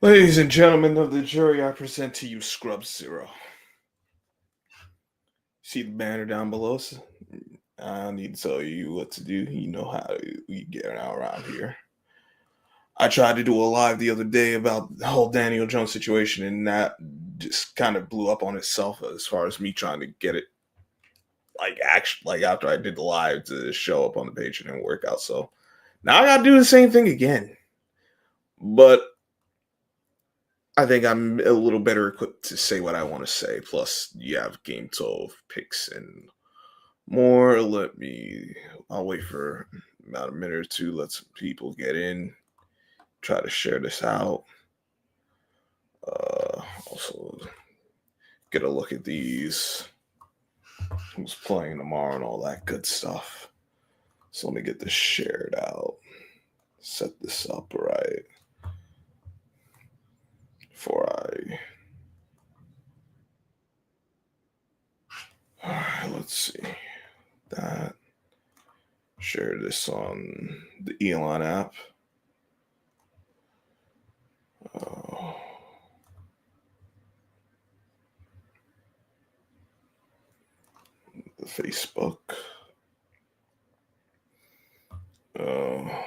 Ladies and gentlemen of the jury, I present to you Scrub Zero. See the banner down below? I don't need to tell you what to do. You know how we get around here. I tried to do a live the other day about the whole Daniel Jones situation, and that just kind of blew up on itself as far as me trying to get it like after I did the live to show up on the page and didn't work out. So now I gotta do the same thing again. But I think I'm a little better equipped to say what I want to say. Plus, you have Game 12 picks and more. I'll wait for about a minute or two, let some people get in, try to share this out. Also, get a look at these, who's playing tomorrow and all that good stuff. So let me get this shared out, set this up right before all right, let's see that. Share this on the Elon app. Uh, the Facebook. Uh,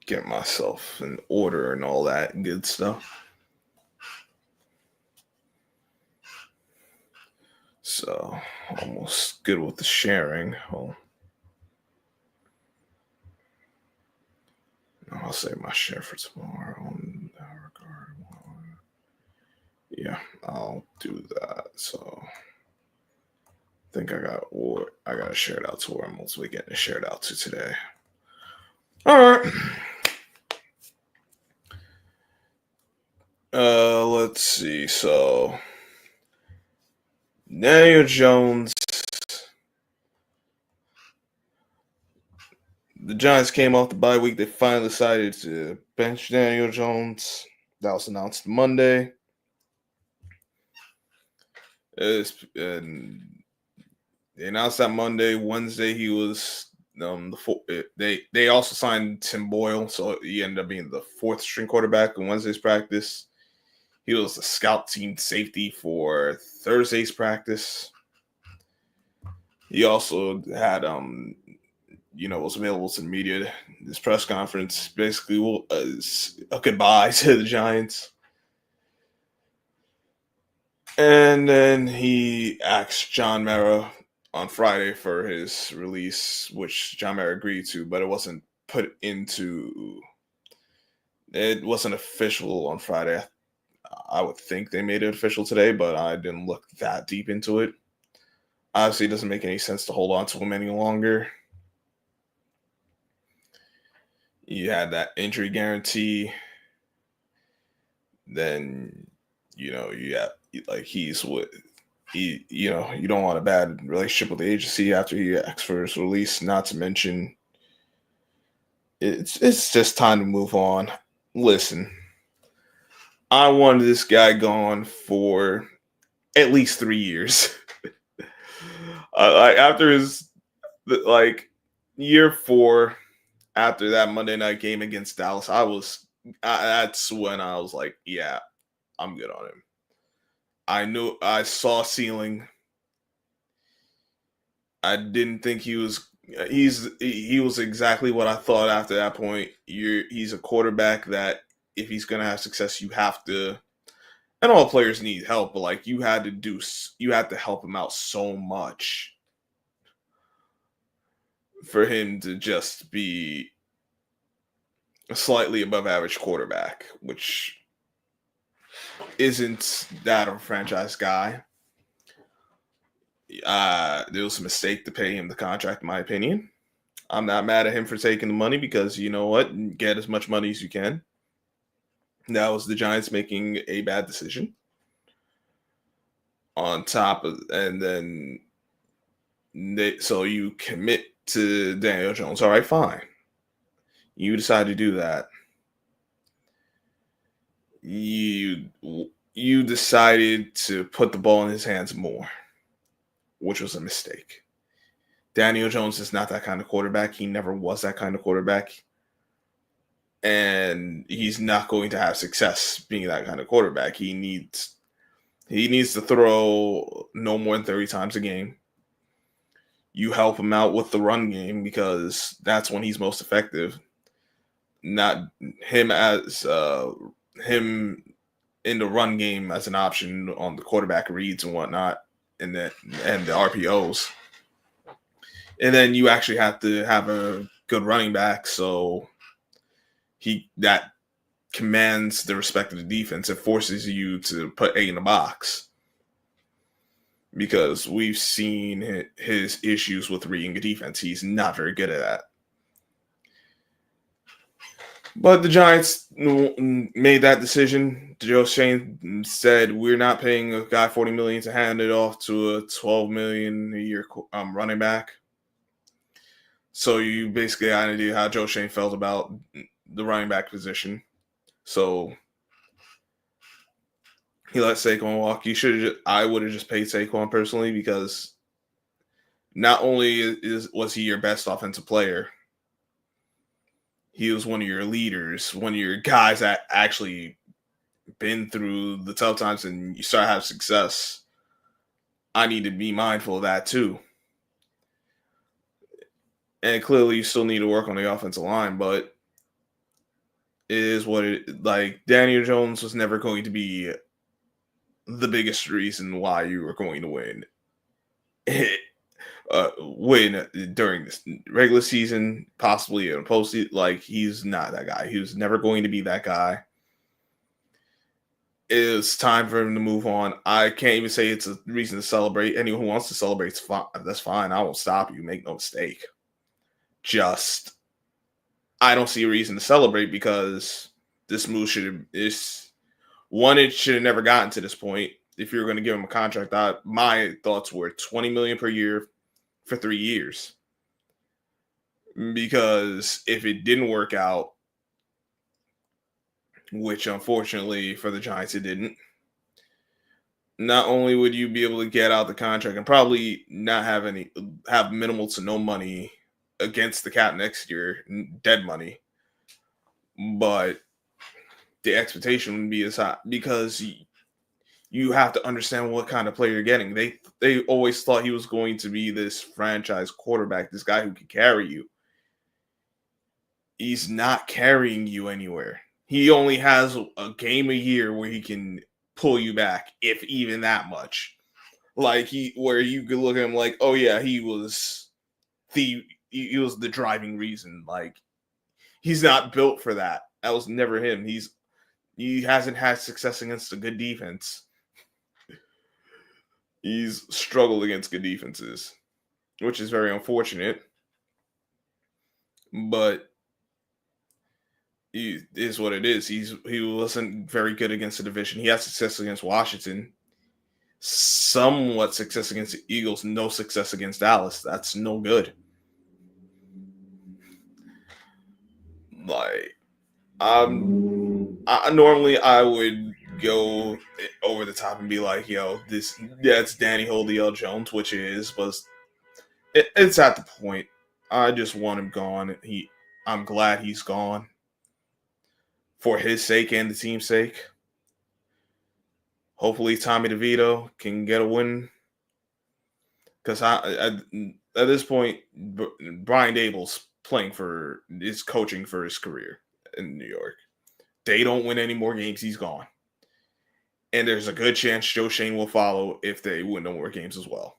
get myself in order and all that good stuff. So almost good with the sharing. I'll save my share for tomorrow in that regard. Yeah, I'll do that. So I think I got to share it out to where I'm mostly getting it shared out to today. All right. Let's see. So Daniel Jones. The Giants came off the bye week. They finally decided to bench Daniel Jones. That was announced Monday. And they announced that Monday. Wednesday, he was they also signed Tim Boyle, so he ended up being the fourth string quarterback in Wednesday's practice. He was the scout team safety for Thursday's practice. He also had was available to the media. This press conference basically was a goodbye to the Giants. And then he asked John Mara on Friday for his release, which John Mara agreed to, but it wasn't official on Friday. I would think they made it official today, but I didn't look that deep into it. Obviously, it doesn't make any sense to hold on to him any longer. You had that injury guarantee. Then, you have you don't want a bad relationship with the agency after he asks for his release. Not to mention, it's just time to move on. Listen, I wanted this guy gone for at least 3 years. After his year 4, after that Monday night game against Dallas, that's when I was like, yeah, I'm good on him. I saw ceiling. I didn't think he was exactly what I thought after that point. He's a quarterback that if he's going to have success, you have to, and all players need help, but you had to help him out so much for him to just be a slightly above average quarterback, which isn't that of a franchise guy. There was a mistake to pay him the contract, in my opinion. I'm not mad at him for taking the money because you know what? Get as much money as you can. That was the Giants making a bad decision. On top of, and then so you commit to Daniel Jones. All right, fine. You decide to do that. You decided to put the ball in his hands more, which was a mistake. Daniel Jones is not that kind of quarterback. He never was that kind of quarterback. And he's not going to have success being that kind of quarterback. He needs to throw no more than 30 times a game. You help him out with the run game because that's when he's most effective. Not him as him in the run game as an option on the quarterback reads and whatnot, and the RPOs. And then you actually have to have a good running back, so that commands the respect of the defense. It forces you to put A in the box. Because we've seen his issues with reading the defense. He's not very good at that. But the Giants made that decision. Joe Shane said, we're not paying a guy $40 million to hand it off to a $12 million a year running back. So you basically had an idea how Joe Shane felt about the running back position. So he let Saquon walk. I would have just paid Saquon personally, because not only was he your best offensive player, he was one of your leaders, one of your guys that actually been through the tough times and you start to have success. I need to be mindful of that too. And clearly you still need to work on the offensive line, but it is what it like. Daniel Jones was never going to be the biggest reason why you were going to win. Win during this regular season, possibly in a postseason. Like, he's not that guy. He was never going to be that guy. It's time for him to move on. I can't even say it's a reason to celebrate. Anyone who wants to celebrate, that's fine. I won't stop you. Make no mistake. Just, I don't see a reason to celebrate, because this move it should have never gotten to this point. If you're going to give him a contract, my thoughts were $20 million per year for 3 years. Because if it didn't work out, which unfortunately for the Giants it didn't, not only would you be able to get out the contract and probably not have minimal to no money against the cap next year, dead money, but the expectation would be as high, because you have to understand what kind of player you're getting. They always thought he was going to be this franchise quarterback, this guy who could carry you. He's not carrying you anywhere. He only has a game a year where he can pull you back, if even that much. Like, where you could look at him like, oh yeah, he was the driving reason. Like, he's not built for that. That was never him. He hasn't had success against a good defense. He's struggled against good defenses, which is very unfortunate. But it is what it is. He wasn't very good against the division. He had success against Washington, somewhat success against the Eagles, no success against Dallas. That's no good. Like, normally I would go over the top and be like, yo, it's Daniel Jones, which it is, but it's at the point. I just want him gone. I'm glad he's gone, for his sake and the team's sake. Hopefully Tommy DeVito can get a win, because at this point, Brian Daboll's coaching for his career in New York. They don't win any more games, he's gone. And there's a good chance Joe Shane will follow if they win no more games as well.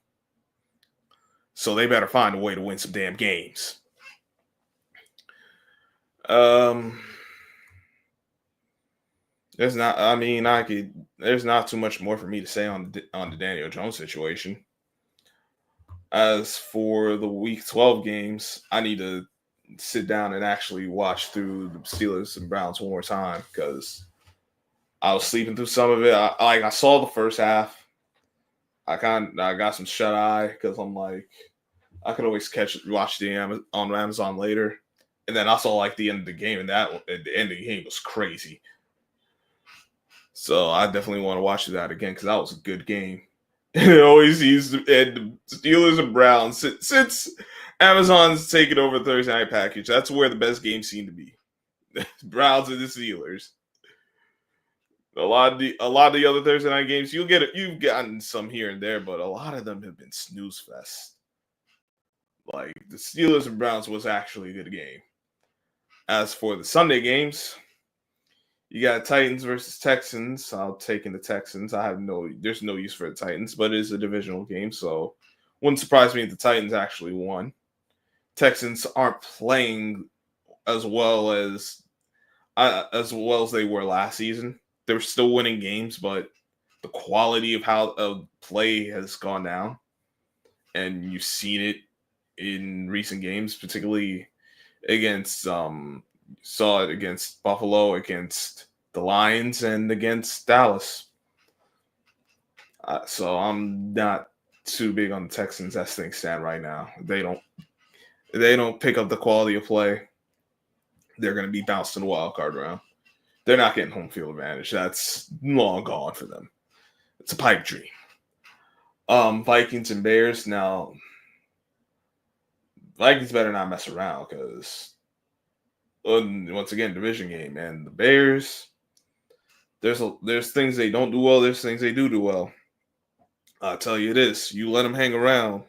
So they better find a way to win some damn games. There's not too much more for me to say on the Daniel Jones situation. As for the Week 12 games, I need to sit down and actually watch through the Steelers and Browns one more time, because I was sleeping through some of it. I saw the first half. I got some shut eye, because I'm like, I could always watch the on Amazon later. And then I saw like the end of the game, and the end of the game was crazy. So I definitely want to watch that again, because that was a good game. It always seems, and the Steelers and Browns, since Amazon's taken over the Thursday night package, that's where the best games seem to be. Browns and the Steelers. A lot of the other Thursday night games, you've gotten some here and there, but a lot of them have been snooze fest. Like the Steelers and Browns was actually a good game. As for the Sunday games, you got Titans versus Texans. I'll take in the Texans. There's no use for the Titans, but it is a divisional game, so wouldn't surprise me if the Titans actually won. Texans aren't playing as well as they were last season. They were still winning games, but the quality of play has gone down, and you've seen it in recent games, particularly against saw it against Buffalo, against the Lions, and against Dallas. So I'm not too big on the Texans as things stand right now. They don't pick up the quality of play. They're going to be bounced in the wild card round. They're not getting home field advantage. That's long gone for them. It's a pipe dream. Vikings and Bears. Now, Vikings better not mess around because once again, division game, and the Bears. There's things they don't do well. There's things they do well. I'll tell you this: you let them hang around,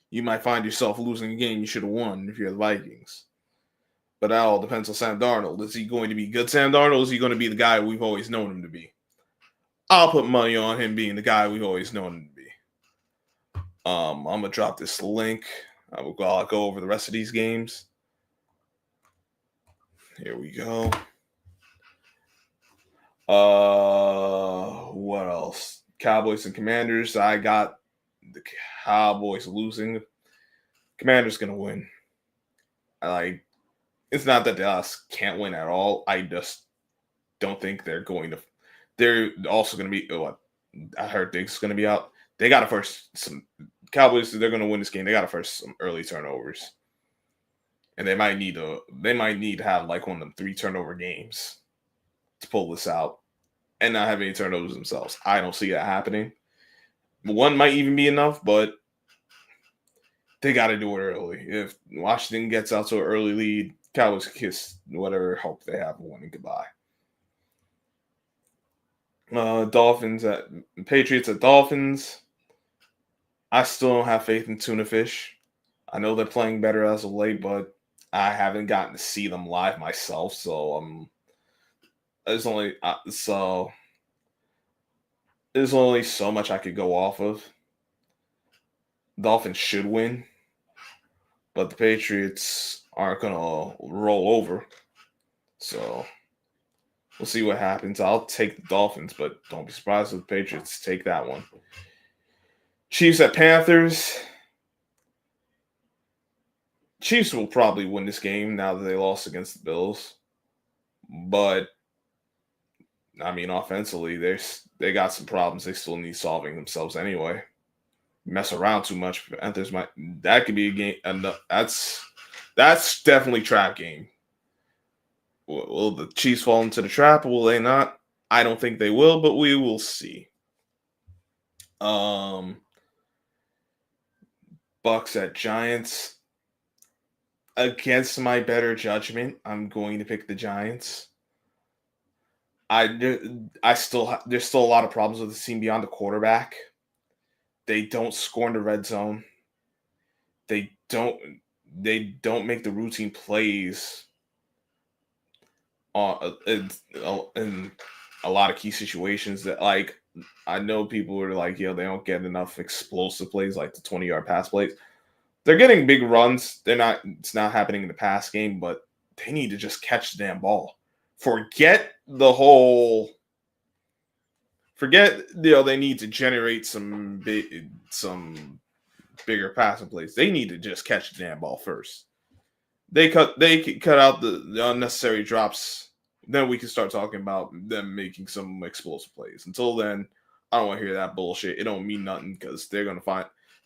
you might find yourself losing a game you should have won if you're the Vikings. But that all depends on Sam Darnold. Is he going to be good Sam Darnold, or is he going to be the guy we've always known him to be? I'll put money on him being the guy we've always known him to be. I'm going to drop this link. I'll go over the rest of these games. Here we go. What else? Cowboys and Commanders. I got the Cowboys losing. Commanders going to win. It's not that Dallas can't win at all. I just don't think they're going to. They're also going to be. I heard Diggs is going to be out. They got to first some Cowboys. They're going to win this game. They got to first some early turnovers, and they might need to have like one of them 3 turnover games to pull this out, and not have any turnovers themselves. I don't see that happening. One might even be enough, but they got to do it early. If Washington gets out to an early lead, Cowboys kiss whatever hope they have of winning goodbye. Patriots at Dolphins. I still don't have faith in Tuna Fish. I know they're playing better as of late, but I haven't gotten to see them live myself, so there's only so much I could go off of. Dolphins should win, but the Patriots aren't gonna roll over. So we'll see what happens. I'll take the Dolphins, but don't be surprised if the Patriots take that one. Chiefs at Panthers. Chiefs will probably win this game now that they lost against the Bills. But I mean, offensively, they got some problems they still need solving themselves anyway. Mess around too much. Panthers that could be a game. That's definitely trap game. Will the Chiefs fall into the trap or will they not? I don't think they will, but we will see. Bucks at Giants. Against my better judgment, I'm going to pick the Giants. There's still a lot of problems with the team beyond the quarterback. They don't score in the red zone. They don't make the routine plays in a lot of key situations that, like, I know people are like, they don't get enough explosive plays like the 20-yard pass plays. They're getting big runs. It's not happening in the pass game, but they need to just catch the damn ball. Forget they need to generate some bigger passing plays. They need to just catch the damn ball first. They cut out the unnecessary drops. Then we can start talking about them making some explosive plays. Until then, I don't want to hear that bullshit. It don't mean nothing because they're gonna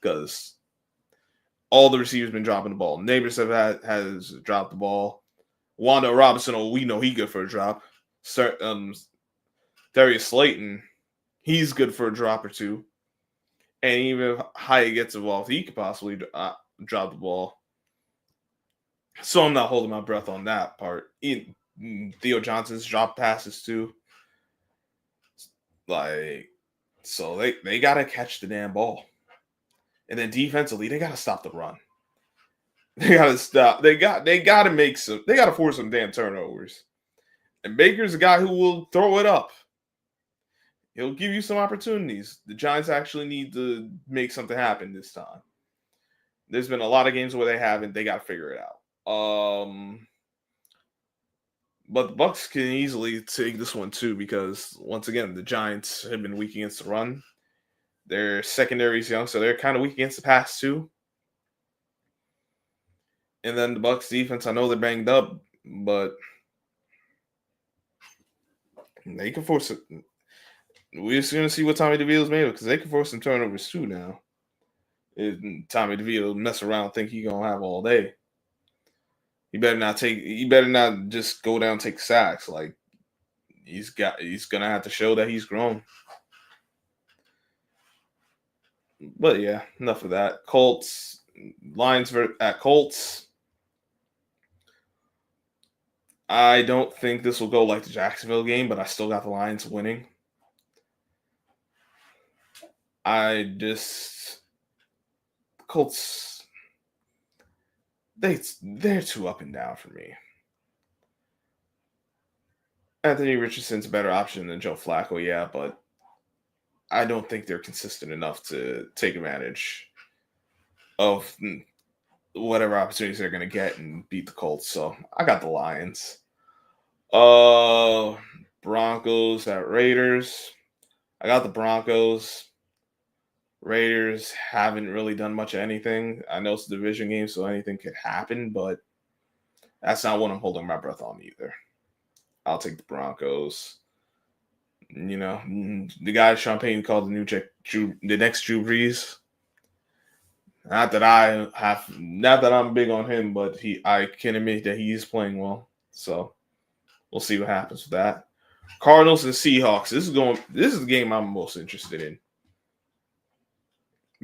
because all the receivers been dropping the ball. Neighbors has dropped the ball. Wanda Robinson, we know he good for a drop. Darius Slayton, he's good for a drop or two. And even if Hyatt gets involved, he could possibly drop the ball. So I'm not holding my breath on that part. Theo Johnson's drop passes too. Like, so they gotta catch the damn ball. And then defensively, they gotta stop the run. They gotta stop. They gotta make some. They gotta force some damn turnovers. And Baker's a guy who will throw it up. He'll give you some opportunities. The Giants actually need to make something happen this time. There's been a lot of games where they haven't. They got to figure it out. But the Bucks can easily take this one too because once again, the Giants have been weak against the run. Their secondary is young, so they're kind of weak against the pass too. And then the Bucks defense, I know they're banged up, but they can force it. We're just gonna see what Tommy DeVito's made of because they can force some turnovers too now. Tommy DeVito mess around, think he gonna have all day. He better not just go down and take sacks. Like he's gonna have to show that he's grown. But yeah, enough of that. Lions at Colts. I don't think this will go like the Jacksonville game, but I still got the Lions winning. Colts, they're too up and down for me. Anthony Richardson's a better option than Joe Flacco, yeah, but I don't think they're consistent enough to take advantage of whatever opportunities they're going to get and beat the Colts. So I got the Lions. Broncos at Raiders. I got the Broncos. Raiders haven't really done much of anything. I know it's a division game, so anything could happen, but that's not what I'm holding my breath on either. I'll take the Broncos. You know, the guy Sean Payton called the next Drew Brees. Not that I'm big on him, but I can admit that he is playing well. So we'll see what happens with that. Cardinals and Seahawks. This is the game I'm most interested in.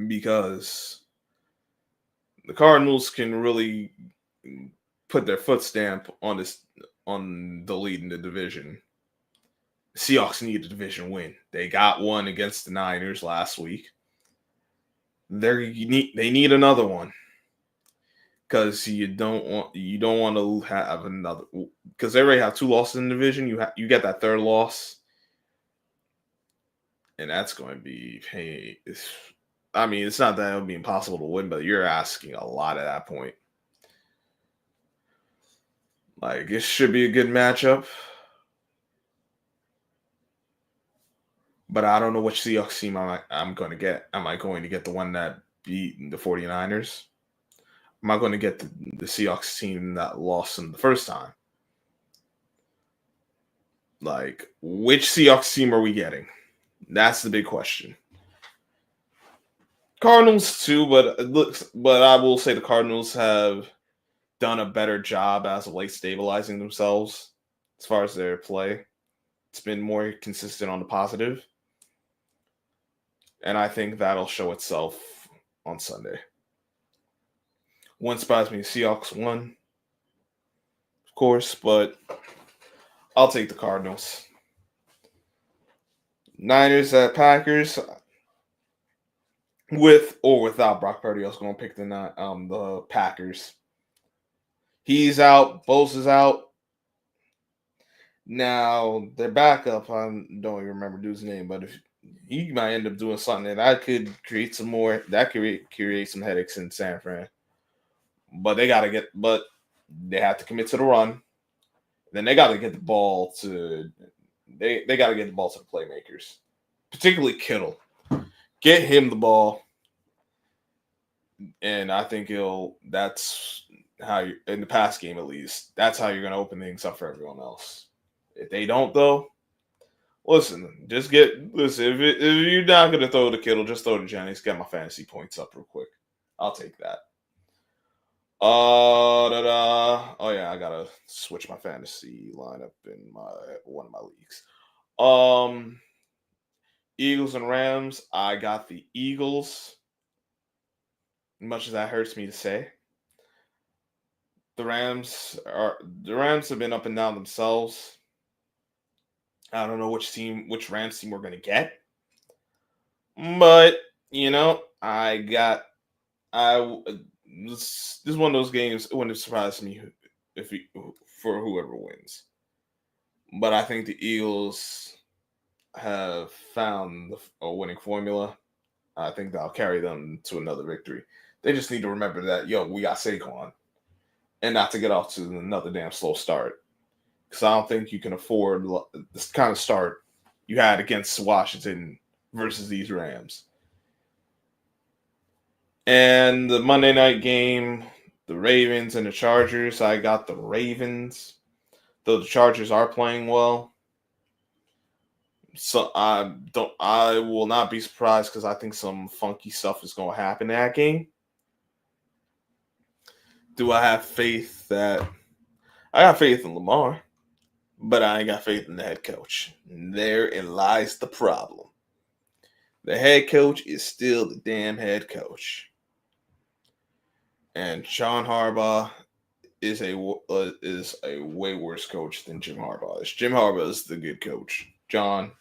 Because the Cardinals can really put their foot stamp on the lead in the division. Seahawks need a division win. They got one against the Niners last week. They need another one because you don't want to have another because they already have 2 losses in the division. You get that third loss, and that's going to be it's not that it would be impossible to win, but you're asking a lot at that point. Like, it should be a good matchup. But I don't know which Seahawks team I'm going to get. Am I going to get the one that beat the 49ers? Am I going to get the Seahawks team that lost them the first time? Like, which Seahawks team are we getting? That's the big question. Cardinals too, but I will say the Cardinals have done a better job as of late stabilizing themselves as far as their play. It's been more consistent on the positive. And I think that'll show itself on Sunday. Wouldn't surprise me. Seahawks won, of course, but I'll take the Cardinals. Niners at Packers. With or without Brock Purdy, I was going to pick the Packers. He's out. Bosa's out. Now, their backup, I don't even remember dude's name, but if he might end up doing something that could create some headaches in San Fran. But they have to commit to the run. Then they got to get the ball to they got to get the ball to the playmakers, particularly Kittle. Get him the ball, and I think that's how in the pass game at least. That's how you're going to open things up for everyone else. If they don't, though, listen. If you're not going to throw to Kittle, just throw to Jennings. Get my fantasy points up real quick. I'll take that. Oh yeah, I gotta switch my fantasy lineup in one of my leagues. Eagles and Rams, I got the Eagles. Much as that hurts me to say, the Rams have been up and down themselves. I don't know which Rams team we're gonna get, but I got I this is one of those games. It wouldn't surprise me if for whoever wins, but I think the Eagles have found a winning formula. I think that'll carry them to another victory. They just need to remember that we got Saquon, and not to get off to another damn slow start. Because I don't think you can afford this kind of start you had against Washington versus these Rams. And the Monday night game, the Ravens and the Chargers, I got the Ravens. Though the Chargers are playing well. So I will not be surprised because I think some funky stuff is going to happen in that game. Do I have faith that I got faith in Lamar, but I ain't got faith in the head coach. And therein lies the problem. The head coach is still the damn head coach. And John Harbaugh is a way worse coach than Jim Harbaugh is. Jim Harbaugh is the good coach. John,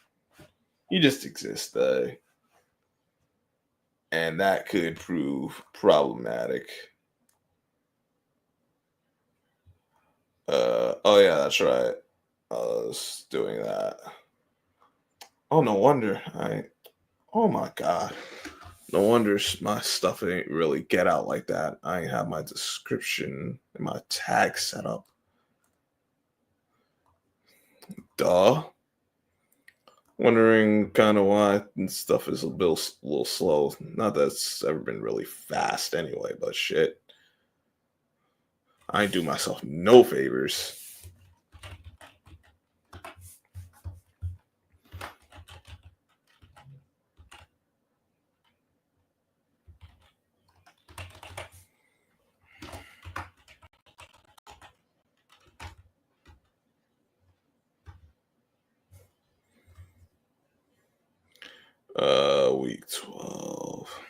you just exist, and that could prove problematic. Oh yeah, that's right. I was doing that. Oh, no wonder. Oh my god. No wonder my stuff ain't really get out like that. I ain't have my description and my tag set up. Duh. Wondering kind of why stuff is a little slow. Not that it's ever been really fast anyway, but shit. I ain't do myself no favors. Week 12.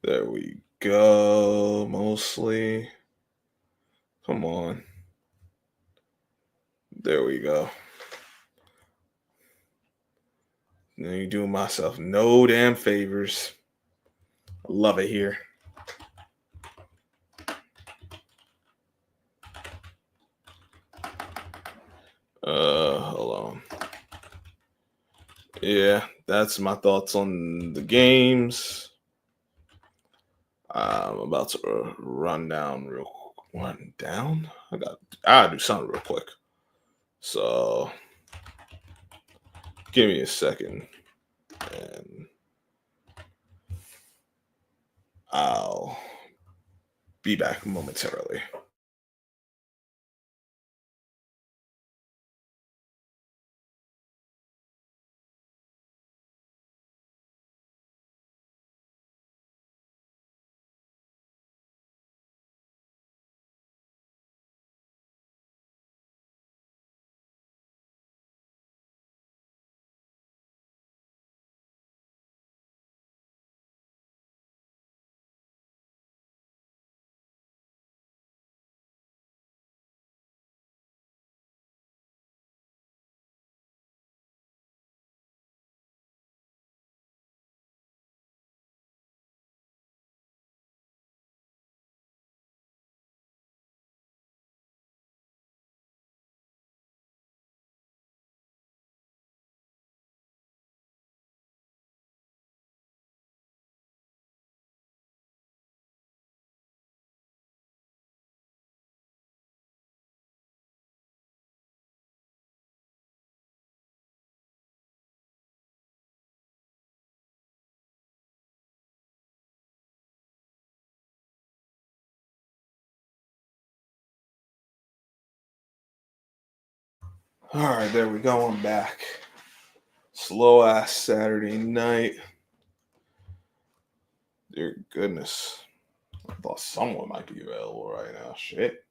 There we go. Mostly. Come on. There we go. I ain't doing myself no damn favors. I love it here. Hold on. Yeah, that's my thoughts on the games. I'm about to run down. I gotta do something real quick. So give me a second, and I'll be back momentarily. All right, there we go. I'm back. Slow ass Saturday night. Dear goodness. I thought someone might be available right now. Shit.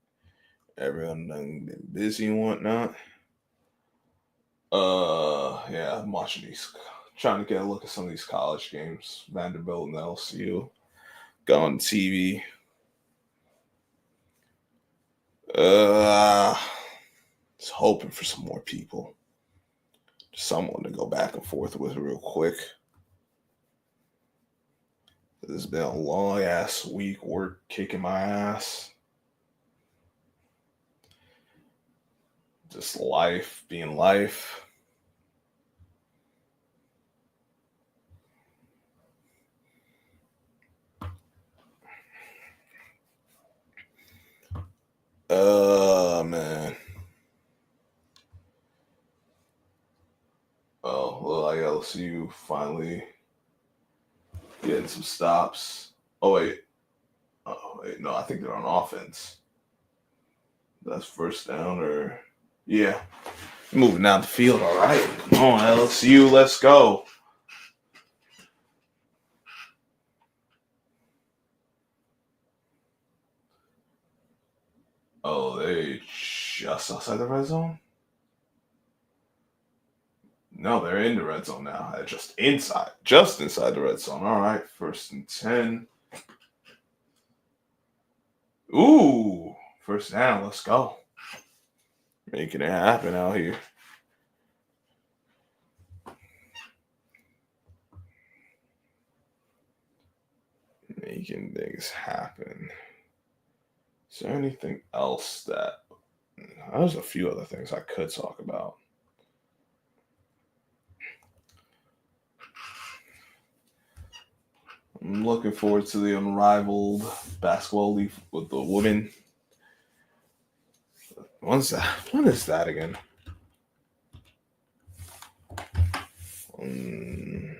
Everyone done been busy and whatnot. Yeah, I'm watching these, trying to get a look at some of these college games. Vanderbilt and LSU. Go on TV. Uh, just hoping for some more people. Someone to go back and forth with real quick. This has been a long ass week, work kicking my ass. Just life being life. Man. Oh, well, I gotta see you finally getting some stops. Oh wait. Oh wait, no, I think they're on offense. That's first down or yeah. Moving down the field, all right. Come on, LSU, let's go. Oh, they just outside the red zone? No, they're in the red zone now. They're just inside the red zone. All right, 1st and 10. Ooh, first down. Let's go. Making it happen out here. Making things happen. Is there anything else that? There's a few other things I could talk about. I'm looking forward to the unrivaled basketball league with the women. When's that? When is that again? Um,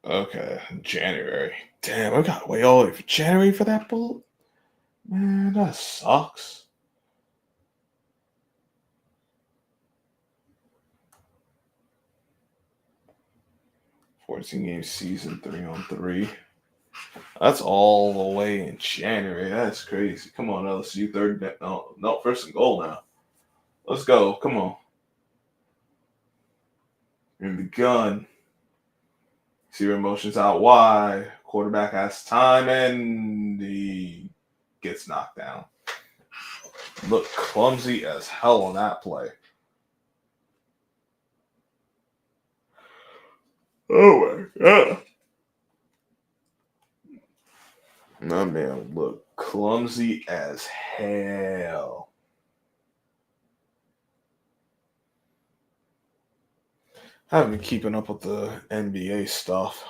okay, January. Damn, I got way all the way for January for that bullet. Man, that sucks. $14 game season, 3-on-3. That's all the way in January. That's crazy. Come on, LSU, third. No, no, 1st and goal now. Let's go. Come on. In the gun. See your emotions out wide. Quarterback has time and he gets knocked down. Look clumsy as hell on that play. Oh my god. That man look clumsy as hell. I haven't been keeping up with the NBA stuff.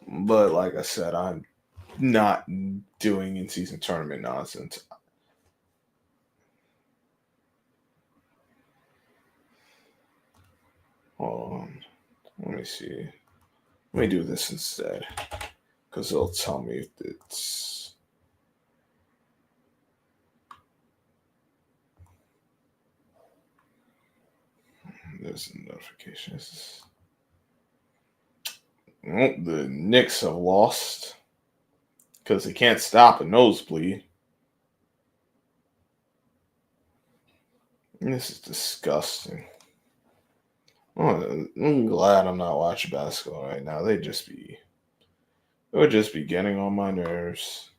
But like I said, I'm not doing in season tournament nonsense. Hold on. Let me see. Let me do this instead. Because it'll tell me if it's. There's a notification. Well, the Knicks have lost. Because they can't stop a nosebleed. This is disgusting. Oh, I'm glad I'm not watching basketball right now. It would just be getting on my nerves.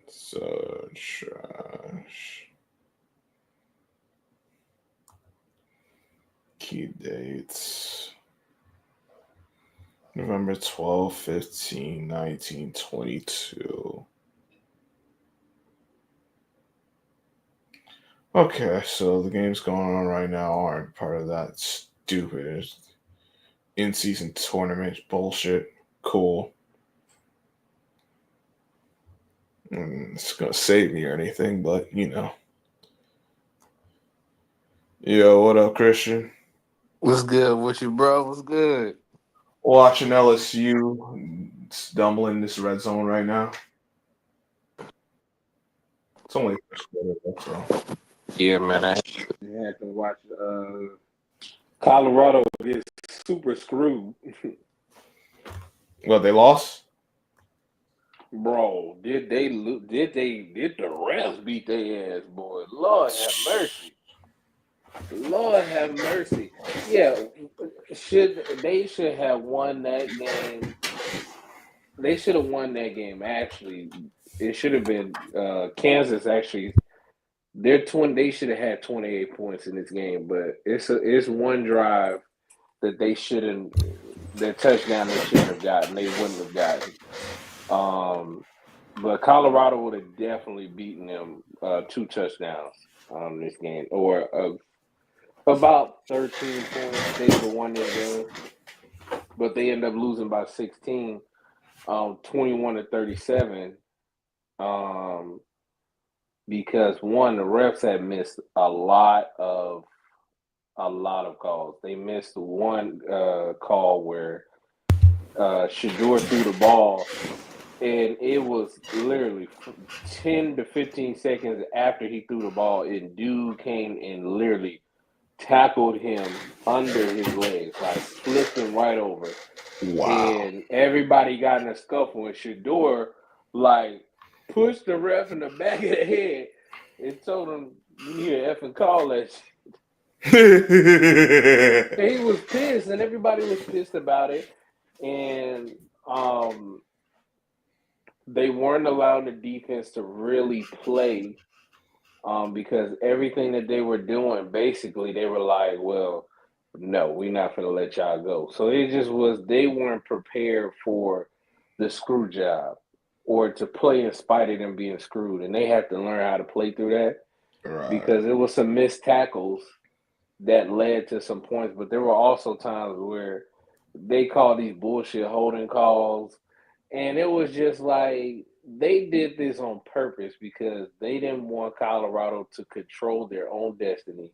So trash. Key dates. November 12, 15, 19, 22. Okay, so the games going on right now aren't part of that stupid in-season tournament bullshit. Cool. It's gonna save me or anything, but Yo, what up, Christian? What's good with you, bro? What's good? Watching LSU stumbling this red zone right now. It's only first quarter, so Yeah, man. I had to watch Colorado get super screwed. well, they lost. Bro, did they did the refs beat their ass, boy? Lord have mercy. Lord have mercy. Yeah, should have won that game. They should have won that game. Actually, it should have been Kansas. Actually, they should have had 28 points in this game, but it's one drive that they shouldn't their touchdown they shouldn't have gotten. They wouldn't have gotten. But Colorado would have definitely beaten them two touchdowns this game, or about 13 points. They would have won this game, but they end up losing by 16, 21-37. Um, because one, the refs had missed a lot of calls. They missed one call where Shador threw the ball, and it was literally 10 to 15 seconds after he threw the ball, and dude came and literally tackled him under his legs, like flipped him right over. Wow. And everybody got in a scuffle, and Shador, like, pushed the ref in the back of the head and told him, "You need to effing call that shit." And he was pissed, and everybody was pissed about it. And um, they weren't allowing the defense to really play because everything that they were doing, basically, they were like, well, no, we're not going to let y'all go. So it just was, they weren't prepared for the screw job or to play in spite of them being screwed. And they had to learn how to play through that Right. because it was some missed tackles that led to some points. But there were also times where they called these bullshit holding calls. And it was just like they did this on purpose because they didn't want Colorado to control their own destiny.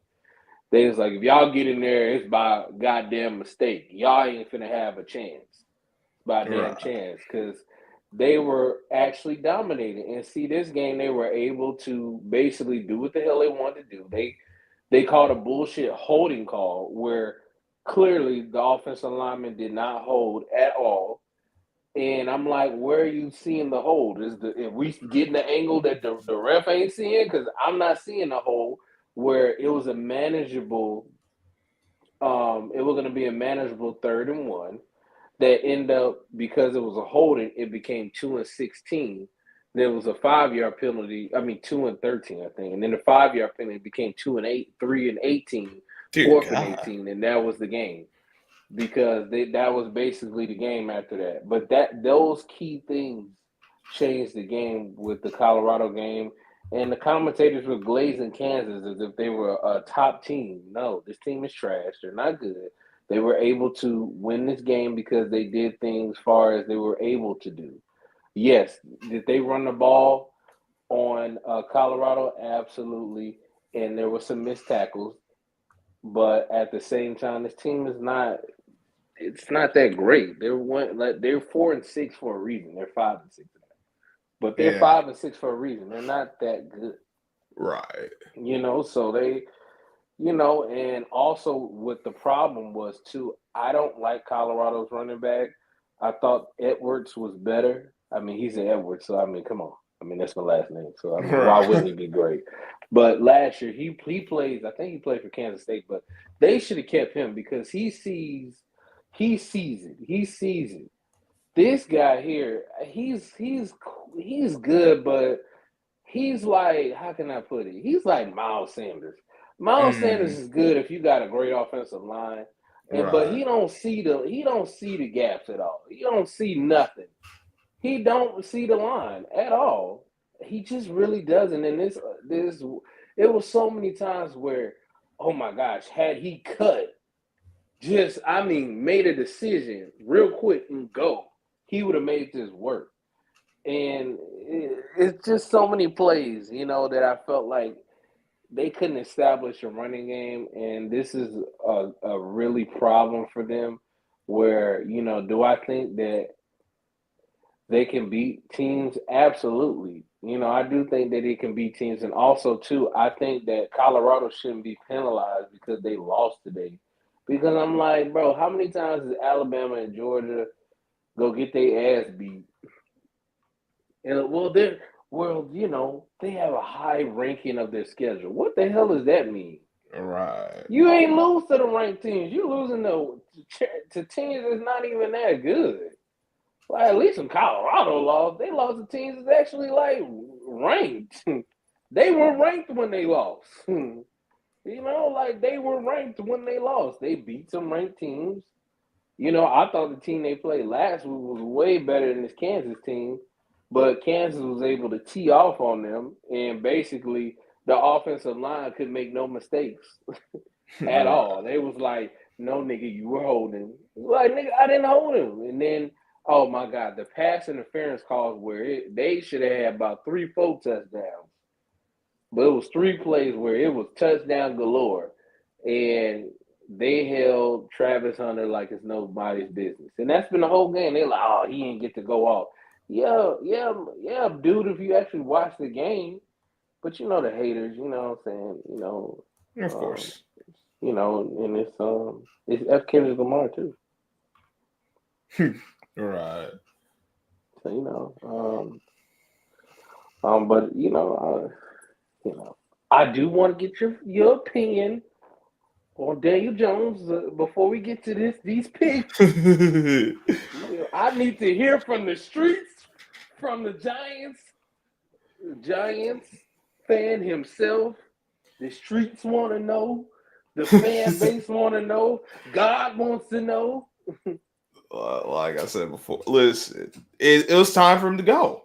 They was like, if y'all get in there, it's by goddamn mistake. Y'all ain't finna have a chance. By damn Right. chance. Because they were actually dominating. And see, this game they were able to basically do what the hell they wanted to do. They called a bullshit holding call where clearly the offensive lineman did not hold at all. And I'm like, where are you seeing the hold? If we getting the angle that the ref ain't seeing? Because I'm not seeing the hold where it was a manageable. It was going to be a manageable 3rd and 1 that ended up because it was a holding. It became 2-16. There was a 5-yard penalty. I mean, 2-13, I think, and then the 5-yard penalty became 2-8, 3-18, Dear fourth and God. 18, and that was the game because that was basically the game after that. But those key things changed the game with the Colorado game, and the commentators were glazing Kansas as if they were a top team. No, this team is trash. They're not good. They were able to win this game because they did things far as they were able to do. Yes, did they run the ball on Colorado? Absolutely, and there were some missed tackles. But at the same time, this team is not it's not that great. They're 4-6 for a reason. They're 5-6, but they're Yeah. 5-6 for a reason. They're not that good, Right. So and also what the problem was too. I don't like Colorado's running back. I thought Edwards was better. I mean, he's an Edwards, so I mean, come on. I mean, that's my last name, so I mean, why wouldn't Right. he be great? But last year he plays. I think he played for Kansas State, but they should have kept him because he sees it. He sees it. This guy here, he's good, but he's like, how can I put it? He's like Miles Sanders. Miles Sanders Mm, is good if you got a great offensive line, but right. he don't see the gaps at all. He don't see nothing. He don't see the line at all. He just really doesn't. And this it was so many times where, oh my gosh, had he cut, just made a decision real quick and go, he would have made this work. And it's just so many plays, that I felt like they couldn't establish a running game, and this is a really problem for them. Where do I think that they can beat teams? Absolutely. I do think that they can beat teams, and also too, I think that Colorado shouldn't be penalized because they lost today. Because I'm like, bro, how many times does Alabama and Georgia go get their ass beat? And they have a high ranking of their schedule. What the hell does that mean? Right. You ain't lose to the ranked teams. You losing to teams that's not even that good. Well, at least in Colorado lost. They lost to teams that's actually like ranked. They were ranked when they lost. Like they were ranked when they lost. They beat some ranked teams. I thought the team they played last week was way better than this Kansas team, but Kansas was able to tee off on them, and basically the offensive line could make no mistakes at Right. all. They was like, "No, nigga, you were holding." Like, nigga, I didn't hold him. And then, oh my God, the pass interference calls where they should have had about 3, 4 touchdowns, but it was 3 plays where it was touchdown galore, and they held Travis Hunter like it's nobody's business, and that's been the whole game. They're like, "Oh, he didn't get to go off." Yeah, yeah, yeah, dude. If you actually watch the game, but the haters, what I'm saying, Of um, course. and it's F. Kendrick Lamar too. Right. So but I do want to get your opinion on Daniel Jones before we get to these picks. I need to hear from the streets, from the Giants fan himself. The streets want to know. The fan base want to know. God wants to know. Like I said before, listen, it was time for him to go.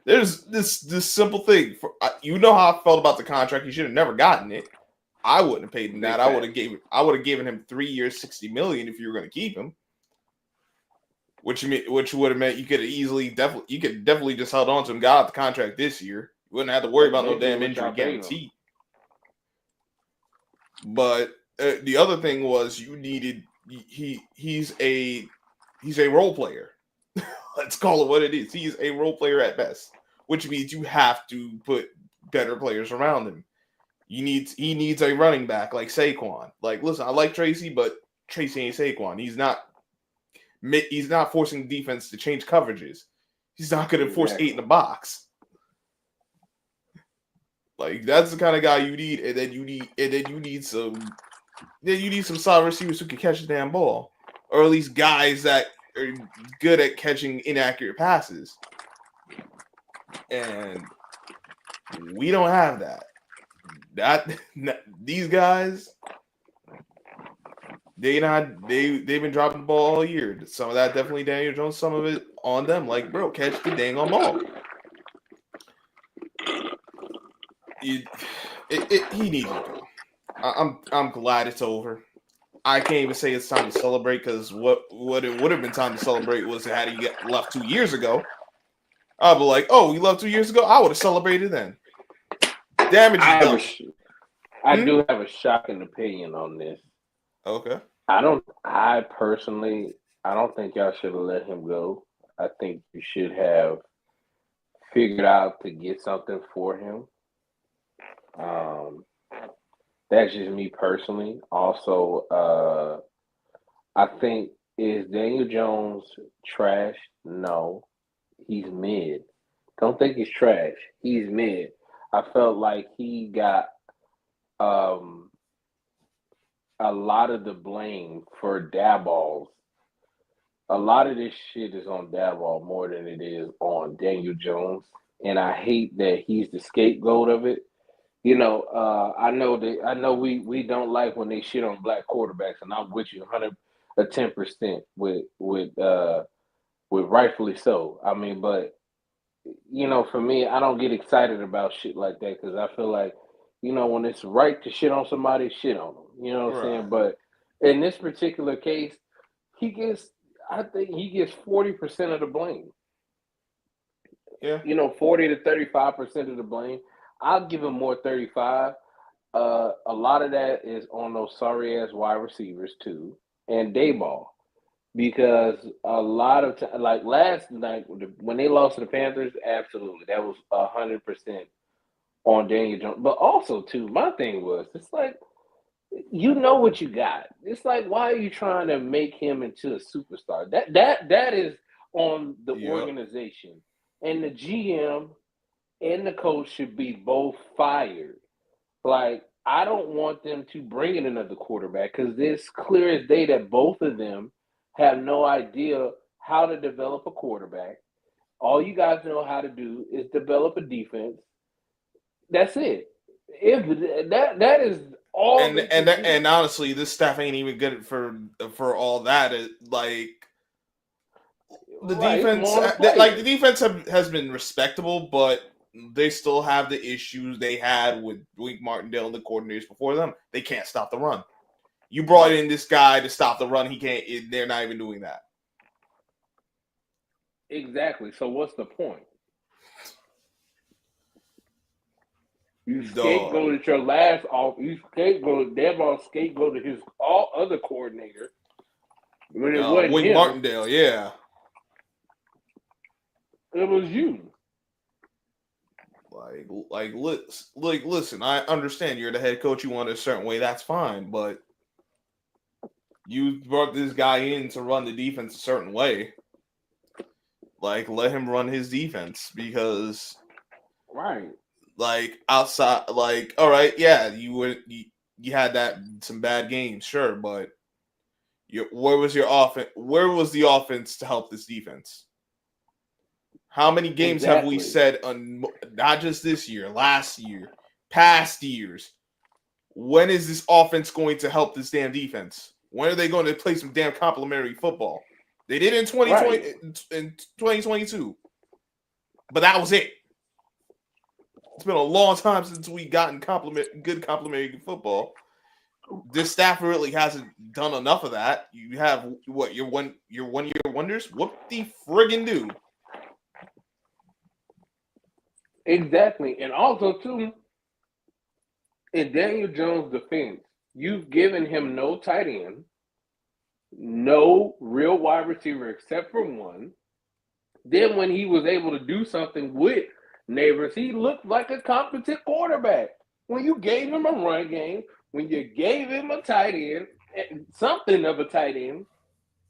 There's this simple thing. You know how I felt about the contract. He should have never gotten it. I wouldn't have paid him Big that. facts. I would have given him 3 years, $60 million if you were going to keep him. Which would have meant you could definitely just held on to him, got out the contract this year. You wouldn't have to worry That's about no basically damn what injury y'all paid him. guarantee. But the other thing was you needed he's a role player. Let's call it what it is. He's a role player at best, which means you have to put better players around him. He needs a running back like Saquon. Like, listen, I like Tracy, but Tracy ain't Saquon. He's not forcing the defense to change coverages. He's not going to force 8 in the box. Like, that's the kind of guy you need, and then you need some solid receivers who can catch the damn ball, or at least guys that are good at catching inaccurate passes. And we don't have that. These guys, they've been dropping the ball all year. Some of that definitely Daniel Jones, some of it on them. Like, bro, catch the dang on ball. He needs to go. I'm glad it's over. I can't even say it's time to celebrate because what it would have been time to celebrate was had he left 2 years ago. I'd be like, oh, he left 2 years ago. I would have celebrated then. Damage is done. I do have a shocking opinion on this. Okay. I personally don't think y'all should have let him go. I think you should have figured out to get something for him. That's just me personally. Also, I think, is Daniel Jones trash? No, he's mid. Don't think he's trash. He's mid. I felt like he got a lot of the blame for Daboll's. A lot of this shit is on Daboll more than it is on Daniel Jones, and I hate that he's the scapegoat of it. I know we don't like when they shit on black quarterbacks, and I'm with you 110% with rightfully so. I mean, but for me, I don't get excited about shit like that because I feel like, when it's right to shit on somebody, shit on them. You know what I'm saying? Right. But in this particular case, I think he gets 40% of the blame. Yeah. 40 to 35% of the blame. I'll give him more 35. A lot of that is on those sorry ass wide receivers too, and Dayball, because a lot of like last night when they lost to the Panthers, absolutely that was 100% on Daniel Jones. But also too, my thing was it's like you know what you got. It's like why are you trying to make him into a superstar? That is on the Yep. organization, and the GM and the coach should be both fired. Like, I don't want them to bring in another quarterback because it's clear as day that both of them have no idea how to develop a quarterback. All you guys know how to do is develop a defense. That's it. If that is all And they can do. and honestly, this staff ain't even good for all that. Like the Right, it's defense, more on the players. the defense has been respectable, but they still have the issues they had with Wink Martindale and the coordinators before them. They can't stop the run. You brought in this guy to stop the run. He can't. They're not even doing that. Exactly. So what's the point? You scapegoat at your last off. You scapegoat. Devon scapegoated his all other coordinator when it wasn't Wink him. Martindale, yeah. It was you. Listen. I understand you're the head coach. You want it a certain way. That's fine, but you brought this guy in to run the defense a certain way. Like, let him run his defense because, right. Like outside, like all right, yeah, you had that some bad games, sure, but where was your offense? Where was the offense to help this defense? How many games have we said on not just this year, last year, past years? When is this offense going to help this damn defense? When are they going to play some damn complimentary football? They did in 2020 in 2022, but that was it. It's been a long time since we gotten good complimentary football. This staff really hasn't done enough of that. You have what your 1 year wonders? What the friggin' do? Exactly, and also too, in Daniel Jones' defense, you've given him no tight end, no real wide receiver except for one. Then when he was able to do something with Neighbors, he looked like a competent quarterback. When you gave him a run game, when you gave him a tight end, something of a tight end,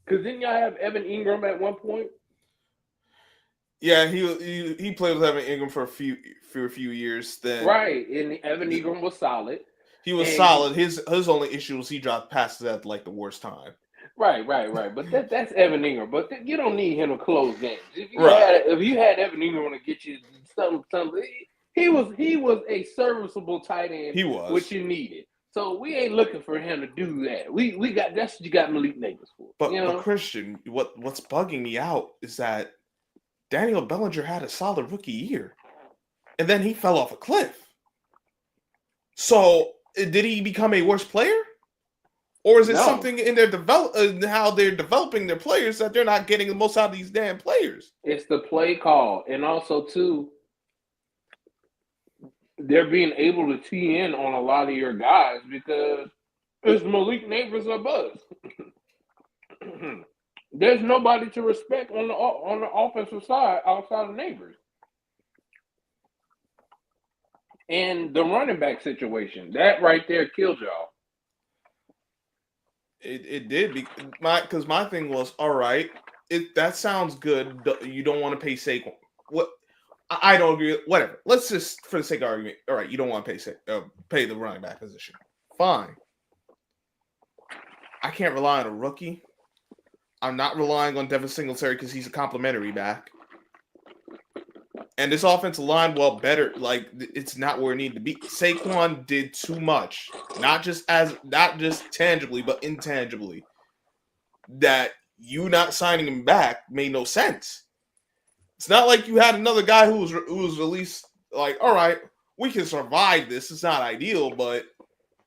because then y'all have Evan Ingram at one point. Yeah, he played with Evan Ingram for a few years. Then right, and Evan Ingram was solid. He was solid. His only issue was he dropped passes at like the worst time. Right. But that's Evan Ingram. But you don't need him to close games. If you had Evan Ingram to get you something, he was a serviceable tight end. He was, which you needed. So we ain't looking for him to do that. We got that's what you got Malik Neighbors for. But Christian, what's bugging me out is that Daniel Bellinger had a solid rookie year, and then he fell off a cliff. So did he become a worse player? Or is it something in their how they're developing their players that they're not getting the most out of these damn players? It's the play call, and also too, they're being able to tee in on a lot of your guys because it's Malik Neighbors or buzz. There's nobody to respect on the offensive side outside of Neighbors. And the running back situation, that right there killed y'all. It did because my thing was all right. That sounds good. You don't want to pay Saquon. What I don't agree. Whatever. Let's just for the sake of argument. All right, you don't want to pay the running back position. Fine. I can't rely on a rookie. I'm not relying on Devin Singletary because he's a complimentary back. And this offensive line, better. Like it's not where it needed to be. Saquon did too much, not just tangibly, but intangibly. That you not signing him back made no sense. It's not like you had another guy who was released. Like, all right, we can survive this. It's not ideal, but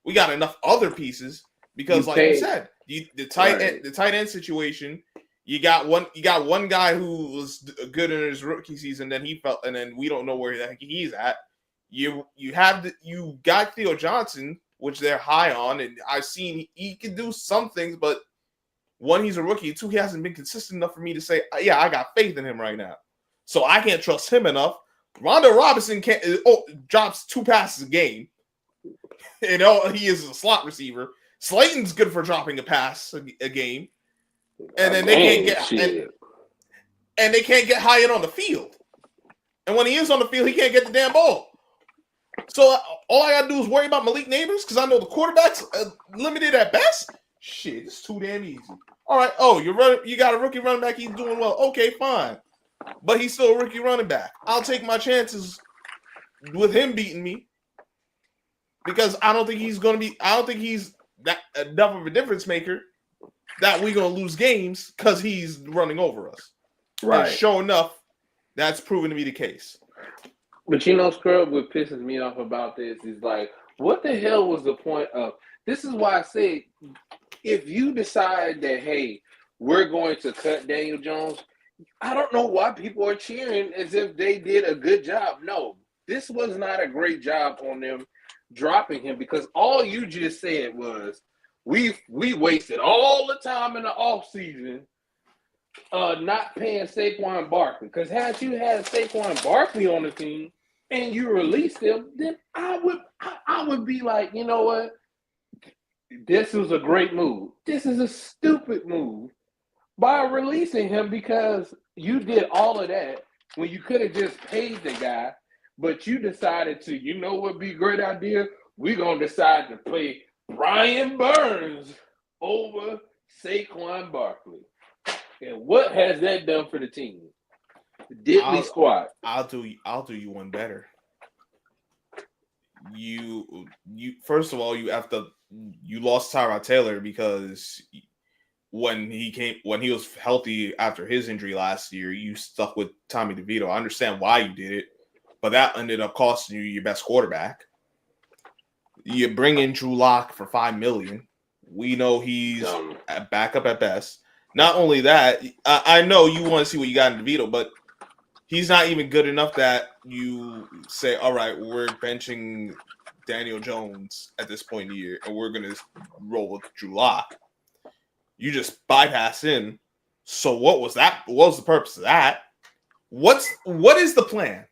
we got enough other pieces because, you said, the tight end situation. You got one guy who was good in his rookie season, then he felt, and then we don't know where the heck he's at. You got Theo Johnson, which they're high on, and I've seen he can do some things, but one, he's a rookie. Two, he hasn't been consistent enough for me to say, yeah, I got faith in him right now. So I can't trust him enough. Rondo Robinson drops 2 passes a game. He is a slot receiver. Slayton's good for dropping a pass a game. And then they can't get high in on the field. And when he is on the field, he can't get the damn ball. So all I gotta do is worry about Malik Neighbors because I know the quarterback's limited at best. Shit, it's too damn easy. All right. Oh, you got a rookie running back. He's doing well. Okay, fine. But he's still a rookie running back. I'll take my chances with him beating me because I don't think he's that enough of a difference maker that we're gonna lose games because he's running over us. Right. And sure enough, that's proven to be the case. But Scrub, what pisses me off about this is like, what the hell was the point of this? Is why I say, if you decide that, hey, we're going to cut Daniel Jones, I don't know why people are cheering as if they did a good job. No, this was not a great job on them dropping him because all you just said was we wasted all the time in the offseason not paying Saquon Barkley. Because had you had Saquon Barkley on the team and you released him, then I would be like, you know what? This was a great move. This is a stupid move by releasing him because you did all of that when you could have just paid the guy, but you decided to, you know what would be a great idea? We're going to decide to play Brian Burns over Saquon Barkley. And what has that done for the team? Diddly squat. I'll do you one better. You first of all, you lost Tyrod Taylor because when he was healthy after his injury last year, you stuck with Tommy DeVito. I understand why you did it, but that ended up costing you your best quarterback. You bring in Drew Lock for $5 million. We know he's a backup at best. Not only that, I know you want to see what you got in DeVito, but he's not even good enough that you say, all right, we're benching Daniel Jones at this point in the year, and we're going to roll with Drew Lock. You just bypass him. So what was that? What was the purpose of that? What is the plan?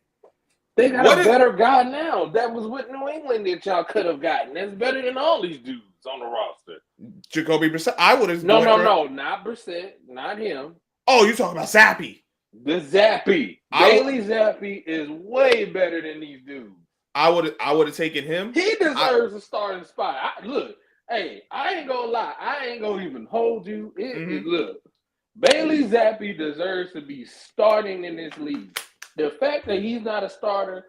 They got a better guy now. That was what New England that y'all could have gotten. That's better than all these dudes on the roster. Jacoby Brissett. I would have. No, not Brissett, not him. Oh, you're talking about Zappy. The Zappy. Bailey Zappy is way better than these dudes. I would have taken him. He deserves a starting spot. Look, hey, I ain't gonna lie. I ain't gonna even hold you. Look, Bailey Zappy deserves to be starting in this league. The fact that he's not a starter,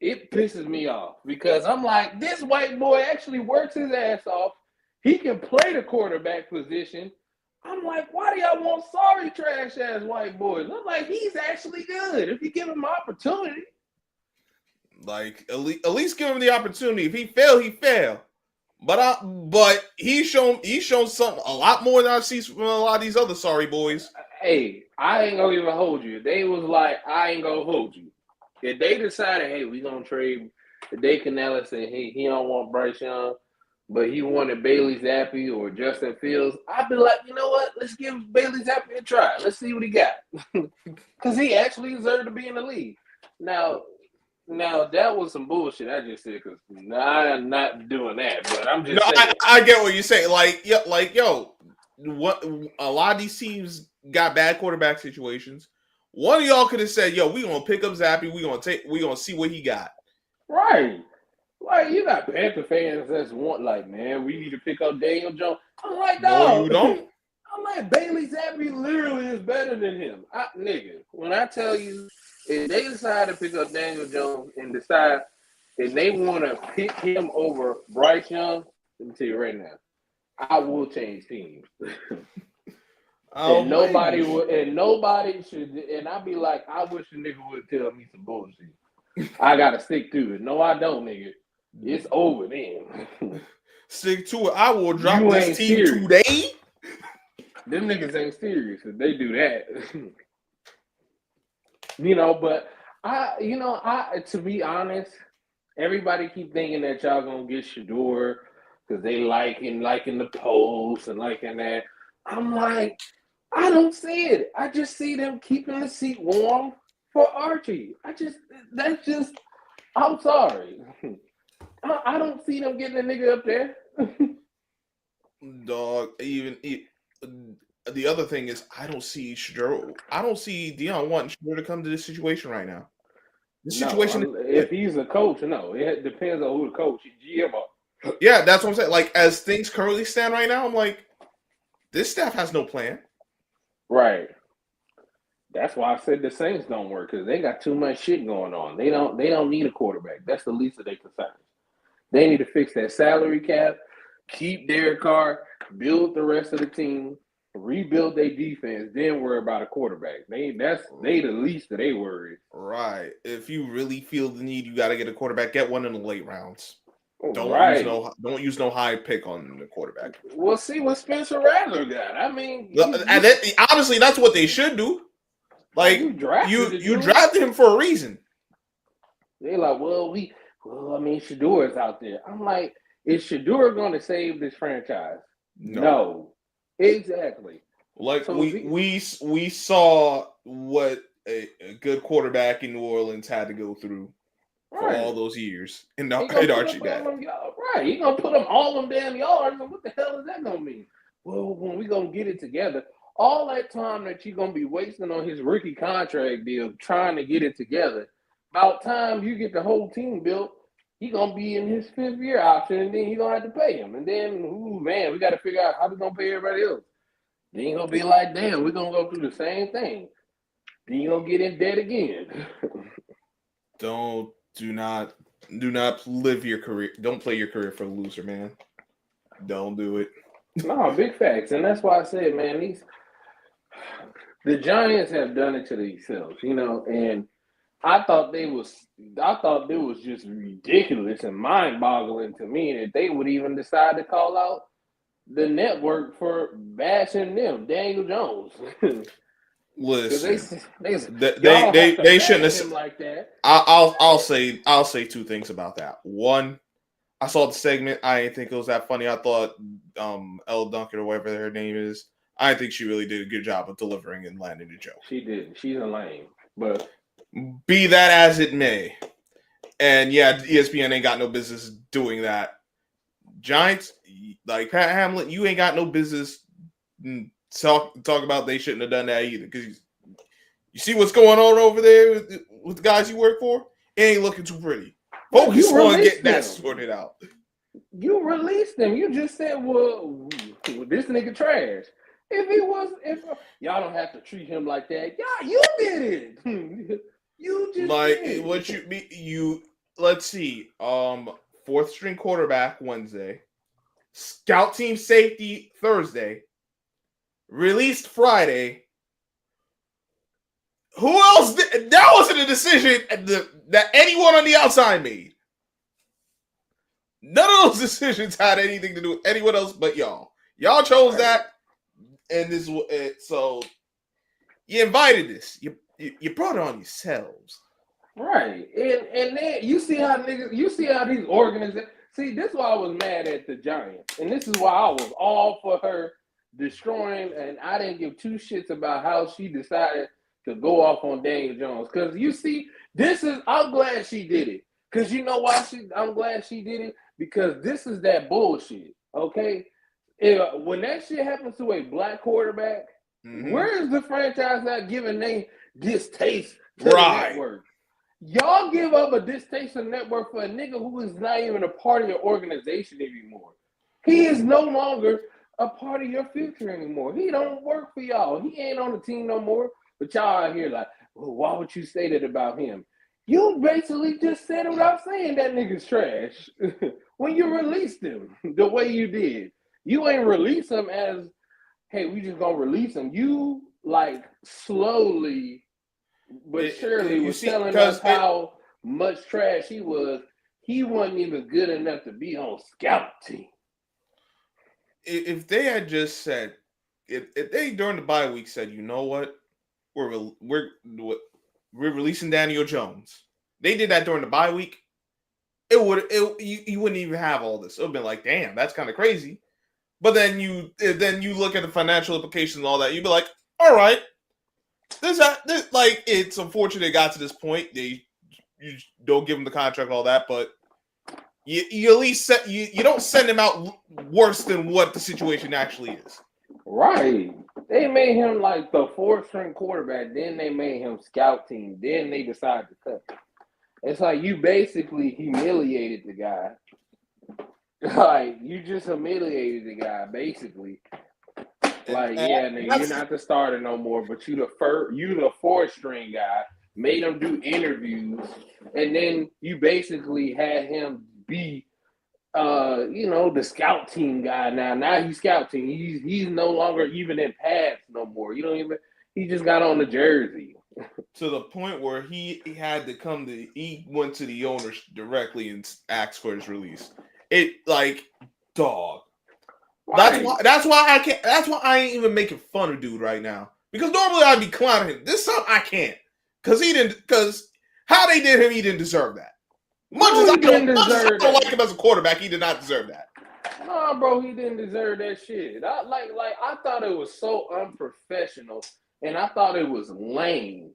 it pisses me off because I'm like, this white boy actually works his ass off. He can play the quarterback position. I'm like, why do y'all want sorry trash ass white boys? I'm like, he's actually good if you give him an opportunity. Like at least give him the opportunity. If he fail, he fail. But he's shown something a lot more than I've seen from a lot of these other sorry boys. Hey, I ain't gonna even hold you. They was like, I ain't gonna hold you. If they decided, hey, we gonna trade Dave Canella, said, hey, he don't want Bryce Young, but he wanted Bailey Zappi or Justin Fields, I'd be like, you know what? Let's give Bailey Zappi a try. Let's see what he got. Because he actually deserved to be in the league. Now that was some bullshit I just said because I'm not doing that. But I'm just saying. I get what you're saying. What a lot of these teams got bad quarterback situations. One of y'all could have said, "Yo, we gonna pick up Zappy. We gonna see what he got." Right. Like you got Panther fans that's like, man, we need to pick up Daniel Jones. I'm like, no, you don't. I'm like, Bailey Zappi literally is better than him. Nigga, when I tell you, if they decide to pick up Daniel Jones and decide if they want to pick him over Bryce Young, let me tell you right now, I will change teams. And nobody should. And I'd be like, I wish a nigga would tell me some bullshit. I gotta stick to it. No, I don't, nigga. It's over then. Stick to it. I will drop this team today. Them niggas ain't serious if they do that. But to be honest, everybody keep thinking that y'all gonna get Shador because they liking the post and liking that. I'm like, I don't see it. I just see them keeping the seat warm for Archie. I'm sorry. I don't see them getting a nigga up there. Dog, the other thing is, I don't see Dion wanting Shador to come to this situation right now. This situation if he's a coach, no. It depends on who the coach, GM are. Yeah, that's what I'm saying. Like, as things currently stand right now, I'm like, this staff has no plan. Right. That's why I said the Saints don't work, because they got too much shit going on. They don't need a quarterback. That's the least of their concerns. They need to fix that salary cap, keep Derek Carr, build the rest of the team, rebuild their defense, then worry about a quarterback. They the least of their worries. Right. If you really feel the need, you got to get a quarterback. Get one in the late rounds. Don't use no high pick on the quarterback. We'll see what Spencer Rattler got. I mean, honestly, that's what they should do. Like, you drafted him for a reason. They like, Shador's out there. I'm like, is Shador going to save this franchise? No. Exactly. Like, so we saw what a good quarterback in New Orleans had to go through for all those years. And Archie got right. He's going to put them all them damn yards. What the hell is that going to mean? Well, when we going to get it together, all that time that you're going to be wasting on his rookie contract deal trying to get it together, about time you get the whole team built, he's going to be in his 5th year option, and then you're going to have to pay him. And then, we got to figure out how we're going to pay everybody else. Then you're going to be like, damn, we're going to go through the same thing. Then you're going to get in debt again. Do not live your career. Don't play your career for a loser, man. Don't do it. No, big facts. And that's why I said, man, the Giants have done it to themselves, and I thought it was just ridiculous and mind-boggling to me that they would even decide to call out the network for bashing them, Daniel Jones. Listen, they shouldn't have said like that. I'll say two things about that. One, I saw the segment. I didn't think it was that funny. I thought Elle Duncan or whatever her name is, I think she really did a good job of delivering and landing the joke. She did. She's a lame, but be that as it may, and yeah, ESPN ain't got no business doing that. Giants, like Pat Hamlin, you ain't got no business talk about they shouldn't have done that either, because you see what's going on over there with the guys you work for. It ain't looking too pretty. Focus on getting that sorted out. You released them. You just said, well, this nigga trash. If y'all don't have to treat him like that. Yeah, you did it. You just did. What you let's see. 4th string quarterback Wednesday. Scout team safety Thursday. Released Friday. Who else? That wasn't a decision that anyone on the outside made. None of those decisions had anything to do with anyone else but y'all. Y'all chose that, and this. So you invited this. You brought it on yourselves. Right, and then you see how these organizations. See, this is why I was mad at the Giants, and this is why I was all for her destroying, and I didn't give 2 shits about how she decided to go off on Daniel Jones. Because you see, I'm glad she did it. Because you know why I'm glad she did it? Because this is that bullshit, okay? When that shit happens to a black quarterback, where is the franchise not giving they distaste to the network? Y'all give up a distaste to the network for a nigga who is not even a part of your organization anymore. He is no longer a part of your future anymore. He don't work for y'all. He ain't on the team no more. But y'all out here like, well, why would you say that about him? You basically just said it without saying that nigga's trash. When you released him the way you did. You ain't release him as, hey, we just gonna release him. You like slowly but surely was telling us how much trash he was. He wasn't even good enough to be on scout team. If they had just said, if they during the bye week said, you know what, we're releasing Daniel Jones. They did that during the bye week. You wouldn't even have all this. It would have been like, damn, that's kind of crazy. But then you look at the financial implications and all that. You'd be like, all right, this like it's unfortunate it got to this point. You don't give him the contract, all that, but you at least you don't send him out worse than what the situation actually is. Right. They made him like the fourth string quarterback. Then they made him scout team. Then they decided to cut him. It's like you basically humiliated the guy. Like you just humiliated the guy, basically. Like, yeah, nigga, you're not the starter no more, but you the fourth string guy. Made him do interviews, and then you basically had him be, the scout team guy. Now he's scout team. He's no longer even in pads no more. He just got on the jersey. To the point where he had to he went to the owners directly and asked for his release. It like, dog. Right. That's why I can't. That's why I ain't even making fun of dude right now. Because normally I'd be clowning him. This time I can't. Because how they did him, he didn't deserve that. Much as I don't like him as a quarterback, he did not deserve that. Nah, bro, he didn't deserve that shit. I thought it was so unprofessional, and I thought it was lame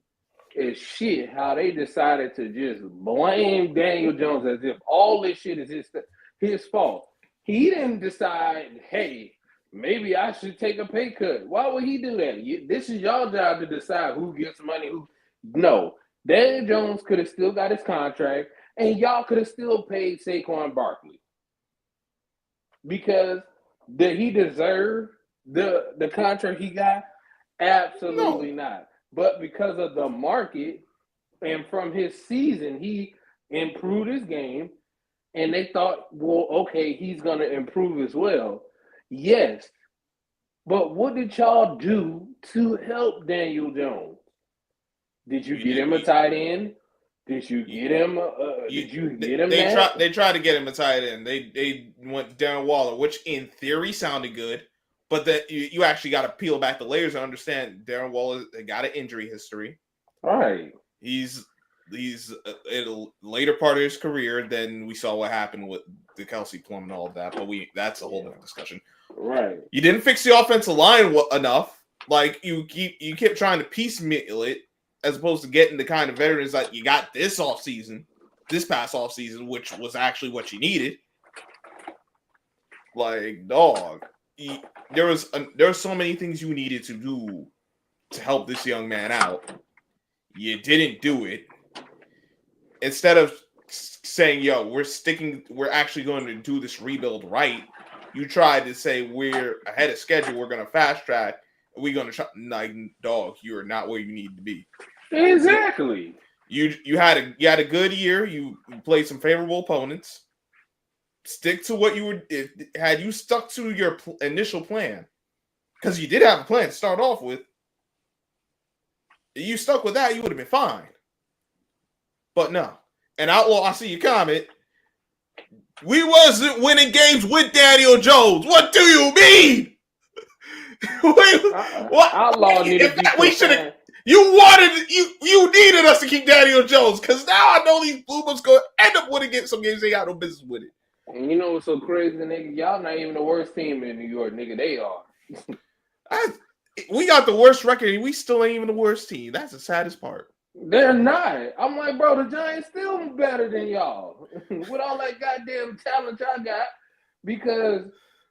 as shit how they decided to just blame Daniel Jones as if all this shit is his fault. He didn't decide, hey, maybe I should take a pay cut. Why would he do that? This is your job to decide who gets money. No. Daniel Jones could have still got his contract, and y'all could have still paid Saquon Barkley. Because did he deserve the contract he got? Absolutely not. But because of the market and from his season, he improved his game. And they thought, well, okay, he's going to improve as well. Yes. But what did y'all do to help Daniel Jones? Did you get him a tight end? Did you get him? They tried to get him a tight end. They went Darren Waller, which in theory sounded good, but that you actually got to peel back the layers and understand Darren Waller got an injury history. Right. He's in a later part of his career than we saw what happened with the Kelsey Plum and all of that. But that's a whole different discussion. Right. You didn't fix the offensive line enough. Like you kept trying to piecemeal it, as opposed to getting the kind of veterans that you got this past offseason, which was actually what you needed. Like, dog, there were so many things you needed to do to help this young man out. You didn't do it. Instead of saying, yo, we're actually going to do this rebuild right, you tried to say we're ahead of schedule, we're going to fast track, and we're going to try. Like, dog, you're not where you need to be. Exactly. You had a good year. You played some favorable opponents. Stick to what you were. Had you stuck to your initial plan, because you did have a plan to start off with, you stuck with that, you would have been fine. But no. And Outlaw, I see your comment. We wasn't winning games with Daniel Jones. What do you mean? What? Outlaw needed to be. We should have. You needed us to keep Daniel Jones, because now I know these Boomers going to end up winning some games they got no business with it. And you know what's so crazy, nigga? Y'all not even the worst team in New York, nigga. They are. We got the worst record, and we still ain't even the worst team. That's the saddest part. They're not. I'm like, bro, the Giants still better than y'all with all that goddamn talent y'all got. Because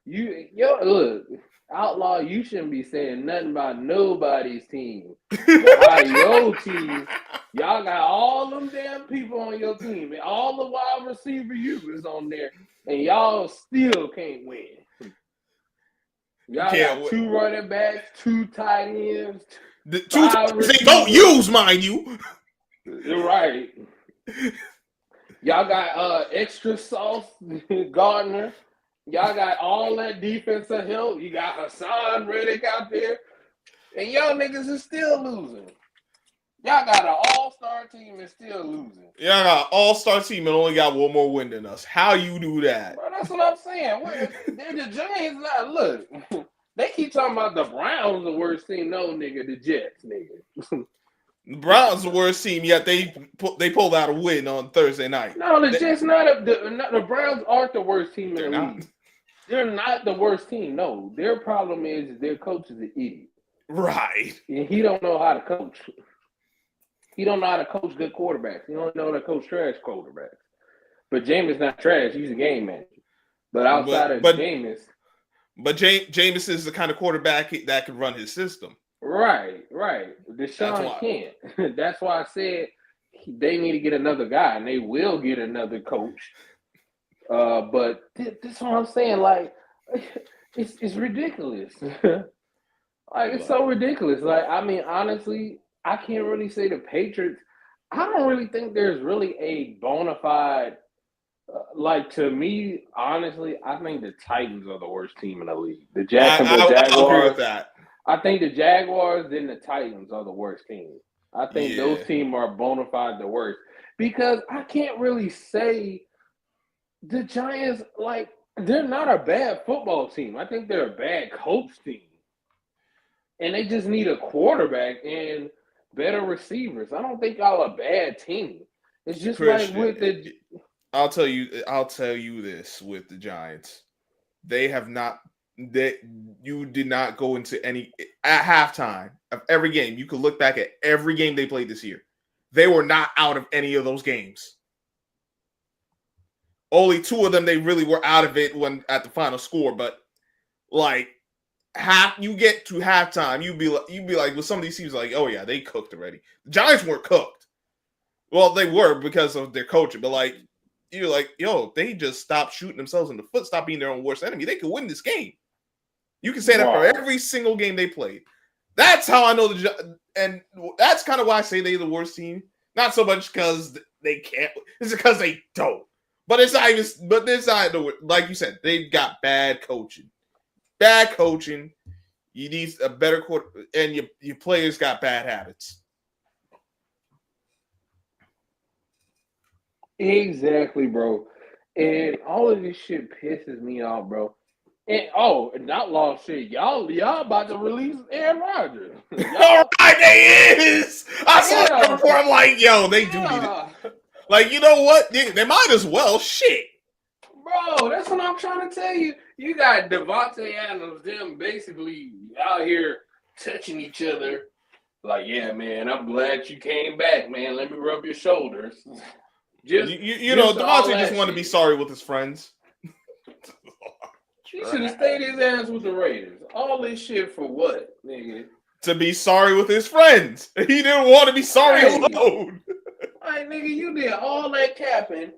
look, Outlaw, you shouldn't be saying nothing about nobody's team. But your team, y'all got all them damn people on your team, and all the wide receiver is on there, and y'all still can't win. Y'all got 2 running backs, 2 tight ends. The 2 they don't use, mind you. You're right. Y'all got extra sauce, Gardner. Y'all got all that defensive help. You got Hassan Reddick out there. And y'all niggas is still losing. Y'all got an all-star team and still losing. Y'all got an all-star team and only got one more win than us. How you do that? Bro, that's what I'm saying. The Giants, look, They keep talking about the Browns the worst team. No, nigga, the Jets, nigga. The Browns the worst team, yet they pulled out a win on Thursday night. No, the Jets the Browns aren't the worst team in the not. league. They're not the worst team. No, their problem is their coach is an idiot. Right. And he don't know how to coach. He don't know how to coach good quarterbacks. He don't know how to coach trash quarterbacks. But Jameis not trash. He's a game manager. But outside of Jameis. But Jameis is the kind of quarterback that can run his system. Right. Deshaun can't. That's why I said they need to get another guy, and they will get another coach. But this is what I'm saying. Like, it's ridiculous. Like, it's so ridiculous. Like, I mean, honestly, I can't really say the Patriots. I don't really think there's really a bona fide. Like, to me, honestly, I think the Titans are the worst team in the league. The Jacksonville Jaguars. I agree with that. I think the Jaguars and the Titans are the worst team. I think those teams are bona fide the worst. Because I can't really say the Giants, like, they're not a bad football team. I think they're a bad coach team. And they just need a quarterback and better receivers. I don't think y'all a bad team. It's just Christian, like with the I'll tell you this with the Giants. You did not go into any at halftime of every game. You could look back at every game they played this year. They were not out of any of those games. Only 2 of them they really were out of it when at the final score, but like you get to halftime, you'd be like with some of these teams like, oh yeah, they cooked already. The Giants weren't cooked. Well, they were because of their coaching, but like you're like, yo, they just stopped shooting themselves in the foot, stop being their own worst enemy. They could win this game. You can say that for every single game they played. That's how I know and that's kind of why I say they're the worst team. Not so much because they can't, it's because they don't. But it's not even. But this side, like you said, they've got bad coaching. Bad coaching. You need a better quarter, and your players got bad habits. Exactly, bro. And all of this shit pisses me off, bro. And not lost shit. Y'all about to release Aaron Rodgers. All right, they is. I saw it before. I'm like, yo, they do need it. Like, you know what? They might as well. Shit. Bro, that's what I'm trying to tell you. You got Devontae Adams, them basically out here touching each other. Like, yeah, man, I'm glad you came back, man. Let me rub your shoulders. You know, Devontae just wanted to be sorry with his friends. He should have stayed his ass with the Raiders. All this shit for what, nigga? To be sorry with his friends. He didn't want to be sorry alone. Like, nigga, you did all that capping,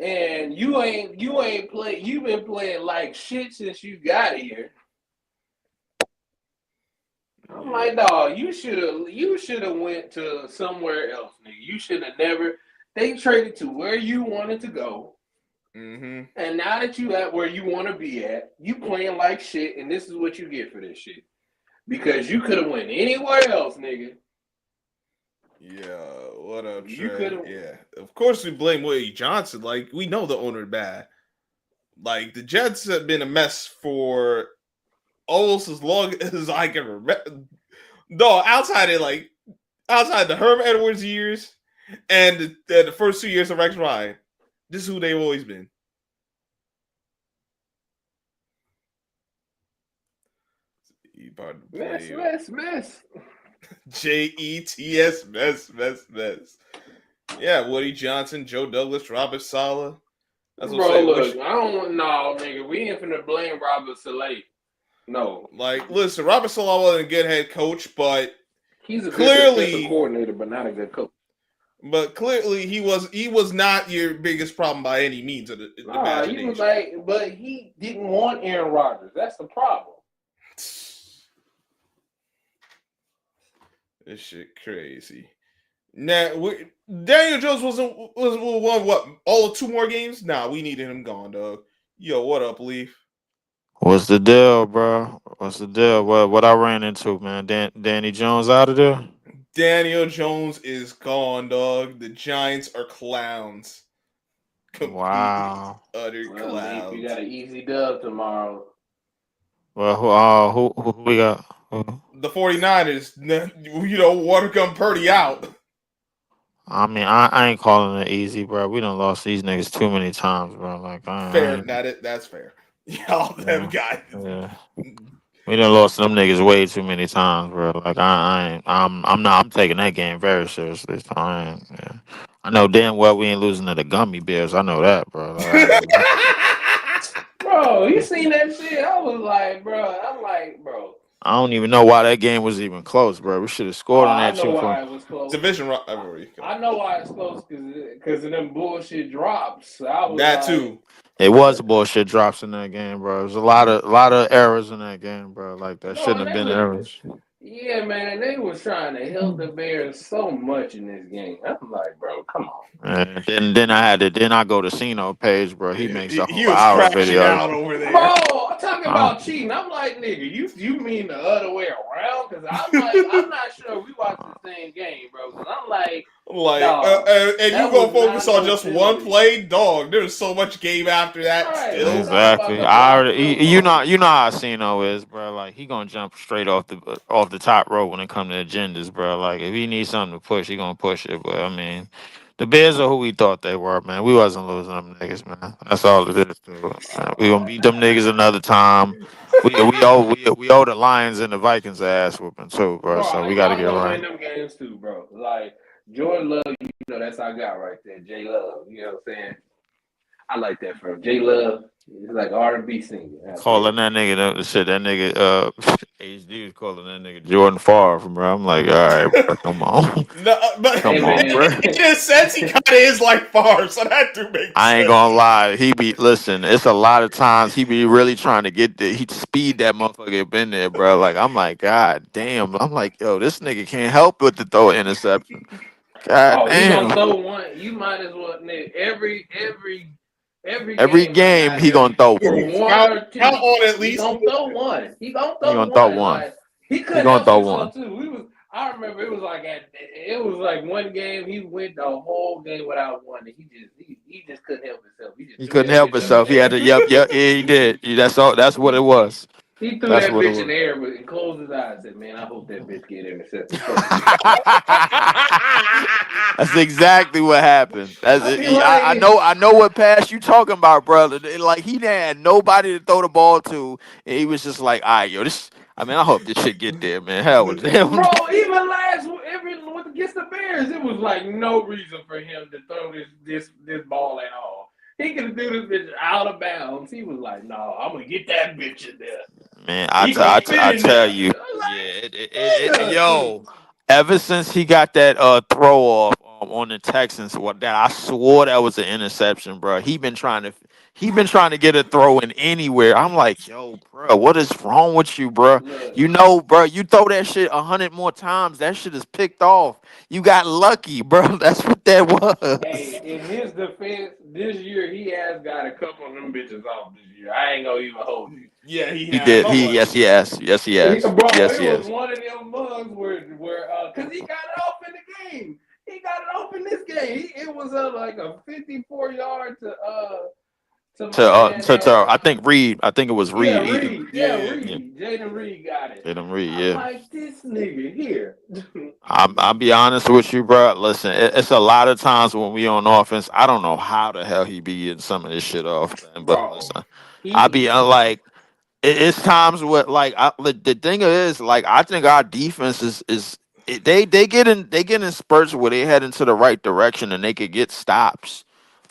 and you ain't play. You've been playing like shit since you got here. I'm like, dog, you should have went to somewhere else, nigga. You should have never. They traded to where you wanted to go. Mm-hmm. And now that you at where you want to be at, you playing like shit, and this is what you get for this shit. Because you could have went anywhere else, nigga. Yeah, what up, Trey? Yeah, of course we blame Willie Johnson. Like, we know the owner is bad. Like, the Jets have been a mess for almost as long as I can remember. No, outside the Herm Edwards years and the first 2 years of Rex Ryan, this is who they've always been. Mess. Jets, mess. Yeah, Woody Johnson, Joe Douglas, Robert Saleh. That's what I'm saying. I don't want nigga. We ain't finna blame Robert Saleh. No. Like, listen, Robert Saleh wasn't a good head coach, but he's a good defensive coordinator, but not a good coach. But clearly, he was not your biggest problem by any means of the imagination. He was like, but he didn't want Aaron Rodgers. That's the problem. This shit crazy. Now, Daniel Jones was won what? All 2 more games? Nah, we needed him gone, dog. Yo, what up, Leaf? What's the deal, bro? What's the deal? What I ran into, man? Danny Jones out of there? Daniel Jones is gone, dog. The Giants are clowns. Wow. Utter clowns. You got an easy dub tomorrow. Well, who we got? The 49ers, want to come Purdy out. I mean, I ain't calling it easy, bro. We done lost these niggas too many times, bro. Like I Fair, ain't, that's fair. Y'all them yeah, guys. yeah. We done lost them niggas way too many times, bro. Like I ain't, I'm not. I'm taking that game very seriously this time. I ain't, yeah. I know damn well we ain't losing to the gummy bears. I know that, bro. Bro, you seen that shit? I was like, bro, I'm like, bro. I don't even know why that game was even close, bro. We should have Oh, scored on I that know two why point. it was close. Division rivalry. I know why it's close because of them bullshit drops. I was That like, too. It was bullshit drops in that game, bro. There's a lot of errors in that game, bro. Like that no, shouldn't and have they been was, errors. yeah, man, they was trying to help the Bears so much in this game. I'm like, bro, come on. And then I go to Sino page, bro. He makes a He whole was hour crashing video. out over there. Bro, I'm talking Oh, about cheating. I'm like, nigga, you mean the other way around? Because I'm like, I'm not sure we watched the same game, bro. Because I'm like, Like, dog, and you that gonna was focus not on no just one penalty. play, dog? There's so much game after that Right, we still. talking about exactly. the I block already, field you goal. know, how Sino is, bro. Like he gonna jump straight off the top rope when it comes to agendas, bro. Like if he needs something to push, he gonna push it. But I mean, the Bears are who we thought they were, man. We wasn't losing them niggas, man. That's all it is, dude. We gonna beat them niggas another time. We owe the Lions and the Vikings ass whooping too, bro. Bro, So we got to y'all get gonna right. win them games too, bro. Like Jordan Love, that's our guy right there, J Love. You know what I'm saying? I like that from J Love. He's like R&B singer out there. Calling that nigga the shit. That nigga HD was calling that nigga Jordan Favre, bro. I'm like, all right, bro, come on, No, but Hey come on, man, bro. in a sense, he kind of is like Favre, so that do make I ain't sense. gonna lie. Listen, it's a lot of times he be really trying to get he speed that motherfucker up in there, bro. Like I'm like, God damn. I'm like, yo, this nigga can't help but to throw an interception. God oh, he gonna damn. throw one. You might as well, nigga. Every Every game, my game guy he there gonna throw for one. one Count, or count two. on at He least gonna throw one. He gonna He throw gonna throw one. one. Like he He couldn't gonna help throw one. himself too. I remember it was like one game he went the whole game without one, and he just couldn't help himself. He just He threw couldn't that help bitch up in himself. the He had to. air. Yep, yep. Yeah, he did. That's all. That's what it was. He threw That's that what it bitch in was. the air, but and closed his eyes. And said, "Man, I hope that bitch get intercepted." Fuck this. That's exactly what happened. That's I it. be I like, know. I know what pass you talking about, brother. Like he had nobody to throw the ball to, and he was just like, "All right, yo, this. I mean, I hope this shit get there, man. Hell with him." bro, even against the Bears, it was like no reason for him to throw this ball at all. He could do this bitch out of bounds. He was like, "No, I'm gonna get that bitch in there. Man, He gonna fit I in tell there." you, I'm yeah, like, nigga. yo, ever since he got that throw off on the Texans, what that I swore that was an interception, bro. He been trying to get a throw in anywhere. I'm like, yo, bro, what is wrong with you, bro? Look, You know, bro, you throw that shit 100 more times, that shit is picked off. You got lucky, bro. That's what that was. hey, in his defense, this year he has got a couple of them bitches off this year. I ain't gonna even hold you. yeah, he He has. did. Come He on. yes, he has. Bro, Yes, it he was has. one of them mugs where cause he got it off in the game. He got it off in this game. It was like a 54-yard to my man I think Reed. I think it was yeah, Reed. Reed. Yeah, Yeah, yeah. Yeah, Reed. Jaden Reed got it. Jalen Reed. I'm Yeah. like, this nigga here. I'll be honest with you, bro. Listen, it's a lot of times when we on offense, I don't know how the hell he be getting some of this shit off, man. But Bro, listen, I be he like, it's times where like the thing is like I think our defense they get in spurts where they head into the right direction and they could get stops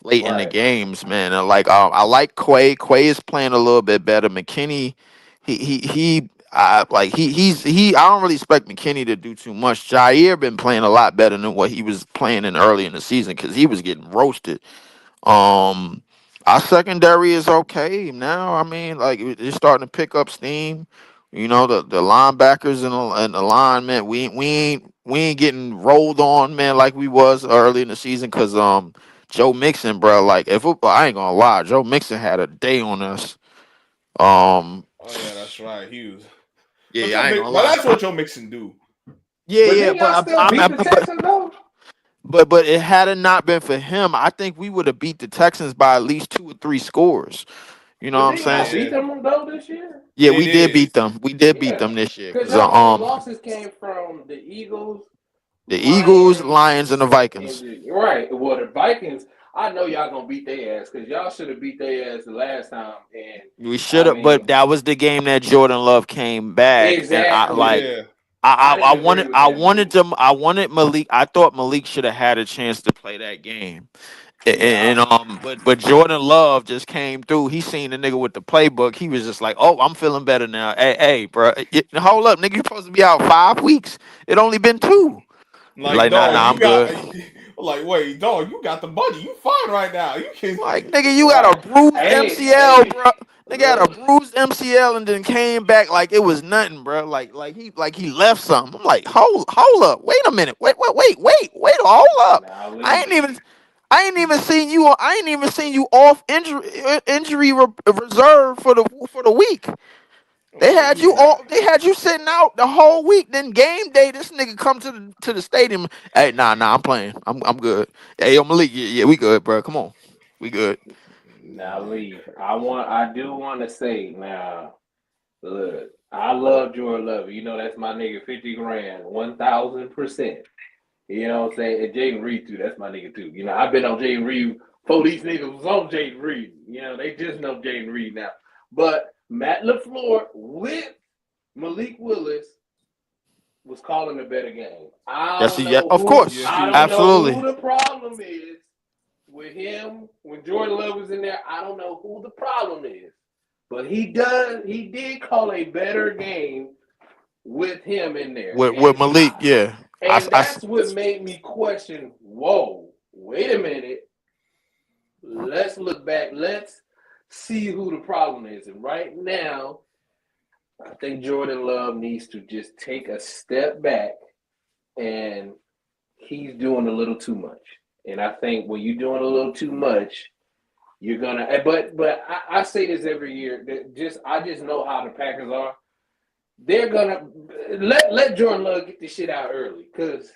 late in the right. games, man. And like I like Quay. Quay is playing a little bit better. McKinney, he I don't really expect McKinney to do too much. Jair been playing a lot better than what he was playing in early in the season because he was getting roasted. Um, our secondary is okay now. I mean, like it's starting to pick up steam. You know, the linebackers and the linemen, we ain't getting rolled on, man, like we was early in the season. Cause Joe Mixon, bro, like I ain't gonna lie, Joe Mixon had a day on us. Um, Oh yeah, that's right. He was. But yeah, I ain't gonna but lie. that's what Joe Mixon do. Yeah, But yeah, then y'all but still beat the Texans though? but it had it not been for him, I think we would have beat the Texans by at least 2 or 3 scores. You know what But I'm did saying? y'all So, beat Yeah, them though this year? yeah, they we did did. beat them. We did beat Yeah, them this year because because y'all only losses came from the Eagles, the Eagles, Lions, Lions, and the and Vikings. right. Well, the Vikings, I know y'all gonna beat their ass because y'all should have beat their ass the last time. And We should I have, but mean, that was the game that Jordan Love came back, and I like. exactly. Yeah, I I didn't agree wanted with that move. I wanted Malik. I thought Malik should have had a chance to play that game. Yeah, But Jordan Love just came through. He seen the nigga with the playbook. He was just like, "Oh, I'm feeling better now." Hey, bro, hold up, nigga. You supposed to be out 5 weeks. It only been 2. He's like like, "Nah, dog, nah, you I'm got good." like wait, dog, you got the money. You fine right now. You can. Like, nigga, you got a right. bruised MCL, Hey, bro. Nigga had a look. bruised MCL and then came back like it was nothing, bro. Like he left something. I'm like, hold up, wait a minute, hold up. Now I leave. ain't even I ain't even seen you. I ain't even seen you off reserve for the week. They Right. had you all. They had you sitting out the whole week. Then game day, this nigga come to the stadium. Hey, nah, I'm playing. I'm good. Hey, yo, Malik, yeah, we good, bro. Come on, we good. Now leave. I do want to say now. Look, I love Jordan Love. You know that's my nigga. 50 grand, 1,000%. You know what I'm saying? And Jaden Reed too. That's my nigga too. You know I've been on Jaden Reed. Before these niggas was on Jaden Reed. You know they just know Jaden Reed now. But Matt LaFleur with Malik Willis was calling a better game. I Yes, don't yeah, know of who. Yes, course, I he don't know was. who absolutely. the problem is with him when Jordan Love was in there. I don't know who the problem is, but he does. He did call a better game with him in there, With Malik, yeah, and that's what made me question. Whoa, wait a minute. Let's look back. Let's see who the problem is. And right now, I think Jordan Love needs to just take a step back, and he's doing a little too much. And I think when you're doing a little too much, you're gonna. But I say this every year. That I just know how the Packers are. They're gonna let Jordan Love get this shit out early because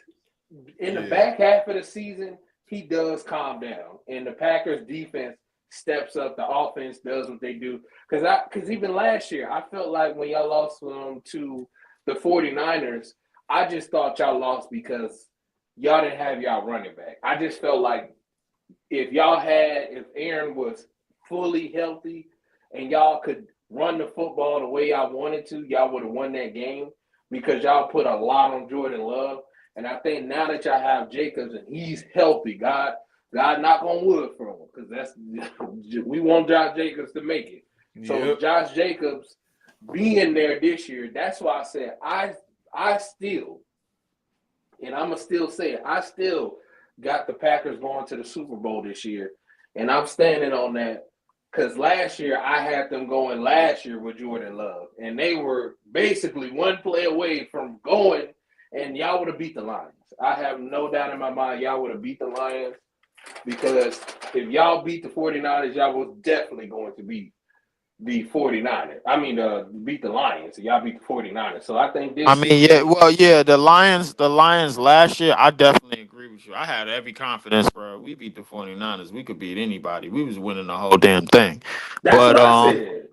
in the Yeah, back half of the season he does calm down, and the Packers defense steps up. The offense does what they do. Because even last year, I felt like when y'all lost to the 49ers, I just thought y'all lost because y'all didn't have y'all running back. I just felt like if Aaron was fully healthy and y'all could run the football the way y'all wanted to, y'all would have won that game because y'all put a lot on Jordan Love. And I think now that y'all have Jacobs and he's healthy, God knock on wood for him because that's we want Josh Jacobs to make it. So yep. Josh Jacobs being there this year, that's why I said I still, and I'm gonna still say it, I still got the Packers going to the Super Bowl this year, and I'm standing on that because last year I had them going last year with Jordan Love, and they were basically one play away from going, and y'all would have beat the Lions. I have no doubt in my mind y'all would have beat the Lions because if y'all beat the 49ers, y'all was definitely going to beat the 49ers. I mean, beat the Lions. So y'all beat the 49ers. So I think I this mean, yeah, season, well, yeah, the Lions last year, I definitely agree with you. I had every confidence, bro. We beat the 49ers. We could beat anybody. We was winning the whole damn thing. that's But what I said.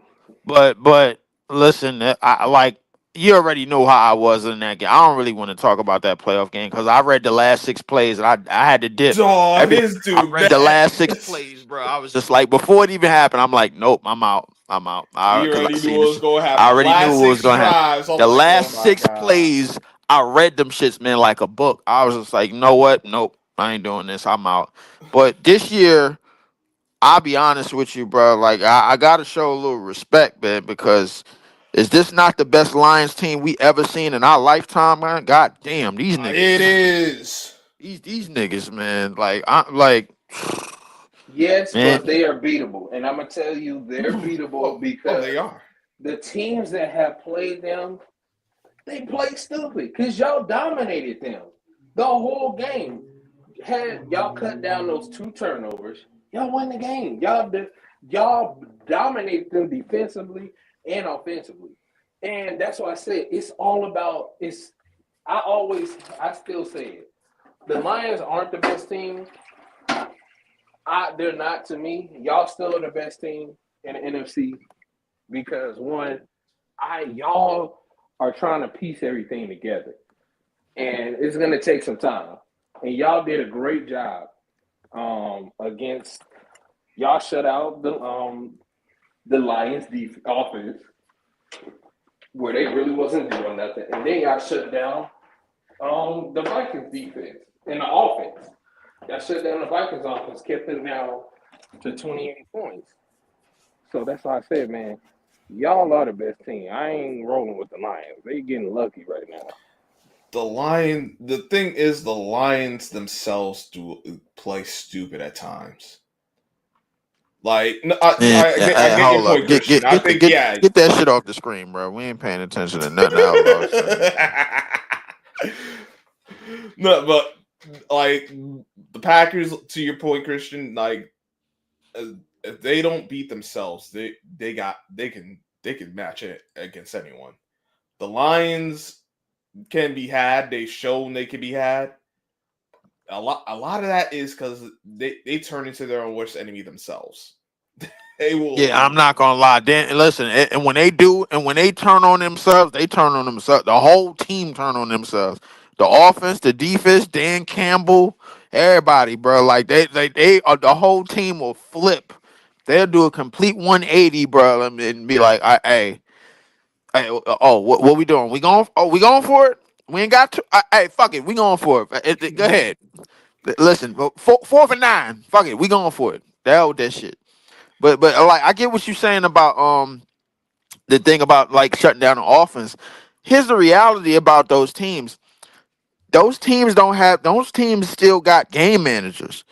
but listen, I like you already know how I was in that game. I don't really want to talk about that playoff game because I read the last 6 plays and I had to dip. Dog, Every this I dude read the bad. last 6 plays, bro. I was just like, before it even happened, I'm like, nope, I'm out. I'm out. You Because I already knew seen what was this. gonna I happen. already knew Last what was six gonna happen. drives, I'm The like, last oh my six god. plays, I read them shits, man, like a book. I was just like, you know what? Nope, I ain't doing this. I'm out. But this year, I'll be honest with you, bro. Like I gotta show a little respect, man, because is this not the best Lions team we ever seen in our lifetime, man? God damn, these It niggas, is. these niggas, man. Like I like, Yes, man. but they are beatable. And I'm going to tell you, they're beatable Oh, they because are. the teams that have played them, they play stupid because y'all dominated them the whole game. Had y'all cut down those 2 turnovers, y'all won the game. Y'all dominated them defensively and offensively. And that's why I said it's all about it's I still say it. The Lions aren't the best team. They're not to me. Y'all still are the best team. in the NFC because one, I y'all are trying to piece everything together, and it's gonna take some time. And y'all did a great job against y'all shut out the Lions offense where they really wasn't doing nothing, and then y'all shut down the Vikings defense and the offense. Y'all shut down the Vikings offense, kept them down to 28 points. So that's why I said, man, y'all are the best team. I ain't rolling with the Lions. They getting lucky right now. The thing is, the Lions themselves do play stupid at times. Like, no, Man, I get your hold up. point, Christian. I think, yeah. Get that shit off the screen, bro. We ain't paying attention to nothing Outlaw saying. No, but like the Packers, to your point, Christian, like if they don't beat themselves, they can match it against anyone. The Lions can be had. They've shown they can be had. A lot of that is because they turn into their own worst enemy themselves. They will. Yeah, I'm not gonna lie. Dan, listen, and when they do, and when they turn on themselves, they turn on themselves. The whole team turn on themselves. The offense, the defense, Dan Campbell, everybody, bro. Like they the whole team will flip. They'll do a complete 180, bro, and be like, "Hey, oh, what we doing? We going? Oh, we going for it? We ain't got to. Hey, fuck it, we going for it. Go ahead. Listen, 4th and 9. Fuck it, we going for it. The hell with that shit." But like I get what you're saying about the thing about like shutting down the offense. Here's the reality about those teams. Those teams still got game managers.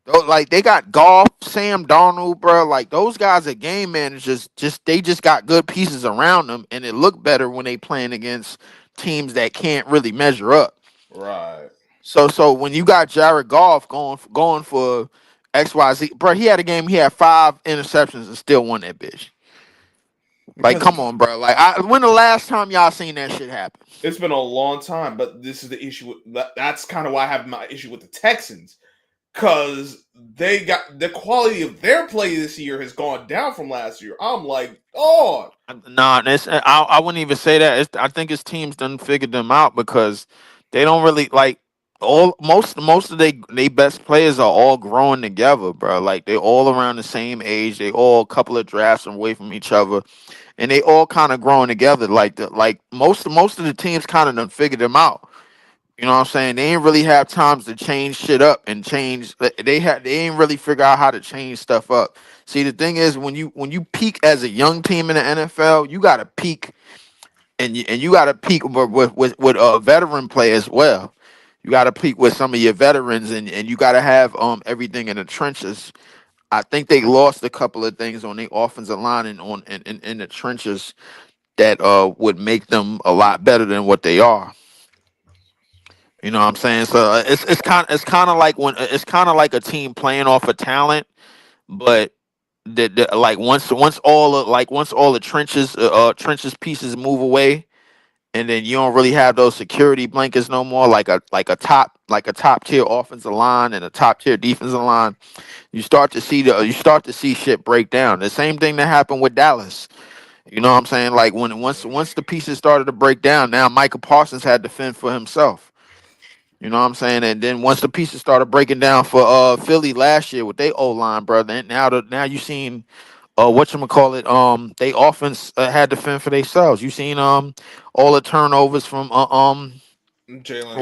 Like they got Golf, Sam Darnold, bro. Like those guys are game managers. They just got good pieces around them, and it look better when they playing against teams that can't really measure up. Right. So when you got Jared Goff going for XYZ, bro, he had a game. He had 5 interceptions and still won that bitch. Like, Because come on, bro. Like, when the last time y'all seen that shit happen? it's been a long time, but this is the issue. That's kind of why I have my issue with the Texans. Because they got the quality of their play this year has gone down from last year. I'm like, oh, Nah, I wouldn't even say that. I think his teams done figured them out because they don't really like most of they best players are all growing together, bro. Like they all around the same age. They all a couple of drafts away from each other, and they all kind of growing together. Like most of the teams kind of done figured them out. You know what I'm saying? They ain't really have times to change shit up and change. They ain't really figure out how to change stuff up. See, the thing is, when you peak as a young team in the NFL, you got to peak and you got to peak with a veteran play as well. You got to peak with some of your veterans and you got to have everything in the trenches. I think they lost a couple of things on the offensive line and in the trenches that would make them a lot better than what they are. You know what I'm saying? So it's kind of like when it's kind of like a team playing off of talent, but like once all the trenches pieces move away, and then you don't really have those security blankets no more, like a top tier offensive line and a top tier defensive line. You start to see shit break down. The same thing that happened with Dallas. You know what I'm saying? Like once the pieces started to break down, now Michael Parsons had to fend for himself. You know what I'm saying? And then once the pieces started breaking down for Philly last year with their O line, brother, and now you seen whatchamacallit, they offense had to fend for themselves. You seen all the turnovers Jalen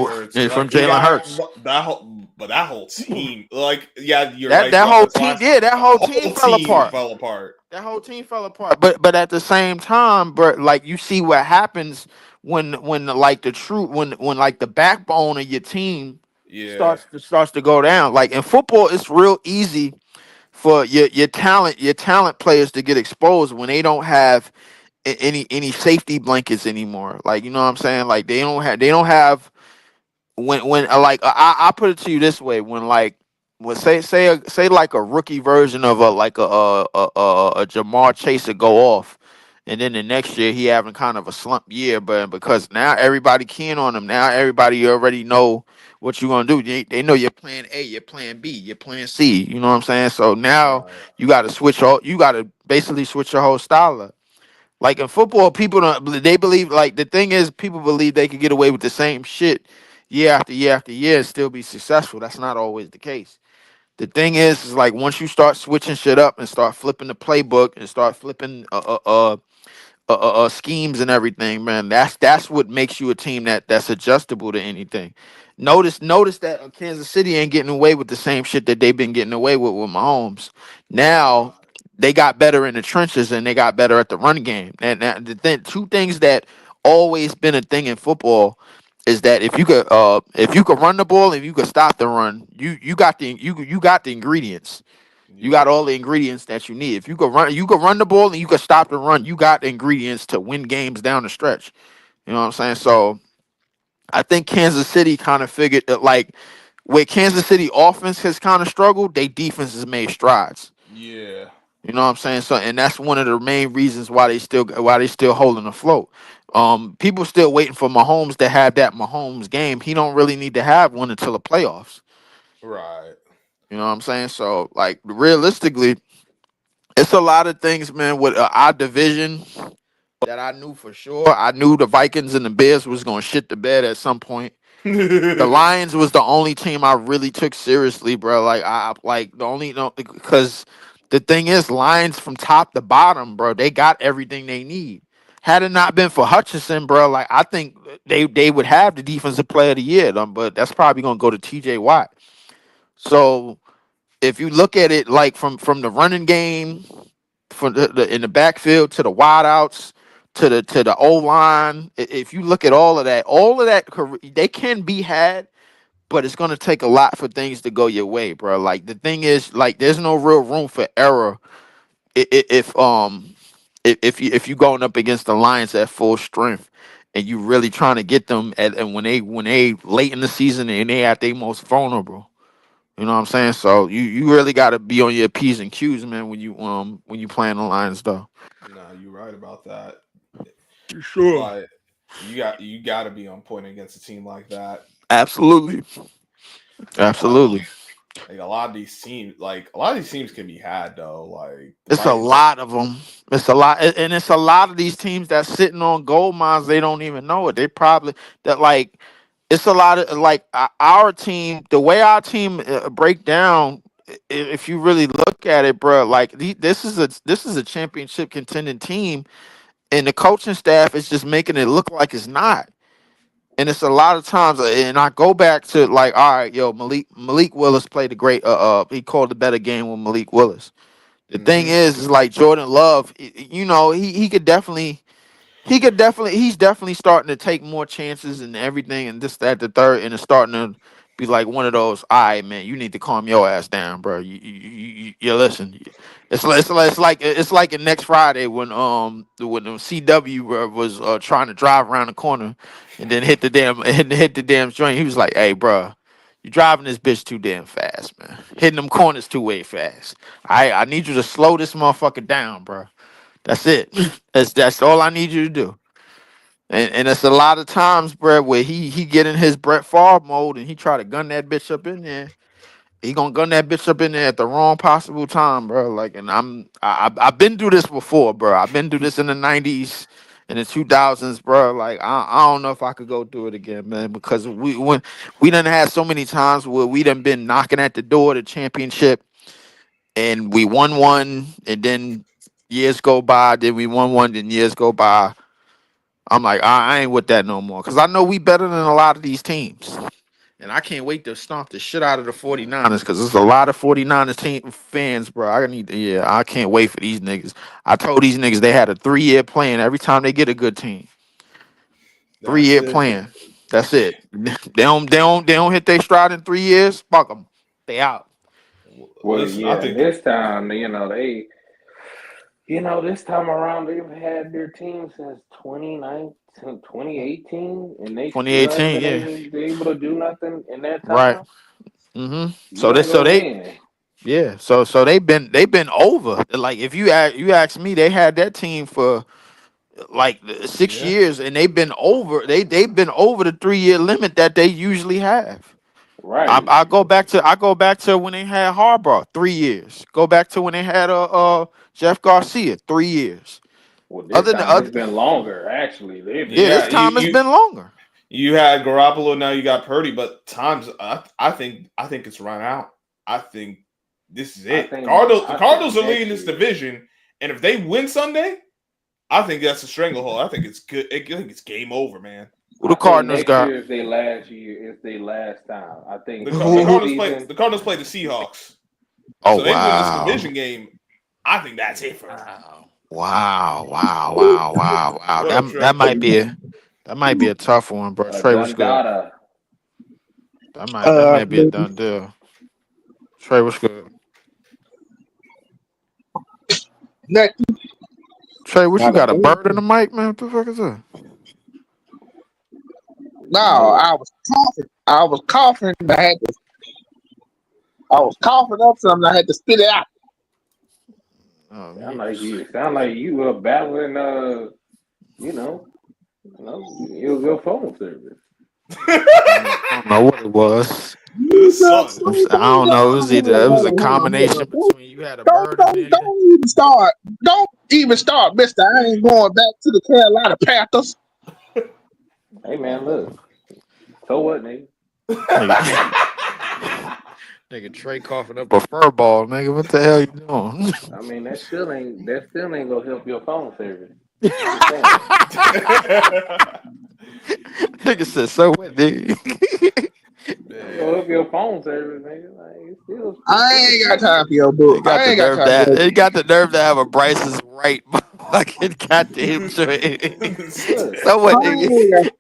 Hurts. from Like, Jalen yeah, Hurts. that whole team. Like, yeah, you're That right. that The whole offensive team, line, yeah, that the whole team whole fell team apart. fell apart. That whole team fell apart. But at the same time, bro, like you see what happens when like the true when like the backbone of your team Yeah, starts to go down. Like in football, it's real easy for your talent players to get exposed when they don't have any safety blankets anymore. Like you know what I'm saying? Like they don't have when like I put it to you this way when say like a rookie version of a Jamar Chase would go off and then the next year he having kind of a slump year, but because now everybody keen on him, now everybody already know what you're gonna do. They know your plan A, your plan B, your plan C. You know what I'm saying? So now Right. you got to switch all. You got to basically switch your whole style up. Like in football, people don't. They believe like the thing is, people believe they could get away with the same shit year after year after year and still be successful. That's not always the case. The thing is like once you start switching shit up and start flipping the playbook and start flipping schemes and everything, man. That's what makes you a team that's adjustable to anything. Notice that Kansas City ain't getting away with the same shit that they've been getting away with Mahomes. Now Right. they got better in the trenches and they got better at the run game. And two things that always been a thing in football is that if you could run the ball and you could stop the run, you got the ingredients. You got Yep. all the ingredients that you need. If you could run the ball and you could stop the run. You got the ingredients to win games down the stretch. You know what I'm saying? So I think Kansas City kind of figured that like where Kansas City offense has kind of struggled, they defense has made strides. Yeah. You know what I'm saying? So and that's one of the main reasons why they still holding afloat. People still waiting for Mahomes to have that Mahomes game. He don't really need to have one until the playoffs. Right. You know what I'm saying? So like realistically, it's a lot of things, man, with our division that I knew for sure. I knew the Vikings and the Bears was going to shit the bed at some point. The Lions was the only team I really took seriously, bro. Like I like the only no because the thing is, Lions from top to bottom, bro, they got everything they need. Had it not been for Hutchinson, bro, like I think they would have the defensive player of the year, but that's probably gonna go to TJ Watt. So if you look at it like from the running game from the in the backfield to the wideouts to the O line. If you look at all of that, they can be had, but it's gonna take a lot for things to go your way, bro. Like the thing is, like there's no real room for error if you going up against the Lions at full strength. And you really trying to get them and when they late in the season and they at their most vulnerable. You know what I'm saying? So you really got to be on your P's and Q's, man, when you playing the Lions, though. No, you're right about that. For sure. Like you got to be on point against a team like that. Absolutely. Like Absolutely. a lot of these teams can be had though. Like the It's a Vikings. lot of them. It's a lot, and it's a lot of these teams that's sitting on gold mines. They don't even know it. They probably that like it's a lot of like our team. The way our team break down, if you really look at it, bro, like this is a championship contending team, and the coaching staff is just making it look like it's not. And it's a lot of times, and I go back to like, all right, yo, Malik Willis played a great. He called a better game with Malik Willis. The thing Hmm. is like Jordan Love, he could definitely he's definitely starting to take more chances and everything and this, that, the third, and it's starting to be like one of those, all right, man, you need to calm your ass down, bro. You listen. It's like next Friday when the CW was trying to drive around the corner and then hit the damn and hit the damn joint. He was like, hey, bro. You driving this bitch too damn fast, man. Hitting them corners too way fast. I need you to slow this motherfucker down, bro. That's it. That's all I need you to do. And it's a lot of times, bro, where he get in his Brett Favre mode and he try to gun that bitch up in there. He gonna gun that bitch up in there at the wrong possible time, bro. Like, and I've been through this before, bro. I've been through this in the '90s, in the 2000s, bro. Like, I don't know if I could go through it again, man, because when we done had so many times where we done been knocking at the door of the championship and we won one, and then years go by, then we won one, then years go by. I'm like, I ain't with that no more. Because I know we better than a lot of these teams. And I can't wait to stomp the shit out of the 49ers because there's a lot of 49ers team fans, bro. I can't wait for these niggas. I told these niggas they had a 3-year plan every time they get a good team. three That's year it. plan. That's it. They don't hit their stride in 3 years. Fuck them. They out. Well, Listen, I yeah, think this time, this time around they've had their team since 2019, 2018, and they still haven't 2018, been yeah. able to do nothing in that Right. time. So You're they not so gonna they win. yeah. So they've been over. Like if you ask me, they had that team for like six Yeah. years, and they've been over the 3 year limit that they usually have. Right. I go back to when they had Harbaugh 3 years. Go back to when they had Jeff Garcia 3 years. Well, this Other than time it's other, been longer. Actually, they've yeah, been this Yeah. time it's been longer. You had Garoppolo, now you got Purdy, but times I think it's run out. I think this is I it. think The I think Cardinals are next leading this year. division, and if they win Sunday, I think that's a stranglehold. I think it's good. I think it's game over, man. Who I the think Cardinals next got? year is their last year. It's their last time. I think The next Who? Cardinals play season. the Cardinals play the Seahawks, Oh so they win this wow. division game. I think that's it for them. Wow. What up, That Trey? might be a tough one, bro. Trey, what's good? Dundada. That might be a done deal. Trey, what's good? Nothing. Trey, what you Not a got? A thing. bird in the mic, man? What the fuck is that? No, No. I was coughing. I was coughing. I was coughing up something. I had to spit it out. Oh, Sound me. like you. Sound like you were battling. You know. Your phone service. I don't know what it was. The sun. I don't know. It was a combination between you had a bird in there. Don't even start. Don't even start, Mister. I ain't going back to the Carolina Panthers. Hey man, look. So what, nigga? Nigga, nigga Trey coughing up a fur ball, nigga. What the hell you doing? I mean, that still ain't gonna help your phone service. Just saying. Nigga said, so what, nigga? Ain't gonna help your phone service, nigga. Like, I it's ain't got still time for your They book. got I the ain't got nerve time for that your they got the nerve to have a Bryce is right fucking goddamn Trey. look. So what, nigga?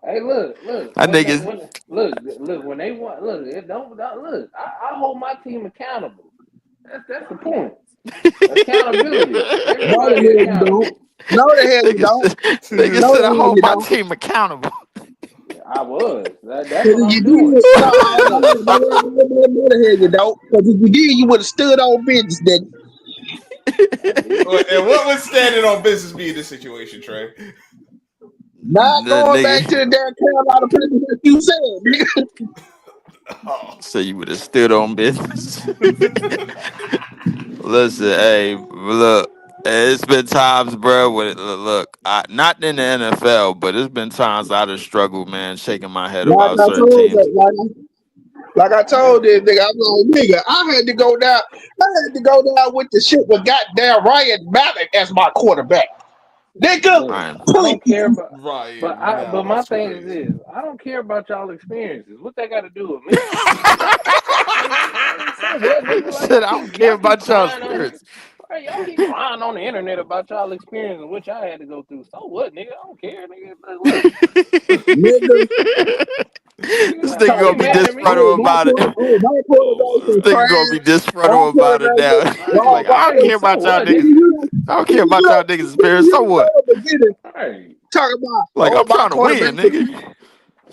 Hey, look. That When they niggas. when look when they want it don't look. I hold my team accountable. That's the point. Accountability. No, the Everybody hell you don't. accountable. No, the hell you Niggas, don't. niggas No, said the I hell hold you my don't. team accountable. I was. That's Because what if you I'm did, doing. no, Look, no, the hell you don't. Because if you did, you would have stood on business, nigga. I did. And what would standing on business be in this situation, Trey? Not The going back to nigga the damn Carolina Panthers like you said, nigga. Oh. so you would have stood on business. Listen, hey, look. It's been times, bro. Look, not in the NFL, but it's been times I just struggled, man, shaking my head Like about I certain told teams. that, like I Yeah. told this nigga, I'm like, nigga, I had to go down. I had to go down with the shit with goddamn Ryan Mallett as my quarterback. Nigga, Look. Ryan, I don't care please. about. Ryan But Mallett, my that's thing is crazy. this: I don't care about y'all experiences. What they got to do with me? Like, so what, nigga? Like said I don't care y'all keep about y'all crying on. spirits. Right, y'all keep crying on the internet about y'all experience and what y'all had to go through. So what, nigga? I don't care, nigga. Look, Nigga, nigga, This like, nigga don't talking gonna get be mad about, at me. oh, disgruntled about it. my Oh quarterback This is my. nigga gonna be trash. My disgruntled about it quarterback now. is, He's like, I don't Right, care so about y'all what, nigga, niggas. nigga? you don't, I don't care nigga, about y'all niggas' spirits. So you what? don't know the beginning. Right. Talking about, Like oh, I'm my trying to quarterback win, is, nigga.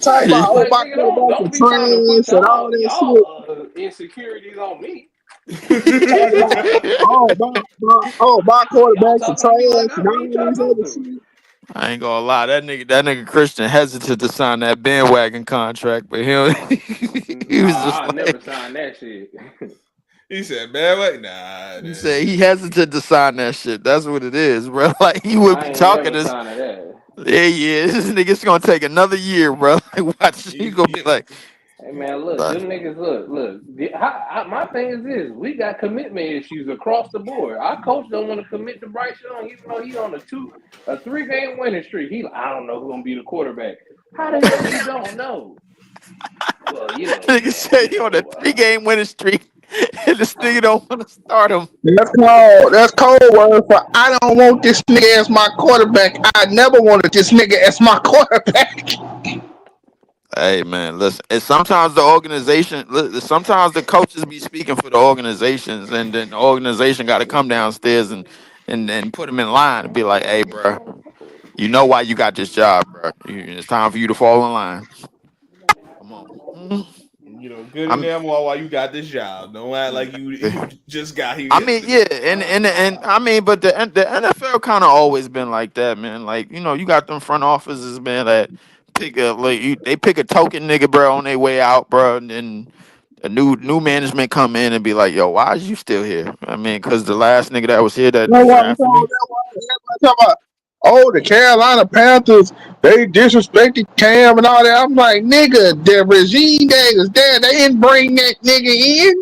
talking Right. about, Shit. oh, Like, my nigga, quarterback don't is be trying to put trash and all that shit. y'all insecurities on me. Talking about, my Y'all quarterback's are talking to me like trash I and really all trying to this go other through. shit. I ain't gonna lie, that nigga Christian hesitant to sign that bandwagon contract, but him he was just Nah, I never like signed that shit. He said, "Man, wait, nah." he said he hesitant to sign that shit. That's what it is, bro. Like he would I be ain't talking never this. signed that. Yeah, yeah. This nigga's gonna take another year, bro. Like watch, he gonna be Yeah. like, Hey man, look, like them niggas, look. My thing is this: we got commitment issues across the board. Our coach don't want to commit to Bryce Young, even though he's on a 3 game winning streak. I don't know who's gonna be the quarterback. How the hell you don't know? Well, nigga said he on a 3 game winning streak, and this nigga don't want to start him. That's cold word for I don't want this nigga as my quarterback. I never wanted this nigga as my quarterback. Hey man, listen. And sometimes the organization, sometimes the coaches be speaking for the organizations, and then the organization got to come downstairs and put them in line and be like, "Hey, bro, you know why you got this job, bro? It's time for you to fall in line. Come on." Mhm. Good and I'm. damn well while you got this job. Don't act like you just got here I mean, yesterday. yeah, and I mean, but the NFL kind of always been like that, man. Like, you got them front offices, man, that they pick a token nigga, bro, on their way out, bro, and then a new management come in and be like, yo, why is you still here? I mean, because the last nigga that was here that That's what I'm drafted talking me. about. Everybody talking about, oh, the Carolina Panthers, they disrespected Cam and all that. I'm like, nigga, the regime that was there, they didn't bring that nigga in.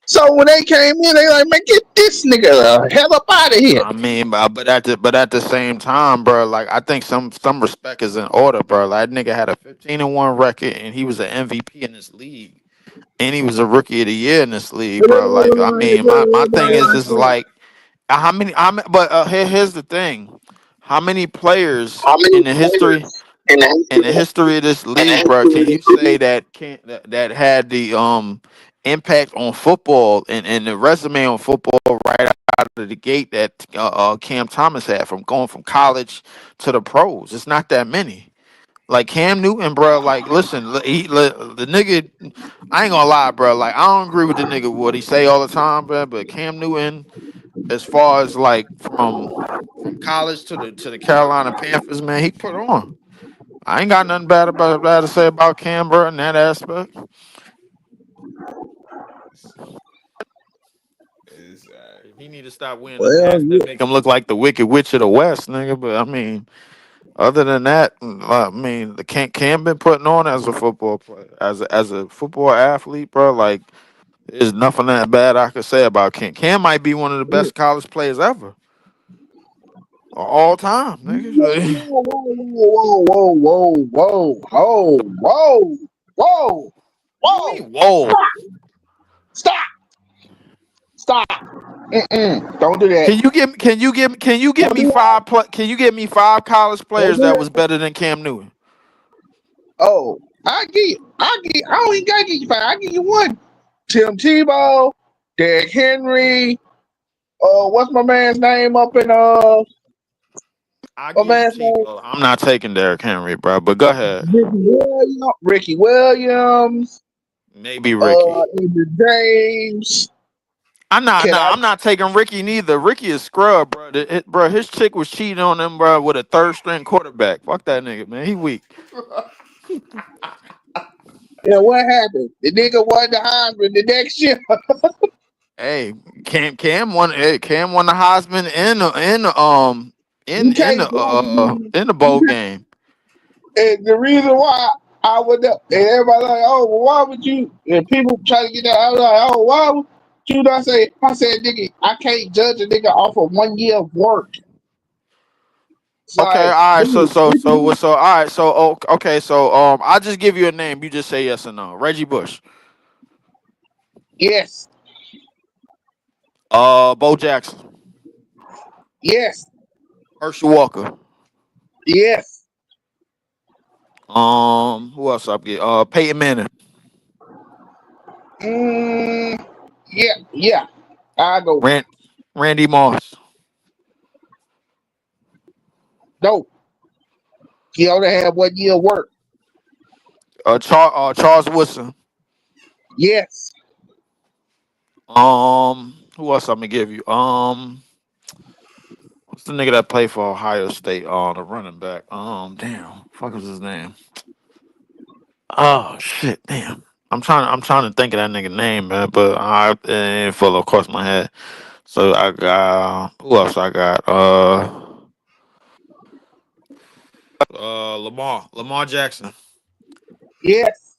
So when they came in, they like, man, get this nigga the hell up out of here. I mean, but at the same time, bro, like I think some respect is in order, bro. Like, that nigga had a 15-1 record, and he was an MVP in this league, and he was a rookie of the year in this league, bro. Like, I mean, my thing is like but here's the thing: how many players How many in the history players in the in the history history of this in the league, bro, history can of you this say league? that had the impact on football and the resume on football right out of the gate that Cam Thomas had from going from college to the pros? It's not that many. Like Cam Newton, bro. Like, listen, the nigga. I ain't gonna lie, bro. Like, I don't agree with the nigga what he say all the time, bro. But Cam Newton, as far as like from college to the Carolina Panthers, man, he put on. I ain't got nothing bad to say about Canberra in that aspect. Is He need to stop wearing them Well, hats yeah. that make him look like the Wicked Witch of the West, nigga. But I mean, other than that, I mean, the Cam been putting on as a football player, as a football athlete, bro. Like, there's nothing that bad I could say about Cam. Cam might be one of the best college players ever, of all time, nigga. Whoa, whoa, whoa, whoa, whoa, whoa, whoa, whoa, What you whoa. mean, whoa? Stop, stop. Don't do that. Can you give Don't me do that. can you give me five college Don't players do that that. was better than Cam Newton? Oh, I don't even gotta give you five. I give you one. Tim Tebow, Derrick Henry. What's my man's name up in I my give you man's name? Tebow. I'm not taking Derrick Henry, bro. But go ahead. Ricky Williams, Maybe Ricky. Andrew James. I'm not. Can Nah, I? I'm not taking Ricky neither. Ricky is scrub, bro. Bro, his chick was cheating on him, bro, with a third string quarterback. Fuck that nigga, man. He weak. What happened? The nigga won the Heisman the next year. Hey, Cam won. Hey, Cam won the Heisman You can't block in the bowl me. game. And the reason why I would, and everybody like, oh, well, why would you? And people try to get that. I was like, oh, why would you not say? I said, nigga, I can't judge a nigga off of 1 year of work. It's Okay, like, all right. dude, All right. So, okay. So, I'll just give you a name. You just say yes or no. Reggie Bush. yes, Bo Jackson. yes, Herschel Walker. yes. Who else I get? Peyton Manning. Mm, yeah. I go. Rand, Randy Moss. No, he only had 1 year of work. Charles Woodson. Yes. Who else I'm gonna give you? What's the nigga that played for Ohio State? The running back. Damn, fuck is his name? Oh shit, damn. I'm trying to think of that nigga name, man, but it ain't full across my head. So I got who else I got? Lamar Jackson, Yes.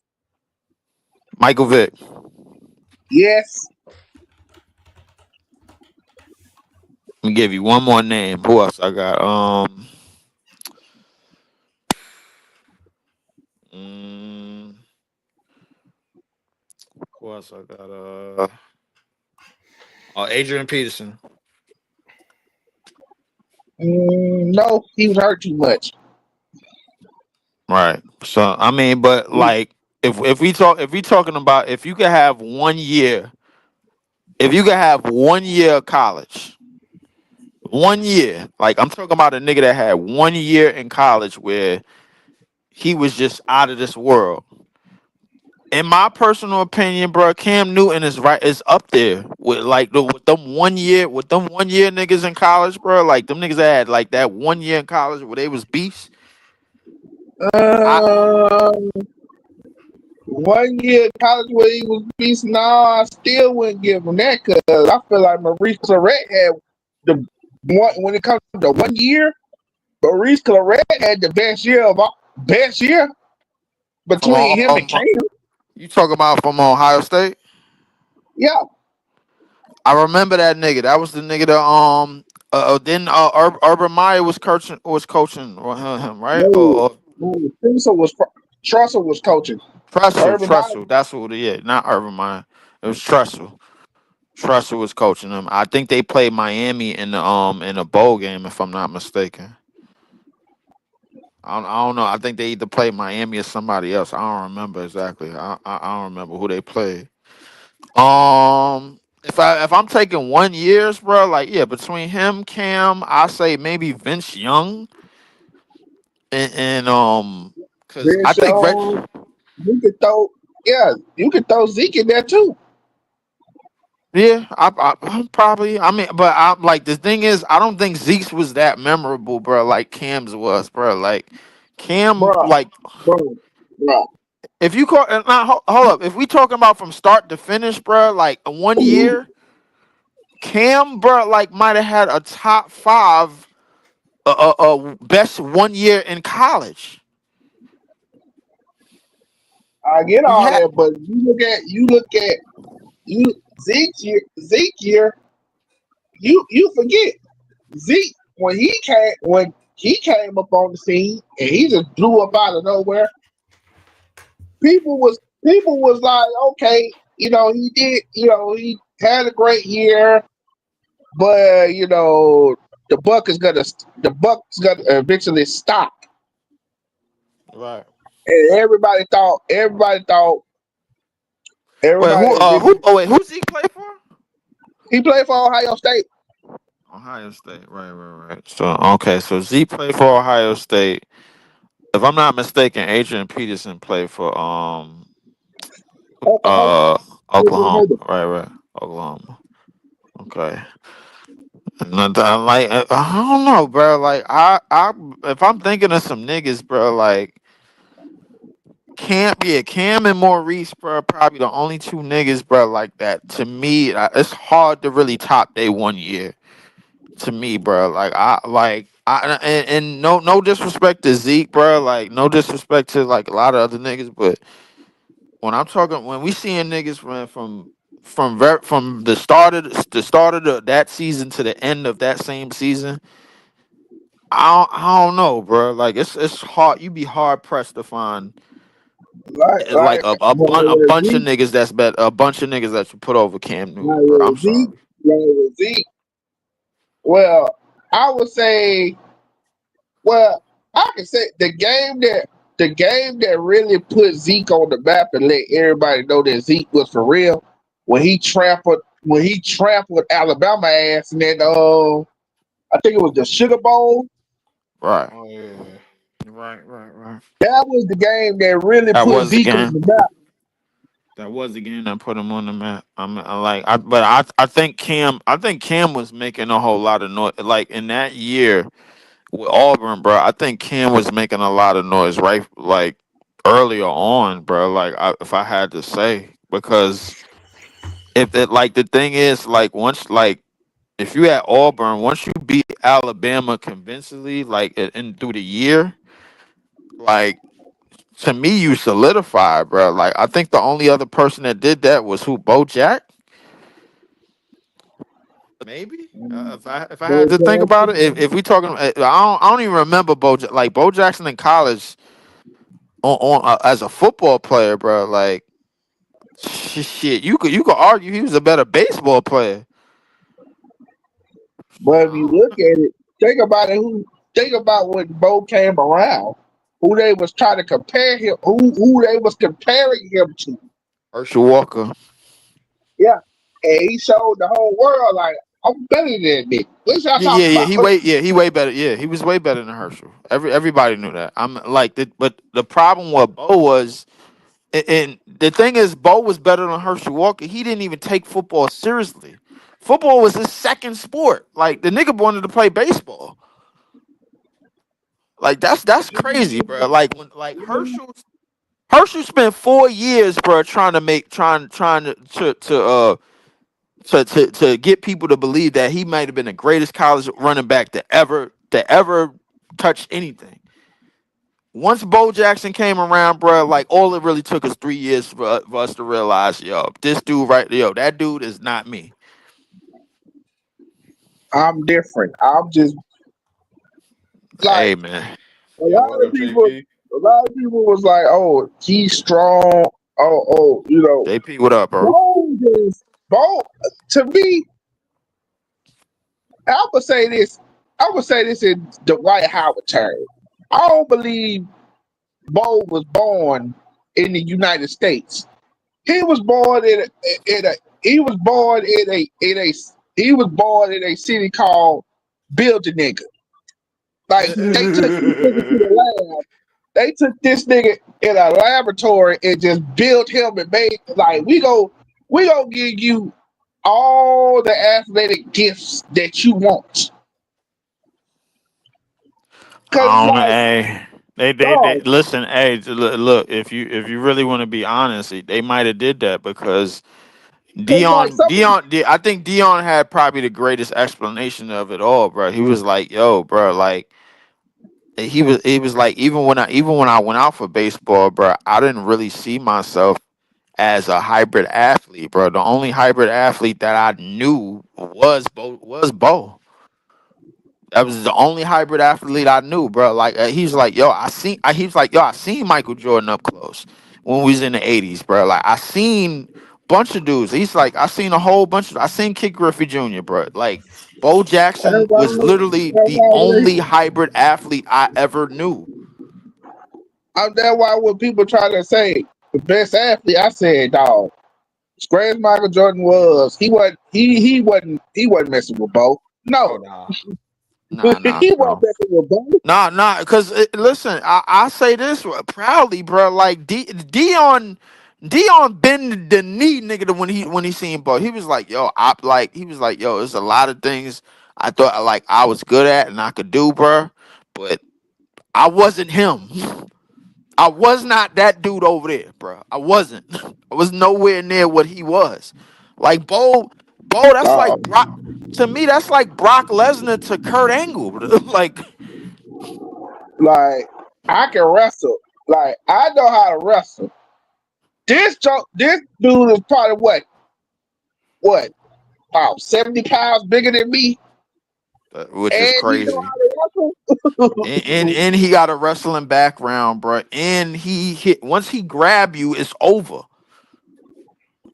Michael Vick. Yes. Let me give you one more name. Who else I got? Mm, who else I got? Adrian Peterson. No, he was hurt too much. Right. So I mean, but like, if we talking about if you could have 1 year, if you could have 1 year of college, 1 year, like I'm talking about a nigga that had 1 year in college where he was just out of this world. in my personal opinion, bro, Cam Newton is up there with like with them 1 year niggas in college, bro. Like them niggas that had like that 1 year in college where they was beasts. I 1 year college where he was beast. No, I still wouldn't give him that because I feel like Maurice Claret had the one when it comes to 1 year. Maurice Claret had the best year from between him and Cam. you talking about from Ohio State? Yeah, I remember that nigga. That was the nigga that then Urban Meyer was coaching him, right? no, Or no, Tressel was coaching. Urban Meyer. Tressel. That's what it is. Not Urban Meyer. It was Tressel. Tressel was coaching them. I think they played Miami in the bowl game, if I'm not mistaken. I don't know. I think they either played Miami or somebody else. I don't remember exactly. I don't remember who they played. If I'm taking 1 years, bro, like yeah, between him, Cam, I say maybe Vince Young and because Ben I think Shaw. You could throw, yeah, you could throw Zeke in there too. yeah, I'm probably. I mean, but I like the thing is, I don't think Zeke's was that memorable, bro. Like Cam's was, bro. Like Cam, Bruh, like bruh, bruh. if you call, now, hold up, if we talking about from start to finish, bro, like 1 year, Cam, bro, like might have had a top five, best 1 year in college. I get He all had that, but you Zeke year, you forget Zeke when he came up on the scene and he just blew up out of nowhere. People was like, okay, he had a great year, but the buck's gonna eventually stop. right. And Wait, everybody who? Oh, wait, who Zeke play for? he played for Ohio State. Ohio State. Right. So okay, so Zeke played for Ohio State. If I'm not mistaken, Adrian Peterson played for Oklahoma. Oklahoma. Oklahoma. Right. Oklahoma. Okay. And like I don't know, bro. Like I if I'm thinking of some niggas, bro, like Cam and Maurice, bro, probably the only two niggas, bro, like that. To me, it's hard to really top they 1 year. To me, bro, and no disrespect to Zeke, bro. Like no disrespect to like a lot of other niggas, but when we seeing niggas from the start of that season to the end of that same season, I don't know, bro. Like it's hard. You be hard pressed to find Like like like a bunch of Zeke, niggas that's bet a bunch of niggas that you put over Cam like Newton, bro. I'm Zeke, sorry. like Zeke. Well, I would say, well, I can say the game that really put Zeke on the map and let everybody know that Zeke was for real when he trampled Alabama ass in that I think it was the Sugar Bowl. Right. Oh yeah. Right. That was the game that really That put was the Zeke on game. the map. That was the game that put him on the map. I think Cam was making a whole lot of noise. Like in that year with Auburn, bro. I think Cam was making a lot of noise, right? Like earlier on, bro. Like if I had to say, because if it like the thing is like once like if you at Auburn, once you beat Alabama convincingly, like in through the year, like to me you solidify, bro. Like I think the only other person that did that was who Bo Jack. Maybe if I had Bo to think about it, Jackson. if we talking, I don't even remember Bo Jackson in college as a football player, bro. Like shit, you could argue he was a better baseball player. But if you look at it, think about when Bo came around, who they was trying to compare him, who they was comparing him to. Herschel Walker. Yeah. And he showed the whole world like I'm better than this. What y'all talking about? He way better. Yeah, he was way better than Herschel. Everybody knew that. I'm like, but the problem with Bo was And the thing is, Bo was better than Herschel Walker. He didn't even take football seriously. Football was his second sport. Like the nigga wanted to play baseball. Like that's crazy, bro. Like when like Herschel spent 4 years, bro, trying to make trying to get people to believe that he might have been the greatest college running back to ever touch anything. Once Bo Jackson came around, bro, like all it really took is 3 years for us to realize, yo, this dude that dude is not me. I'm different. I'm just Hey like man, a Yeah, lot what of up, people. JP? A lot of people was like, "Oh, he's strong." Oh, you know, JP, what up, bro? Bo just Bo. To me, I would say this. I would say this in Dwight Howard terms. I don't believe Bo was born in the United States. He was born in a he was born he was born in a city called Build a Nigga. Like they took this nigga to the lab. They took this nigga in a laboratory and just built him and made like we go give you all the athletic gifts that you want. Cause I don't know. like Hey, they dog, listen. Hey, look. If you really want to be honest, they might have did that because cause like some I think Dion had probably the greatest explanation of it all, bro. He was like, "Yo, bro, like." He was like even when I went out for baseball, bro, I didn't really see myself as a hybrid athlete, bro. The only hybrid athlete that I knew was Bo. That was the only hybrid athlete I knew, bro. Like he's like, yo, he's like, yo, I seen Michael Jordan up close when we was in the '80s, bro. Like I seen bunch of dudes. He's like, I seen a whole bunch of. I seen Kid Griffey Jr., bro. Like Bo Jackson that's was why literally that's the why only hybrid athlete I ever knew. that's why when people try to say the best athlete, I said, dog, as great as Michael Jordan was, he wasn't messing with Bo. Oh No, nah. Nah, nah, he wasn't bro. messing with Bo. Nah. Cause listen, I say this proudly, bro. Like Dion bend the knee, nigga. When he seen Bo, he was like, yo, he was like, yo, there's a lot of things I thought like I was good at and I could do, bro. But I wasn't him. I was not that dude over there, bro. I wasn't. I was nowhere near what he was. Like Bo, that's like Dog, Brock. To me, that's like Brock Lesnar to Kurt Angle. Like. like I can wrestle. Like I know how to wrestle. This dude is probably what about 70 pounds bigger than me, Which is and he know crazy. how to wrestle. And he got a wrestling background, bro. And he hit once he grab you, it's over.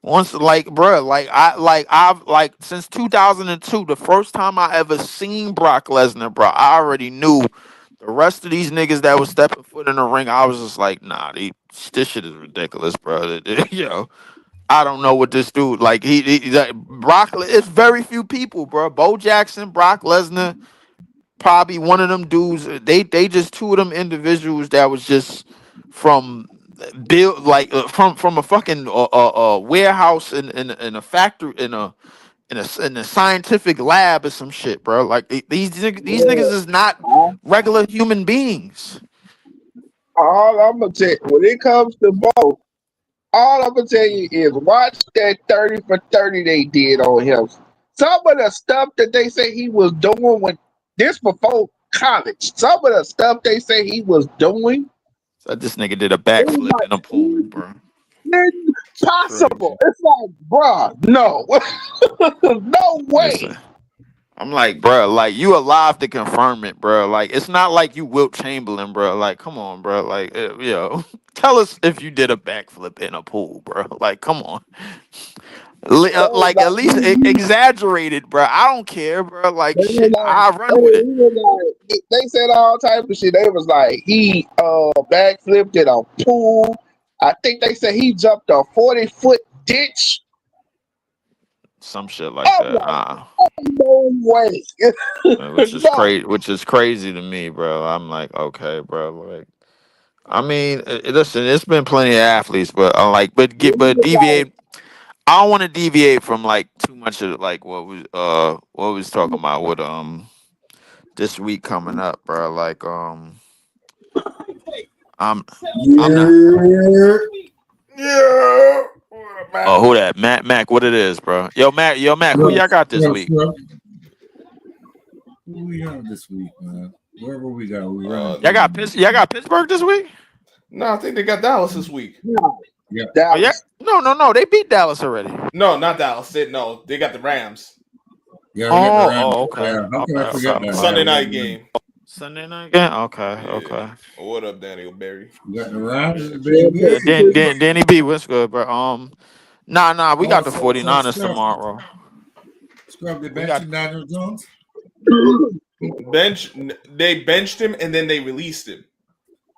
Once like, bro, I've like since 2002, the first time I ever seen Brock Lesnar, bro, I already knew the rest of these niggas that was stepping foot in the ring. I was just like, nah, this shit is ridiculous, bro. Yo, I don't know what this dude like. It's very few people, bro. Bo Jackson, Brock Lesnar. Probably one of them dudes. They just two of them individuals that was just from build like from a fucking warehouse in a factory in a scientific lab or some shit, bro. Like these niggas is not Yeah. regular human beings. All I'm gonna tell when it comes to Bo, all I'm gonna tell you is watch that 30 for 30 they did on him. Some of the stuff that they say he was doing when this before college, some of the stuff they say he was doing, So this nigga did a it was backflip like in a pool, bro. impossible. Crazy. It's like, bruh, no, no way. Listen. I'm like, bro, like you alive to confirm it, bro. Like it's not like you Wilt Chamberlain, bro. Like, come on, bro. Like, yo, tell us if you did a backflip in a pool, bro. Like, come on. They was Like at like, least exaggerated, bro. I don't care, bro. Like, they was shit, like, I run with it. he was like, they said all type of shit. They was like, he backflipped in a pool. I think they said he jumped a 40-foot ditch. Some shit like I'm that. like, no way. Which is No. crazy. Which is crazy to me, bro. I'm like, okay, bro. Like, I mean, listen, it's been plenty of athletes, but but deviate. I don't want to deviate from like too much of like what we was talking about with this week coming up, bro. Like I'm I'm not. Yeah. Yeah. Oh, who that? Mac, what it is, bro? Yo, Mac, who y'all got this week? Who we got this week, man? Wherever we got, we running. Y'all got Pittsburgh this week? No, I think they got Dallas this week. Yeah. Oh yeah, Dallas. no, they beat Dallas already. No, not Dallas. They got the Rams. Yeah, we got the Rams. Okay. Yeah. How can I forget that? Sunday night game. Sunday night game. Okay, Yeah. okay. What up, Daniel Berry? We got the Rams. Danny B, what's good, bro? Nah, we got the 49ers tomorrow. Scrub, they benching Daniel Jones? They benched him and then they released him.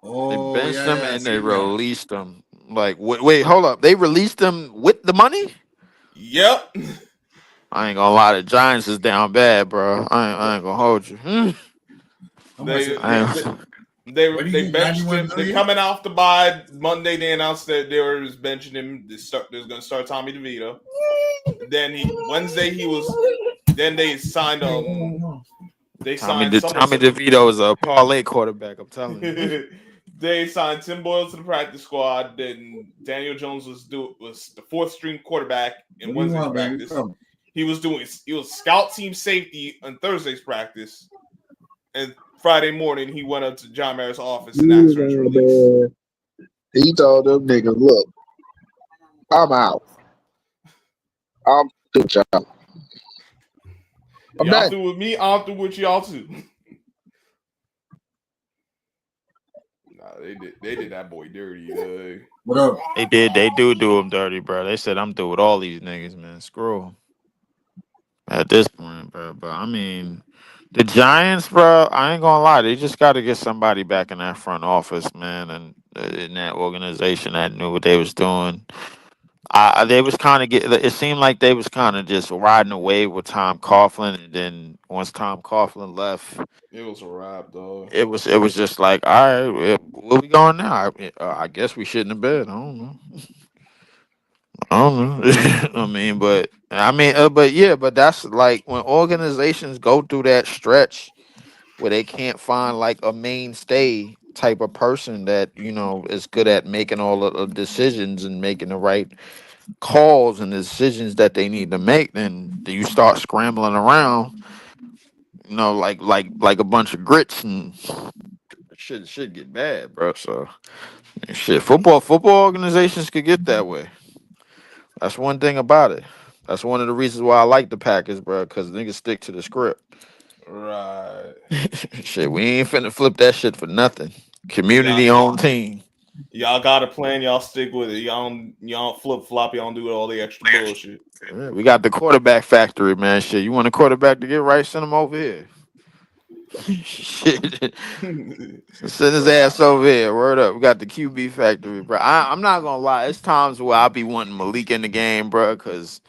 Oh, they benched him and they released him. Like, wait, hold up. They released him with the money? Yep. I ain't gonna lie, the Giants is down bad, bro. I ain't gonna hold you. They benched him. They're coming off the bye Monday. They announced that they were benching him. They're going to start Tommy DeVito. Then Wednesday he was. Then they signed They signed Tommy DeVito is a parlay quarterback. I'm telling you. They signed Tim Boyle to the practice squad. Then Daniel Jones was the fourth string quarterback in Wednesday's practice. He was scout team safety on Thursday's practice, and Friday morning he went up to John Mayer's office and asked for his release. He told them niggas, "Look, I'm out. I'm through, y'all. Y'all through with me. I'm through with y'all too." They did that boy dirty. What up? They do him dirty, bro. They said I'm through with all these niggas, man. Screw 'em. At this point, bro. But I mean, the Giants, bro. I ain't gonna lie. They just got to get somebody back in that front office, man, and in that organization that knew what they was doing. They was kind of It seemed like they was kind of just riding away with Tom Coughlin, and then once Tom Coughlin left, it was a wrap, though. It was just like, all right, where we going now? I guess we shouldn't have been. I don't know. But that's like when organizations go through that stretch where they can't find like a mainstay type of person that is good at making all of the decisions and making the right calls and decisions that they need to make. Then you start scrambling around, like a bunch of grits, and shit get bad, bro. So shit, football organizations could get that way. That's one thing about it. That's one of the reasons why I like the Packers, bro, because niggas stick to the script. Right. Shit, we ain't finna flip that shit for nothing. Community owned team. Y'all got a plan. Y'all stick with it. Y'all flip flop. Y'all don't do all the extra bullshit. Yeah, we got the quarterback factory, man. Shit, you want a quarterback to get right? Send him over here. Shit, send his ass over here. Word up. We got the QB factory, bro. I'm not gonna lie. It's times where I'll be wanting Malik in the game, bro, because.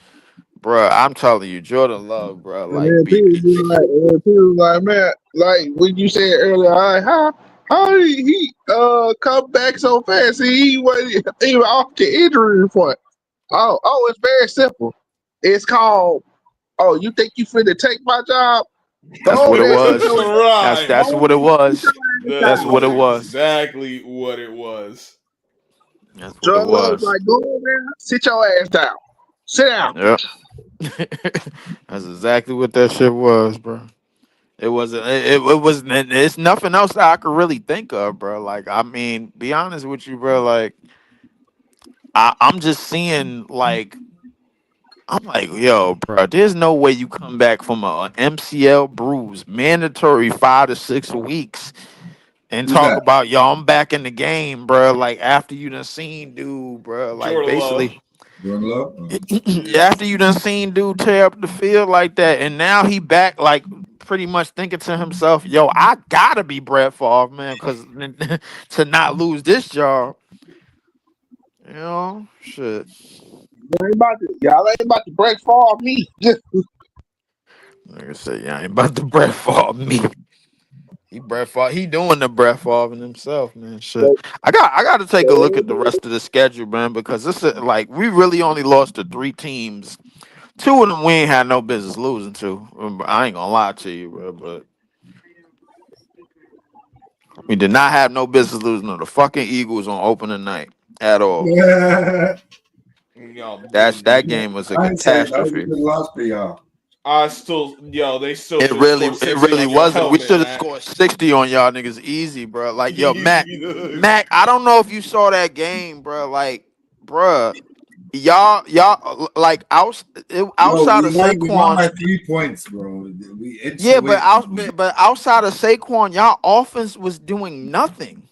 Bro, I'm telling you, Jordan Love, bro. Like, people like, man, like when you said earlier, how did he come back so fast? He wasn't even off the injury report. Oh, it's very simple. It's called. Oh, you think you finna take my job? That's what it was. Right. That's what it was. That's what it was. Exactly what it was. That's what Jordan it was. Love like, go over there, sit your ass down. Sit down. Yep. That's exactly what that shit was, bro. It wasn't. It wasn't. It's nothing else that I could really think of, bro. Like, I mean, be honest with you, bro. Like, I'm just seeing like. I'm like, yo, bro, there's no way you come back from a MCL bruise, mandatory 5 to 6 weeks, and talk about, yo, I'm back in the game, bro. Like, after you done seen dude, bro. Like, Jordan basically, Love. after you done seen dude tear up the field like that, and now he back, like, pretty much thinking to himself, yo, I gotta be Brett Favre, man, because to not lose this job, shit. Y'all ain't about to break fall me. Like I said, yeah, I ain't about to Brett Favre me. He doing the Brett Favre himself, man. Shit. But, I got to take a look at the rest of the schedule, man, because this is like we really only lost to 3 teams. 2 of them we ain't had no business losing to. I ain't gonna lie to you, bro, but we did not have no business losing to the fucking Eagles on opening night at all. Yeah. That game was a I ain't say that was a catastrophe. good loss for y'all. I still, they still It should score really 60 on your wasn't. We helmet, should have man. scored 60 on y'all niggas easy, bro. Like, yo, Mac, Easy, dude. I don't know if you saw that game, bro. Like, bro, y'all like Yo, outside of we won Saquon. by 3 points, bro. We inched Yeah, away from but outside of Saquon, y'all offense was doing nothing.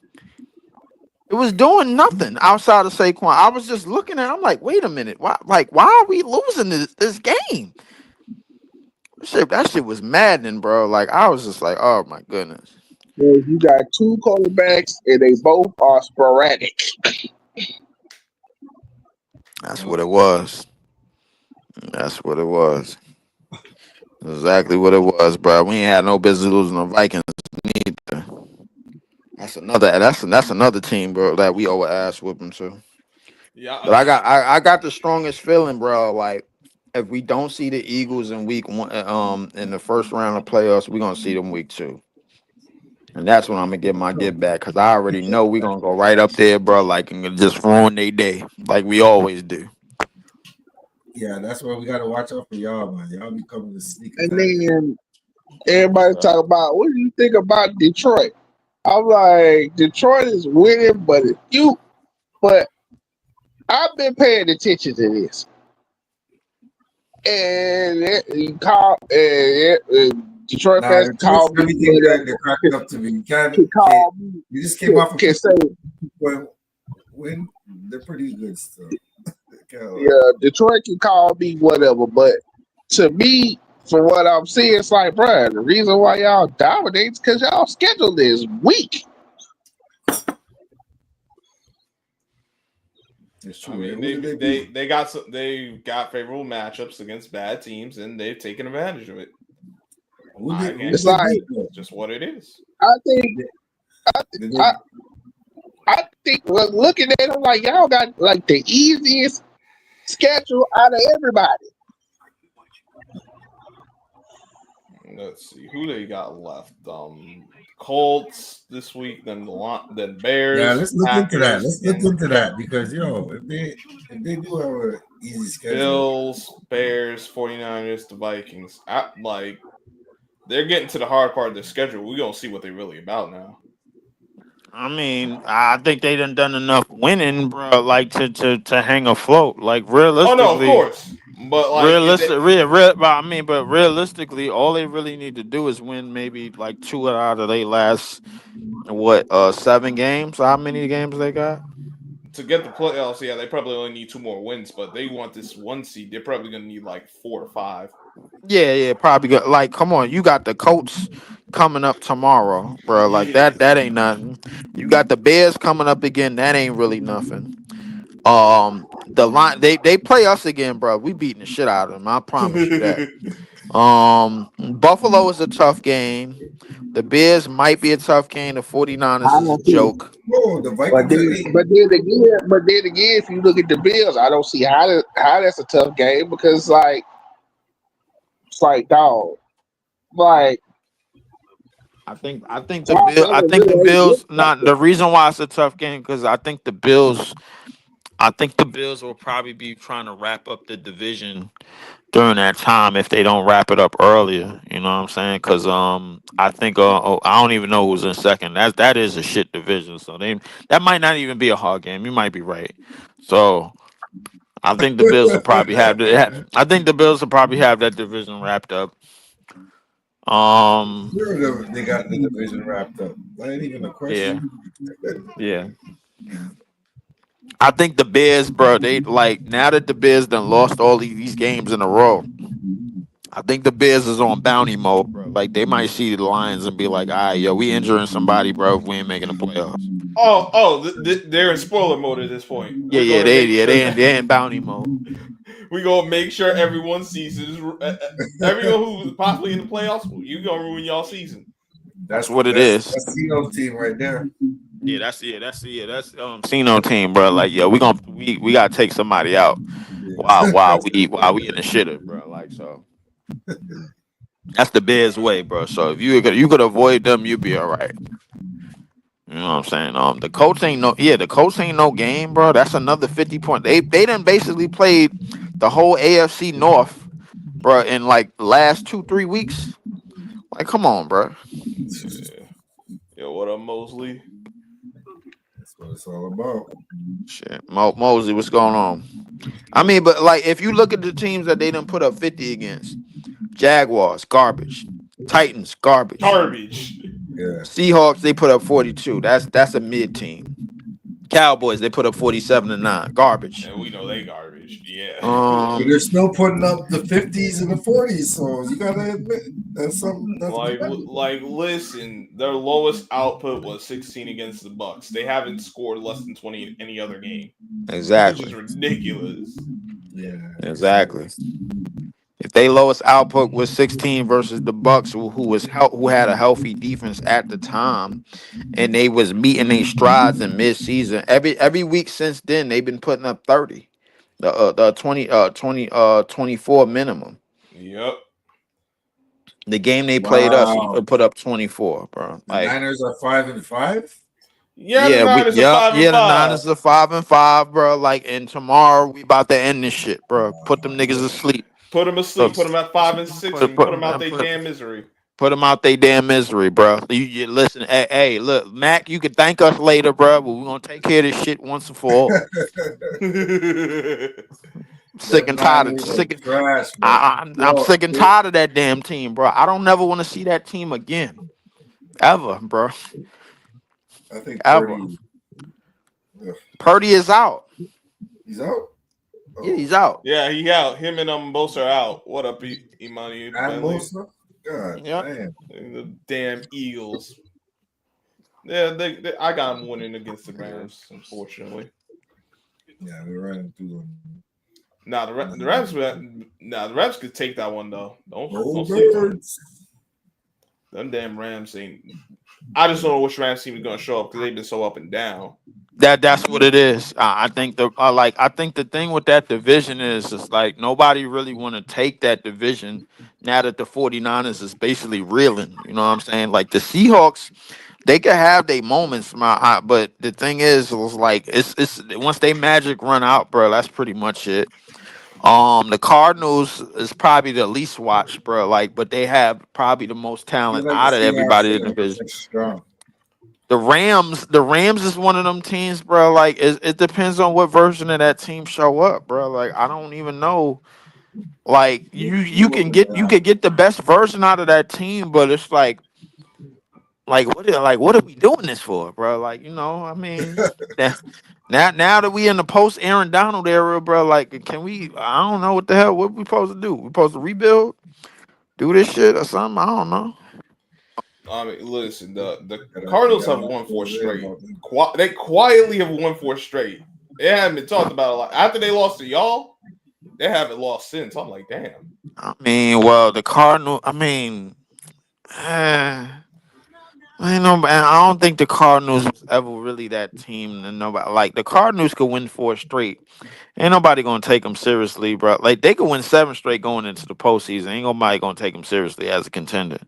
It was doing nothing outside of Saquon. I was just looking at. I'm like, wait a minute, why are we losing this game? That shit was maddening, bro. Like I was just like, oh my goodness. you got 2 quarterbacks, and they both are sporadic. That's what it was. That's what it was. Exactly what it was, bro. We ain't had no business losing the Vikings neither. That's another team, bro, that we owe an ass whooping to. Yeah. But I got the strongest feeling, bro. Like if we don't see the Eagles in week 1, in the first round of playoffs, we're gonna see them week 2. And that's when I'm gonna get my get back because I already know we're gonna go right up there, bro, like and just ruin their day, like we always do. Yeah, that's why we gotta watch out for y'all, man. Y'all be coming to sneak And attack. then everybody talk about, what do you think about Detroit? I'm like, Detroit is winning, but it's cute. But I've been paying attention to this. And Detroit Nah, fans Detroit's call me everything whatever. they're cracking up to me. You can't. Call me. You just came off a Can say, win. They're pretty good still. yeah, Detroit can call me whatever, but to me, from what I'm seeing, it's like, bruh, the reason why y'all dominate is because y'all schedule is weak. It's true. I mean, Who did they beat? they got favorable matchups against bad teams, and they've taken advantage of it. It's like, just what it is. I think well, looking at them, like y'all got like the easiest schedule out of everybody. Let's see who they got left. Colts this week, then Bears. Yeah, let's look into that. Packers, Let's look into that because if they do have an easy schedule, Bills, Bears, 49ers, the Vikings. They're getting to the hard part of their schedule. We're gonna see what they're really about now. I mean, I think they done enough winning, bro, like to hang afloat. Like realistically, Oh no, of course. But like but realistically, all they really need to do is win maybe like 2 out of their last 7 games. How many games they got? To get the playoffs, yeah, they probably only need 2 more wins, but they want this 1 seed. They're probably gonna need like 4 or 5. Yeah, probably good. Like, come on, you got the Colts coming up tomorrow, bro. Like that ain't nothing. You got the Bears coming up again. That ain't really nothing. The line they play us again, bro. We beating the shit out of them. I promise you that. Buffalo is a tough game. The Bears might be a tough game. The 49ers is a joke. Oh, the Vikings. But then again, if you look at the Bills, I don't see how that's a tough game because it's like dog, like I think the Bills. Not the reason why it's a tough game because I think the Bills will probably be trying to wrap up the division during that time if they don't wrap it up earlier. You know what I'm saying? Because I think I don't even know who's in second. That is a shit division. So that might not even be a hard game. You might be right. So I think the Bills will probably have that division wrapped up. Sure, they got the division wrapped up. That ain't even a question. Yeah. I think the Bears, bro, they like now that the Bears done lost all these games in a row. I think the Bears is on bounty mode, bro. Like they might see the Lions and be like, "All right, yo, we injuring somebody, bro. If we ain't making the playoffs." They're in spoiler mode at this point. They in bounty mode. We gonna make sure everyone's season is everyone who's possibly in the playoffs. You gonna ruin y'all season. That's what it is. That's Cino's team right there. That's Cino team, bro. Like, yo, we gotta take somebody out. Yeah. While we in the shitter, bro. Like, so that's the Bears way, bro. So if you could avoid them, you'd be all right. You know what I'm saying? The Colts ain't no game, bro. That's another 50 point. They done basically played the whole AFC North, bro, in like last 2-3 weeks. Like, come on, bro. Yeah. Yo, what up, Mosley? That's what it's all about. Shit, Mosley, what's going on? I mean, but like, if you look at the teams that they done put up 50 against, Jaguars, garbage. Titans, garbage. Garbage. Yeah. Seahawks, they put up 42. That's a mid team. Cowboys, they put up 47-9. Garbage. And we know they garbage. Yeah. But they're still putting up the 50s and the 40s, so you gotta admit that's something. Like, listen, their lowest output was 16 against the Bucks. They haven't scored less than 20 in any other game. Exactly. Which is ridiculous. Yeah. Exactly. If they lowest output was 16 versus the Bucks, who had a healthy defense at the time, and they was meeting their strides in midseason. Every week since then, they've been putting up 30, the 24 minimum. Yep. The game they played us put up 24, bro. The Like, Niners are 5-5. Yeah, the Niners are 5-5. The Niners are 5-5, bro. Like, and tomorrow we about to end this shit, bro. Put them niggas asleep. Put them asleep. Put them at 5-6, and put them out their damn misery. Put them out their damn misery, bro. You listen. Hey, look, Mac. You can thank us later, bro. But we're gonna take care of this shit once and for all. Sick and tired of trash, I'm sick and tired of that damn team, bro. I don't never want to see that team again, ever, bro. I think ever. Purdy is out. He's out. Oh. Yeah, he's out. Yeah, he out. Him and Bosa are out. What up, Imani? And Bosa? God damn. The damn Eagles. Yeah, I got them winning against the Rams, unfortunately. Yeah, we're running through them. Nah, the Rams could take that one though. Don't sleep on it. Them damn Rams ain't. I just don't know which Rams team is gonna show up because they've been so up and down. That's what it is. I think the thing with that division is like nobody really want to take that division now that the 49ers is basically reeling. You know what I'm saying? Like the Seahawks, they could have their moments, but the thing is, it was like it's once they magic run out, bro. That's pretty much it. The Cardinals is probably the least watched, bro. Like, but they have probably the most talent out of everybody in the division. The Rams is one of them teams, bro. Like, it depends on what version of that team show up, bro. Like, I don't even know. Like, you could get the best version out of that team, but it's like what are we doing this for, bro? Like, you know, I mean, now that we in the post Aaron Donald era, bro, like, can we? I don't know what the hell. What we supposed to do? We supposed to rebuild, do this shit or something? I don't know. I mean, listen, the Cardinals have won 4 straight. They quietly have won 4 straight. They haven't been talked about a lot. After they lost to y'all, they haven't lost since. I'm like, damn. I mean, well, the Cardinals. I mean, I don't think the Cardinals was ever really that team. And nobody like the Cardinals could win 4 straight. Ain't nobody gonna take them seriously, bro. Like they could win 7 straight going into the postseason. Ain't nobody gonna take them seriously as a contender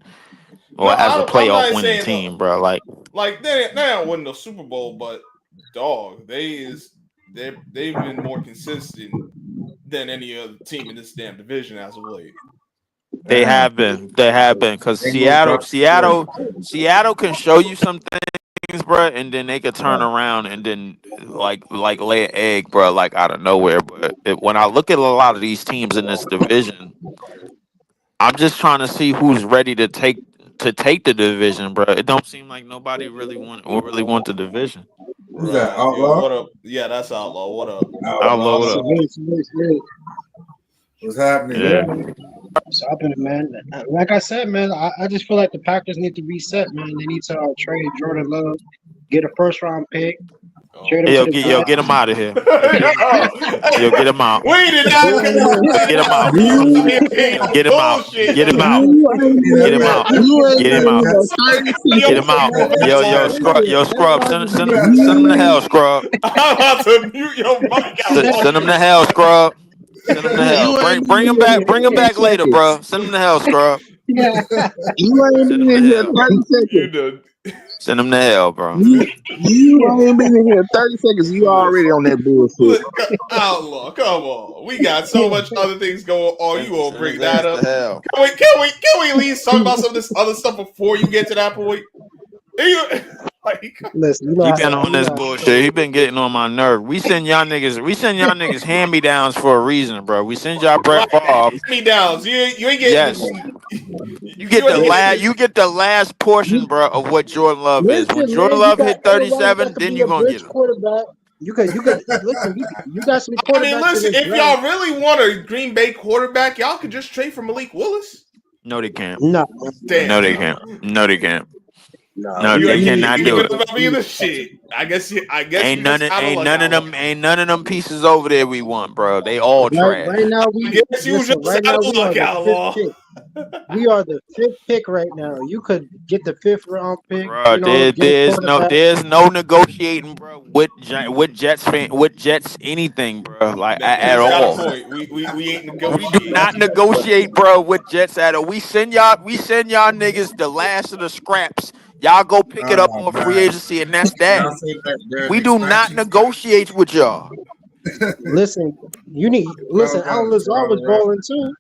or as a playoff winning team, bro. Like they don't win the Super Bowl, but dog, they've been more consistent than any other team in this damn division as of late. They have been, because Seattle can show you some things, bro, and then they could turn around and then like lay an egg, bro, like out of nowhere. But when I look at a lot of these teams in this division, I'm just trying to see who's ready to take the division, bro. It don't seem like nobody really want the division. Who's that? Outlaw? Yo, what up? Yeah, that's Outlaw. What up? Outlaw, what up? What's happening? Yeah. What's happening, man? Like I said, man, I just feel like the Packers need to reset, man. They need to trade Jordan Love, get a first-round pick, Trade him Yo, to the get him out of here. Yo, get Yo, him out. we did not Get him out. Yo, get him out. bullshit. Get him out. You ain't See, that Get him man, out. you ain't Get been him in out. here 30 Yo, Get him out. Yo, scrub. Send him to hell, scrub. I'm about to mute your mic out. Send him to hell, scrub. Send him to hell. You ain't Bring been him in back. here Bring him 30 back later, bro. seconds. Send him to hell, scrub. You ain't Send been him to in here hell. 30 You seconds. done. Send him to hell, bro. You ain't been in here 30 seconds. You already on that bullshit. Outlaw, come on. We got so much other things going on. You gonna Send bring his that ass to up? hell. Can we at least talk about some of this other stuff before you get to that point? Like, Listen, He been on this bullshit. He been getting on my nerve. We send y'all niggas hand me downs for a reason, bro. We send y'all Brett Favre. me downs. You ain't getting. Yes. You You ain't getting. You get the last portion, bro, of what Jordan Love is. When listen, Jordan man. You Love got hit Aaron Rodgers that 37, could then be you a gonna get bridge him. quarterback. You could listen. You got some I mean, quarterbacks in listen. this If draft. y'all really want a Green Bay quarterback, y'all could just trade for Malik Willis. No, they can't. No, Damn. No, they can't. No, they can't. no. No, You they ain't cannot do giving it. up either. Shit. I guess you Ain't just out of luck. ain't none of them pieces over there we want, bro. They all trash. Right now, I guess you listen. just Right out now, of we are luck, the Outlaw. fifth pick. We are the fifth pick right now. You could get the fifth round pick. Bro, You know, get a quarterback. there's no negotiating, bro, with Jets anything, bro, like at He's got a all. point. We ain't We do negotiating. not negotiate, bro, with Jets at all. We send y'all niggas the last of the scraps. Y'all go pick it up oh on free man, agency, and that's that. y'all said that there's We do not expansion. negotiate with y'all. Listen, Y'all got Alan Lazard was right. balling too.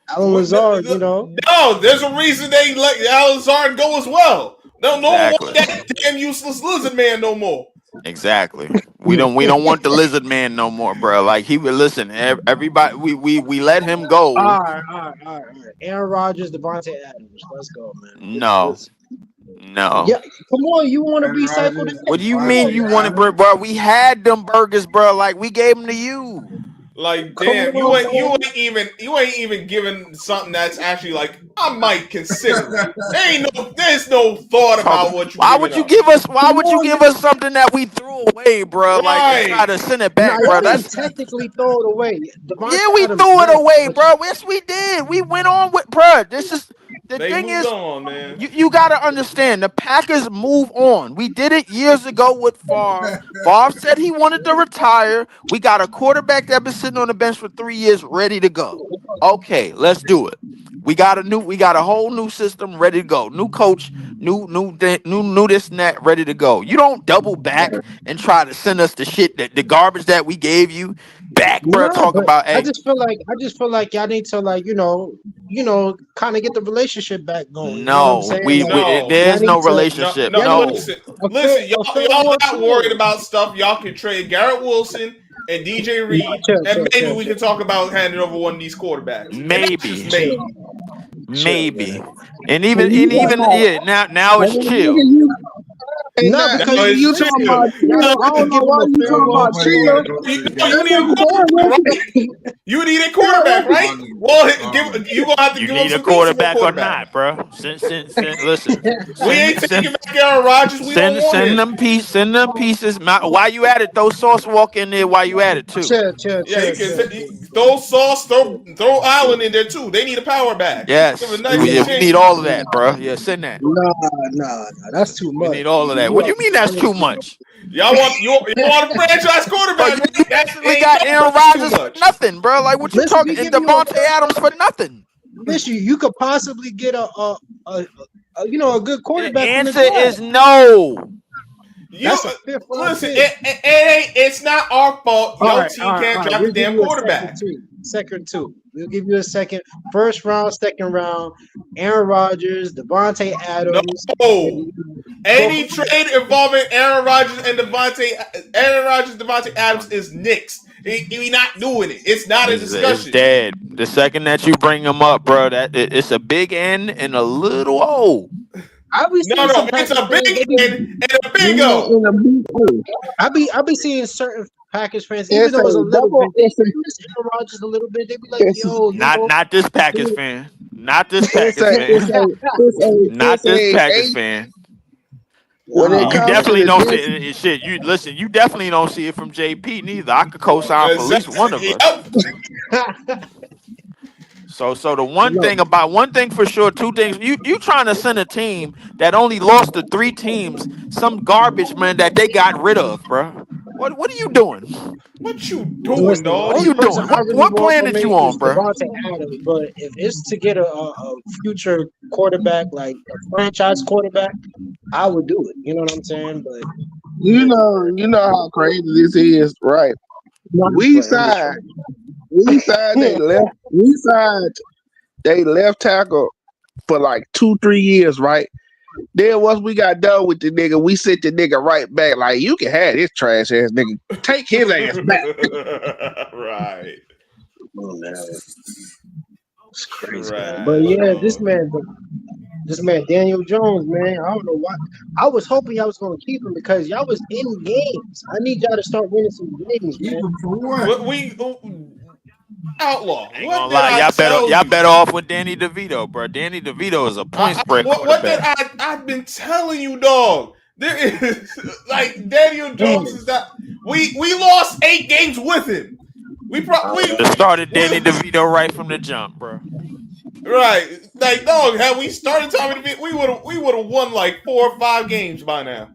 Alan Lazard, you know. No, there's a reason they let Alazard go as well. No one Exactly. want that damn useless lizard man no more. Exactly. We don't want the lizard man no more, bro. Like he would listen. Everybody, we let him go. All right. Aaron Rodgers, Devontae Adams. Let's go, man. No. Yeah, come on. You want to Aaron recycle Rodgers, the What do you Come mean on, you Devontae man. wanted, Adams. bro? We had them burgers, bro. Like we gave them to you. Like, Come damn, on, you ain't even giving something that's actually like I might consider it. There's no thought about what you Why giving would you up. give us? Why Come would you on, give man. us something that we threw away, bro? Like and try Right. to send it Nah, back, bro. y'all didn't That's technically throw it away. Devontae yeah, we Adams threw it left, away, but bro. Yes, we did. We went on with, bro. This is the They thing moved is. on, man. You got to understand, the Packers move on. We did it years ago with Favre. Favre said he wanted to retire. We got a quarterback that been sitting on the bench for 3 years, ready to go. Okay, let's do it. We got a whole new system ready to go. New coach, new this and that ready to go. You don't double back and try to send us the shit that the garbage that we gave you back, bro. nah. Talk But about I hey, just feel like y'all need to like kind of get the relationship back going. You know what I'm no, saying? Like No. there's y'all no need to relationship. y'all need No. Listen, a fair y'all war not worried too. about stuff. Y'all can trade Garrett Wilson and DJ Reed, and maybe we can talk about handing over one of these quarterbacks. And that's just Maybe. maybe. Maybe. Man. And even yeah, now it's chill. Hey, No, nah, Now because nigga, it's you listen, talking chill. about chill? y'all I need to don't know give him why a you fair talking war about Nobody too. want chill. to go to the You game. need a That nigga Darren quarterback, Wilson, right? You need a Darren quarterback, Wilson, right? Army, Well, Army. you gonna have to You give up need a some pieces for a quarterback or quarterback. not, bro. Listen. We ain't Send taking back Aaron Rodgers. We don't want him. send them pieces. Why you at it? Throw Sauce Walk in there while you at it too. Yeah, you can throw Sauce, throw Allen in there too. They need a power back. Give a Yes. nice We exchange. need all of that, bro. Yeah, send that. Nah, that's too We much. need all of that. What do you mean that's too much? Y'all want a franchise Bro, quarterback, you right? That basically ain't got no Aaron much too Rodgers for much. nothing, bro. Like what you Listen, talking we and give you a Devontae first Adams for round. nothing. Listen, you could possibly get a good The quarterback from the answer draft. is no. You That's a fifth round listen. pick. It's not our fault. All Your right, team can't draft a We'll give damn you a second quarterback. too. Second two. We'll give you a second. First round, second round. Aaron Rodgers, Devontae No. Adams. Any trade involving Aaron Rodgers, Devontae Adams is nixed. We not doing it. It's not a It's discussion. dead. The second that you bring him up, bro, it's a big N and a little O. I be seeing some It's Packers a fans. big N and a big you O. in a big hole. I be seeing certain Packers fans, even It's though a it's a little double. bit, they miss Aaron Rodgers a little bit. They be like, It's yo, Not this Packers fan. Not this it's Packers a it's fan. a it's a Not it's this a Packers eight. fan. When it And you comes to definitely the don't see dis, it. Shit, you listen. You definitely don't see it from JP neither. I could co-sign for at least one of us. Yep. So the No, one thing for sure, two things. You trying to send a team that only lost to three teams, some garbage man that they got rid of, bro. What are you doing? What you doing, listen, the What are dog? only you person doing? I What really what want plan from did it you on, is bro? Devontae Adams. But if it's to get a future quarterback, like a franchise quarterback, I would do it. You know what I'm saying? But you know how crazy this is, right? no, I'm just We playing. I'm just signed, trolling. we signed, we signed they left tackle for like 2-3 years, right? Then once we got done with the nigga, we sent the nigga right back. Like, you can have this trash ass nigga. Take his ass back. Right. Oh, man, it's crazy, man. But Trash, yeah, dog. this man Daniel Jones, man. I don't know why. I was hoping y'all was gonna keep him because y'all was in games. I need y'all to start winning some games, man. Even for what? What Outlaw? I ain't What gonna did lie, I tell y'all you? better off with Danny DeVito, bro. Danny DeVito is a point spread What did quarterback. I've been telling you, dog? There is like Daniel Jones Mm. is not. We lost 8 games with him. We I probably know. Just started Danny we DeVito right from the jump, bro. right like dog. Had we started Tommy DeVito, we would have won like 4 or 5 games by now.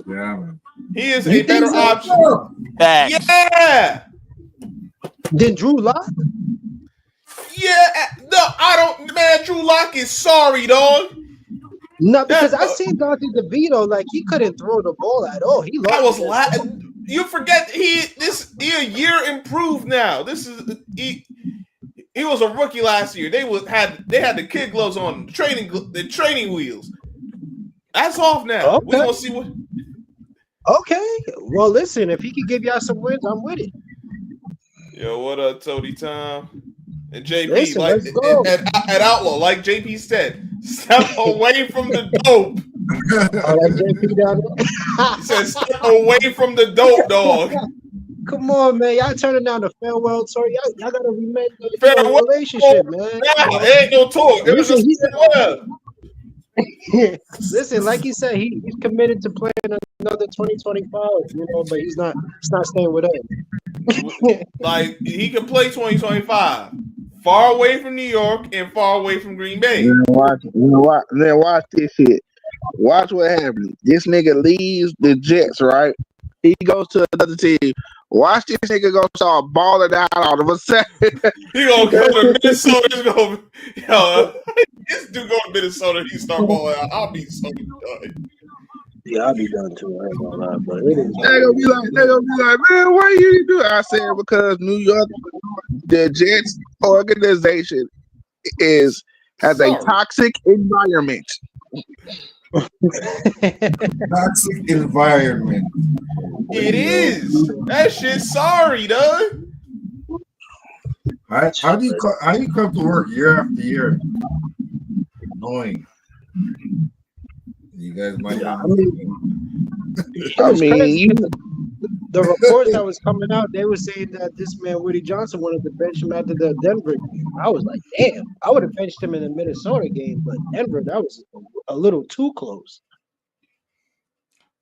Yeah, man. He is You a think better so? option. Facts. Yeah. Then Drew Lock? Yeah, no, I don't. Man, Drew Lock is sorry, dog. No, because That I seen Dante DeVito like he couldn't throw the ball at all. He that lost was against la- Baltimore. You forget he a year improved now. This is he was a rookie last year. They had the kid gloves on, the training wheels. That's off now. We Okay, gonna see what. okay. Well, listen, if he could give y'all some wins, I'm with it. Yo, what up, Tony Tom and JP? Listen, Like let's go. at Outlaw, like JP said, step away from the dope. Oh, that JP down there. He said, step away from the dope, dog. Come on, man. Y'all turning down the farewell tour. Y'all gotta remake the Farewell. relationship, man. Nah, it ain't no talk. It was Listen, just he said. farewell. Listen, like he said, he's committed to playing another 2025. You know, but he's not staying with us. Like he can play 2025, far away from New York and far away from Green Bay. Then watch this shit. Watch what happens. This nigga leaves the Jets, right? He goes to another team. Watch this nigga go start balling out all of a sudden. He gonna come to Minnesota. He's gonna, yo, this dude go to Minnesota. He start balling out. I'll be so done. Yeah, I'll be done too. I ain't gonna lie, but it is. They gonna be like, man, why you do it? I said because New York, the Jets organization has a Sorry. toxic environment. Toxic environment. It is. That shit sorry, dog. How do you come to work year after year? Annoying. You guys might not. I mean, The reports that was coming out, they were saying that this man Woody Johnson wanted to bench him after the Denver game. I was like, damn, I would have benched him in the Minnesota game, but Denver, that was a little too close.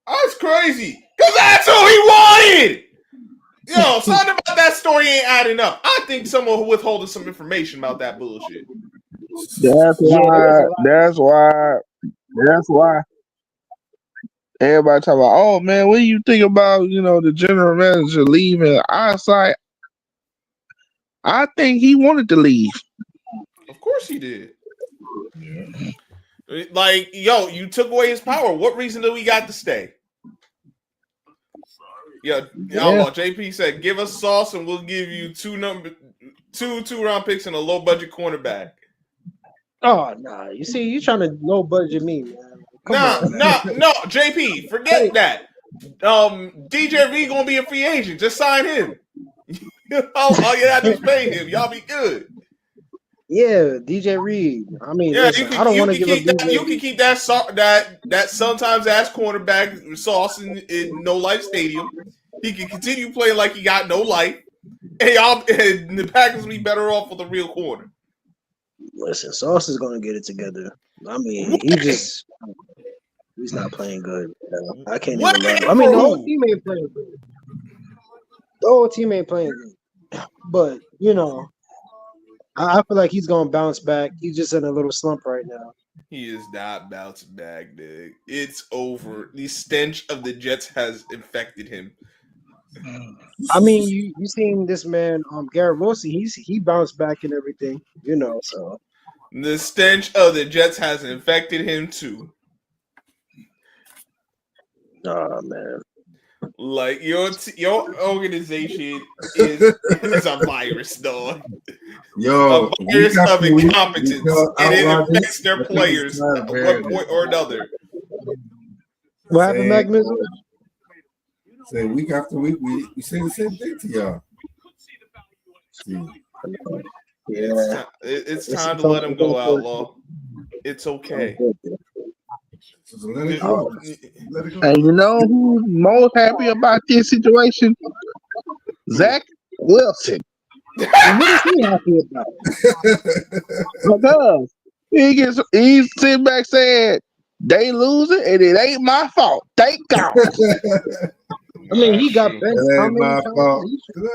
That's crazy. Cause that's who he wanted. Yo, something about that story ain't adding up. I think someone withholding some information about that bullshit. that's why everybody talking about, oh man, what do you think about, the general manager leaving? I was like, I think he wanted to leave. Of course he did. Yeah. Like, yo, you took away his power. What reason do we got to stay? Yeah. Outlaw JP said, give us Sauce and we'll give you two round picks and a low budget cornerback. Oh nah, you see, you trying to low budget me, man. No, JP, forget that. DJ V gonna be a free agent. Just sign him. all you have to do is pay him. Y'all be good. Yeah, DJ Reed. I mean, Yeah, listen, I don't want to give up DJ you can keep that sometimes ass cornerback Sauce in No Life Stadium. He can continue playing like he got no life. And the Packers will be better off with a real corner. Listen, Sauce is gonna get it together. I mean, he just He's not playing good. I can't What even lie. and I mean, for the whole who? team ain't playing good. The whole team ain't playing good. But I feel like he's gonna bounce back. He's just in a little slump right now. He is not bouncing back, dude. It's over. The stench of the Jets has infected him. I mean, you seen this man, Garrett Wilson. He bounced back and everything. So The stench of the Jets has infected him too. oh man. Like your organization is a virus, dog. Yo, A virus of incompetence. And it Rodgers, affects their players at one point or another. What happened, Mac Mizzle? Say week after week, we say the same thing to y'all. See. Yeah, It's time to let him go, Outlaw. It's okay. So let it go. Let it go. And you know who's most happy about this situation? Zach Wilson. What is he happy about? Because he's sitting back saying they losing and it ain't my fault. Thank God. I mean, he got True. benched That how ain't many my times? fault.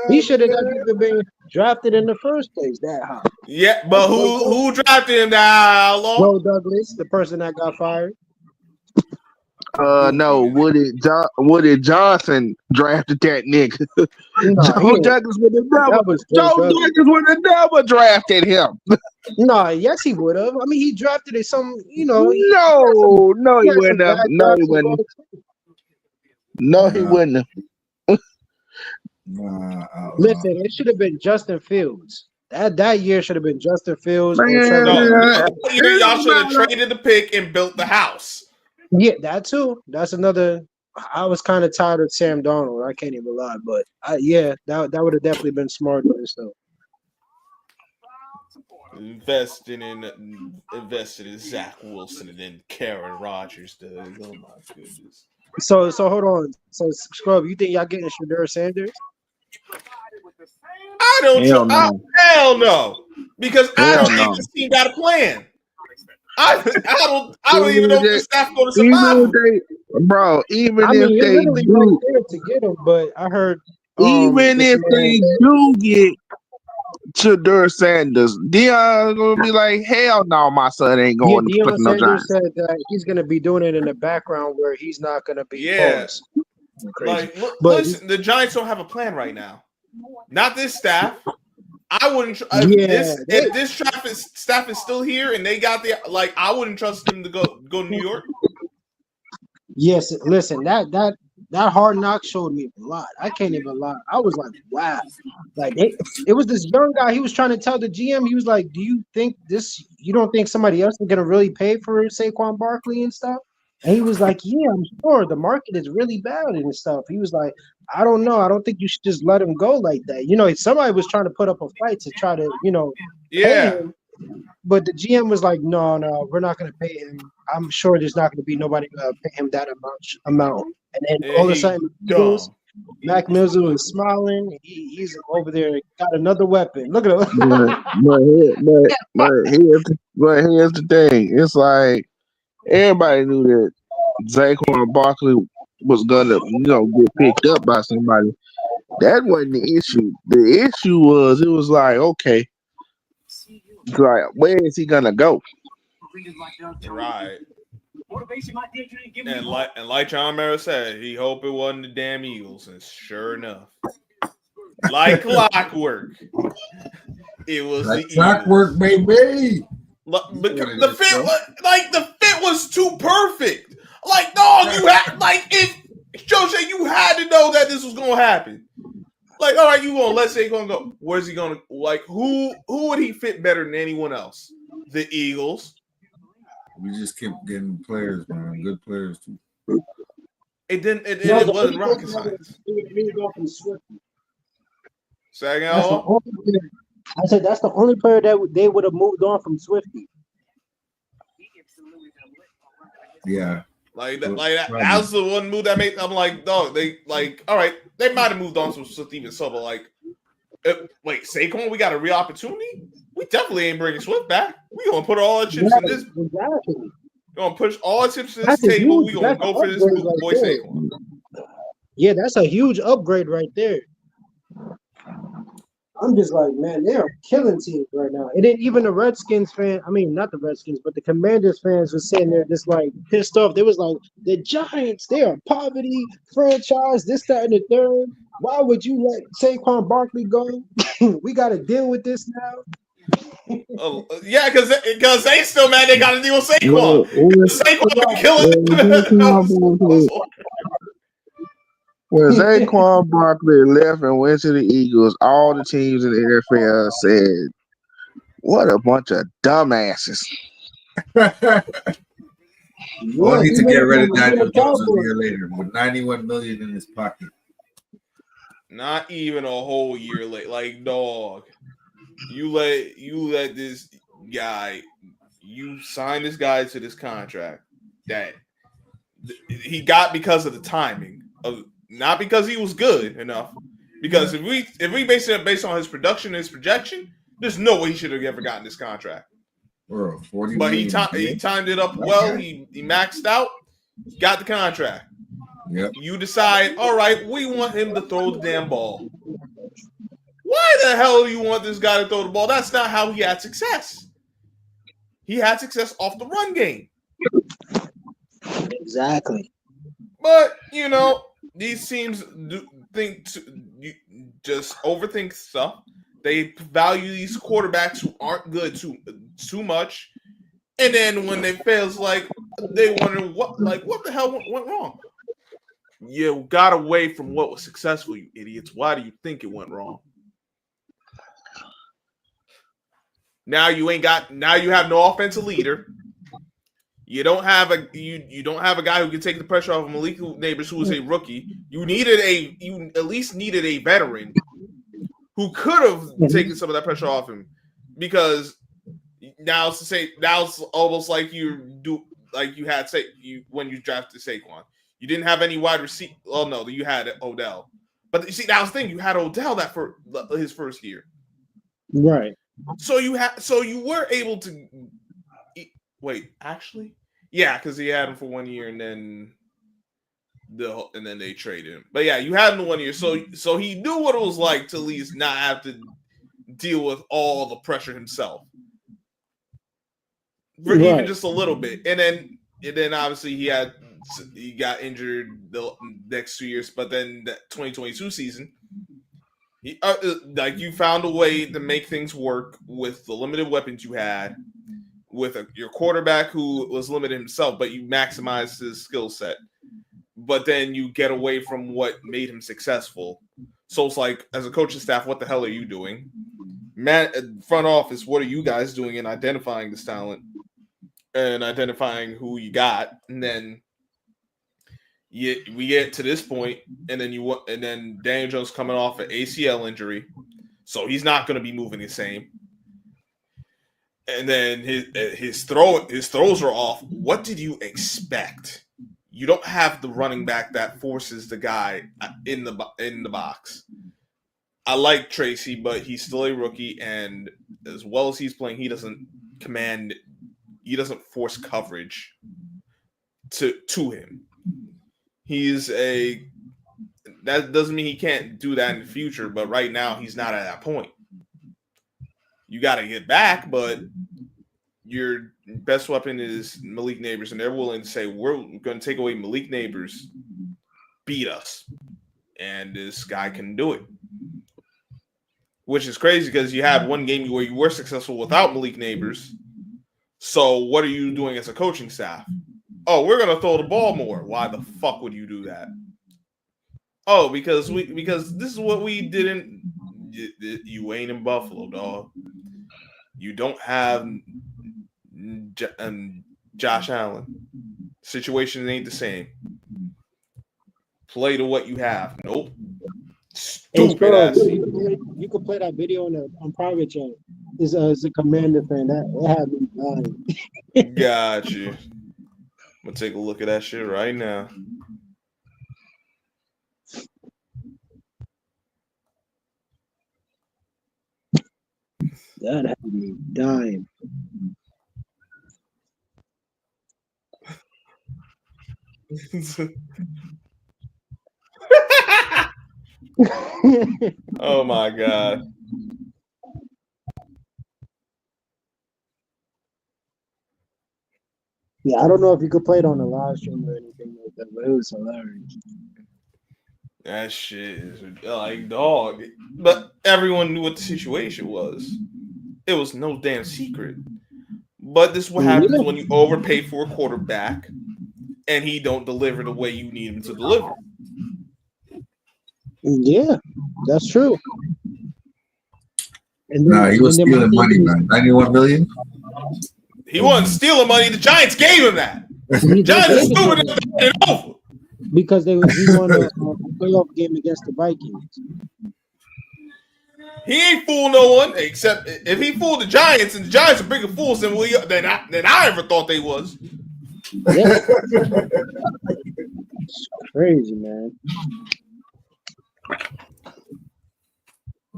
He should have not even been drafted in the first place that high. Yeah, but who drafted him, that Outlaw? Joe Douglas, the person that got fired. No, Woody Johnson drafted that nigga. No, Joe Douglas would have never. that was Joe Joe Douglas. Douglas would have never drafted him. No, yes, he would have. I mean, he drafted it some, No, he he had some wouldn't have. bad No, he drafts as wouldn't. well, too. No, he wouldn't have. Listen, it should have been Justin Fields. That year should have been Justin Fields or Man, Trevor. No, Lawrence. that year y'all should have traded the pick and built the house. Yeah, that too. That's another. I was kind of tired of Sam Darnold. I can't even lie, but that would have definitely been smart doing so. Invested in Zach Wilson and then Karen Rodgers, dude. Oh my goodness. So hold on. So Scrub, you think y'all getting Shadur Sanders? I don't Hell no. hell no. Because I Hell don't think no. this team got a plan. I don't even know if the staff going to Even survive. if they, bro, even I if mean, you're they literally do, right there to get him, but I heard even this if they man, do get Shadur Sanders, Deion gonna be like, hell no, my son ain't going to play Deion no Sanders Giants. said that he's gonna be doing it in the background where he's not gonna be paused. Crazy. Like, But listen, the Giants don't have a plan right now. Not this staff. I wouldn't. If this staff is still here and they got the I wouldn't trust them to go to New York. Yes, listen, that Hard Knock showed me a lot. I can't even lie. I was like, wow. Like it was this young guy. He was trying to tell the GM. He was like, "Do you think this? You don't think somebody else is gonna really pay for Saquon Barkley and stuff?" And he was like, "Yeah, I'm sure the market is really bad and stuff." He was like, "I don't know. I don't think you should just let him go like that." Somebody was trying to put up a fight to try to, pay him. But the GM was like, no, we're not going to pay him. I'm sure there's not going to be nobody going to pay him that amount. And then all of a sudden, Mac Mizzle is smiling. He's over there, got another weapon. Look at him. but here's the thing. It's like everybody knew that Saquon Barkley was gonna, get picked up by somebody. That wasn't the issue. The issue was it was like, okay, it's like where is he gonna go? Right. And like John Mara said, he hoped it wasn't the damn Eagles, and sure enough, like clockwork, it was like the clockwork, baby. Because the fit was too perfect. Like, dog, you had if Jose, you had to know that this was gonna happen. Like, all right, you gonna let's say gonna go. Where's he gonna who would he fit better than anyone else? The Eagles. We just kept getting players, man. Good players too. It wasn't rocket science. Second I said that's the only player that they would have moved on from Swifty. Yeah. That was the one move that made. I'm like, dog. They all right. They might have moved on from Swift even so, but wait, Saquon, we got a real opportunity. We definitely ain't bringing Swift back. We gonna put all our chips in this. Exactly. We're gonna push all chips to this That's a table. huge. We gonna That's an go for this upgrade right boy there. Saquon. Yeah, that's a huge upgrade right there. I'm just like, man, they are killing teams right now. And then even the Redskins fan, I mean, not the Redskins, but the Commanders fans was sitting there just like pissed off. They was like, the Giants, they are a poverty franchise, this, that, and the third. Why would you let Saquon Barkley go? We got to deal with this now. Oh, yeah, because they still mad they got to deal with Saquon. When Saquon been killing Saquon Barkley, when Saquon Barkley left and went to the Eagles, all the teams in the NFL said, "What a bunch of dumbasses." All need to Even get rid of the Daniel Jones a Cowboys. year later with 91 million in his pocket. Not even a whole year late. Like, dog, you let this guy, you sign this guy to this contract that he got because of the timing of, not because he was good enough. Because if we base it based on his production and his projection, there's no way he should have ever gotten this contract. Bro, 40 But he million. timed it up well. He maxed out, got the contract. Yep. You decide, all right, we want him to throw the damn ball. Why the hell do you want this guy to throw the ball? That's not how he had success. He had success off the run game. Exactly. But, these teams just overthink stuff. They value these quarterbacks who aren't good too much. And then when they fail, it's like they wonder what the hell went wrong? You got away from what was successful, you idiots. Why do you think it went wrong? Now you have no offensive leader. You don't have a guy who can take the pressure off of Malik Neighbors, who was a rookie. You at least needed a veteran who could have taken some of that pressure off him, because now it's almost like when you drafted Saquon. You didn't have any wide receiver. Oh no, you had Odell. But you see, that was the thing. You had Odell for his first year, right? So you were able to wait. Actually, yeah, because he had him for 1 year, and then they traded him. But yeah, you had him 1 year, so he knew what it was like to at least not have to deal with all the pressure himself, for even just a little bit. And then obviously he got injured the next 2 years, but then that 2022 season, you found a way to make things work with the limited weapons you had, with your quarterback who was limited himself, but you maximized his skill set. But then you get away from what made him successful. So it's like, as a coaching staff, what the hell are you doing? Front office, what are you guys doing in identifying this talent and identifying who you got? And then we get to this point, and then Daniel Jones coming off an ACL injury, so he's not going to be moving the same. And then his throws are off. What did you expect? You don't have the running back that forces the guy in the box. I like Tracy, but he's still a rookie, and as well as he's playing, he doesn't force coverage to him. That doesn't mean he can't do that in the future, but right now he's not at that point. You got to get back, but your best weapon is Malik Neighbors, and they're willing to say, we're going to take away Malik Neighbors, beat us. And this guy can do it. Which is crazy, because you had one game where you were successful without Malik Neighbors. So what are you doing as a coaching staff? Oh, we're going to throw the ball more. Why the fuck would you do that? Oh, because this is what we didn't. You ain't in Buffalo, dog. You don't have Josh Allen. Situation ain't the same. Play to what you have. Nope. Stupid ass. You could play that video on private chat. Is a Commander fan that had me dying. Got you. I'm gonna take a look at that shit right now. That had me dying. Oh my god. Yeah, I don't know if you could play it on the live stream or anything like that, but it was hilarious. That shit is like dog. But everyone knew what the situation was. It was no damn secret. But this is what happens when you overpay for a quarterback and he don't deliver the way you need him to deliver. Yeah, that's true. And Nah, he was stealing money, man. 91 million. He wasn't stealing money. The Giants gave him that. The Giants are stupid enough to hand it over. Because he won a playoff game against the Vikings. He ain't fooled no one except if he fooled the Giants, and the Giants are bigger fools than I ever thought they was. Yeah. It's crazy, man.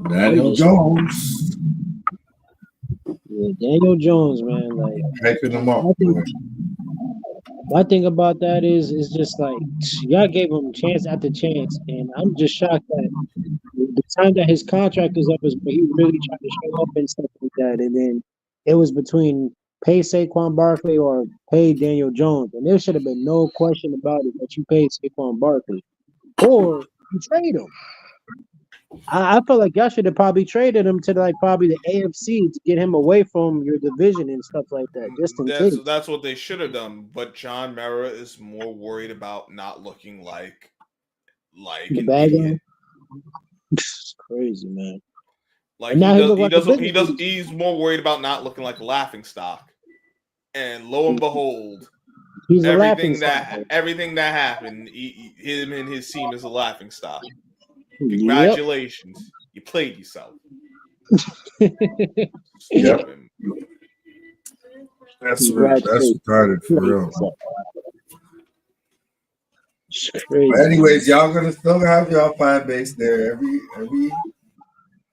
Daniel Jones. Yeah, Daniel Jones, man. Like hyping him up. My thing about that is just like y'all gave him chance after chance, and I'm just shocked that the time that his contract is up is when he really tried to show up and stuff like that, and then it was between pay Saquon Barkley or pay Daniel Jones, and there should have been no question about it that you paid Saquon Barkley or you trade him. I feel like y'all should have probably traded him to like probably the AFC to get him away from your division and stuff like that. Just in case. That's what they should have done. But John Mara is more worried about not looking like the an bad idiot. It's crazy, man. Like he's more worried about not looking like a laughing stock. And lo and behold, everything that happened, him and his team is a laughing stock. Congratulations. Yep. You played yourself. Yep. That's retarded for real. But anyways, y'all gonna still have y'all fan base there every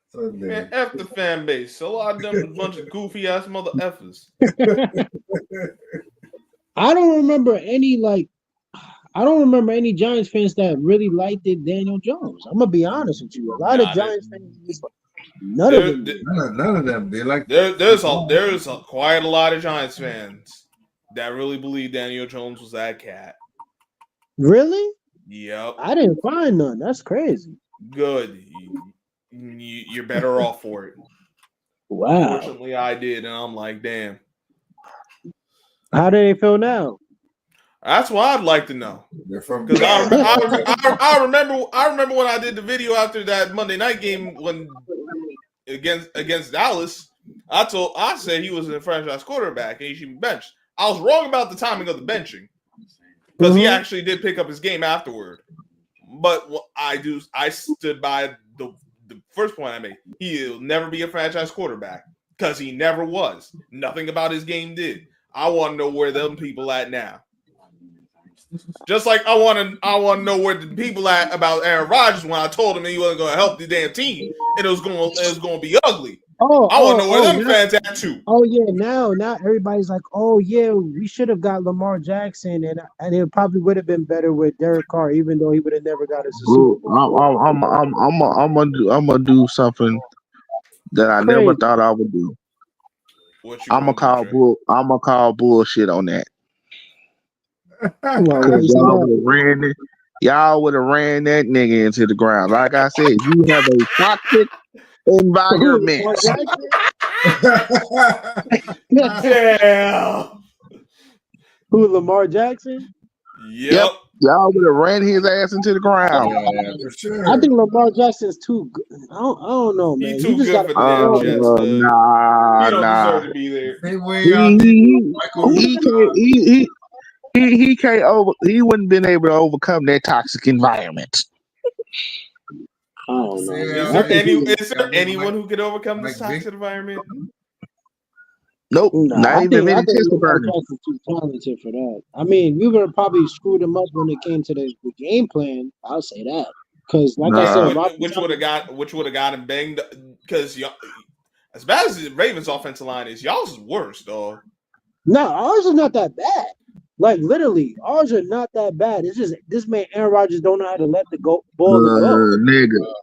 Sunday. Man, F the fan base. A lot of them a bunch of goofy ass mother effers. I don't remember any Giants fans that really liked Daniel Jones. I'm gonna be honest with you. A lot of Giants fans, none of them. They like. There's quite a lot of Giants fans that really believe Daniel Jones was that cat. Really? Yep. I didn't find none. That's crazy. Good. You're better off for it. Wow. Fortunately, I did, and I'm like, damn. How do they feel now? That's what I'd like to know. Because I remember when I did the video after that Monday night game when against Dallas. I said he was a franchise quarterback and he should be benched. I was wrong about the timing of the benching because he actually did pick up his game afterward. But what I stood by the first point I made. He'll never be a franchise quarterback because he never was. Nothing about his game did. I want to know where them people at now. Just like I want to know where the people at about Aaron Rodgers when I told him he wasn't going to help the damn team and it was going to be ugly. I want to know where them fans at too. Oh yeah, now everybody's like, oh yeah, we should have got Lamar Jackson and it probably would have been better with Derek Carr, even though he would have never got us a Super Bowl. I'm gonna do something that I never thought I would do. I'm gonna call bullshit on that. Y'all would have ran that nigga into the ground. Like I said, you have a toxic environment. Yeah. Who, Lamar Jackson? Yep. Y'all would have ran his ass into the ground. Yeah, for sure. I think Lamar Jackson's too good. I don't know, man. He's too good for the damn Jets. Nah. He don't deserve to be there. He can't he wouldn't been able to overcome that toxic environment. I don't know. Is there anyone who could overcome this toxic environment? Nope. I think Lamar Jackson's too talented for that. I mean, we would have probably screwed him up when it came to the game plan. I'll say that. Because I said, which would have got him banged because as bad as the Ravens offensive line is, y'all's is worse, dog. No, ours is not that bad. Like literally, ours are not that bad. It's just this man Aaron Rodgers don't know how to let the ball go. He looks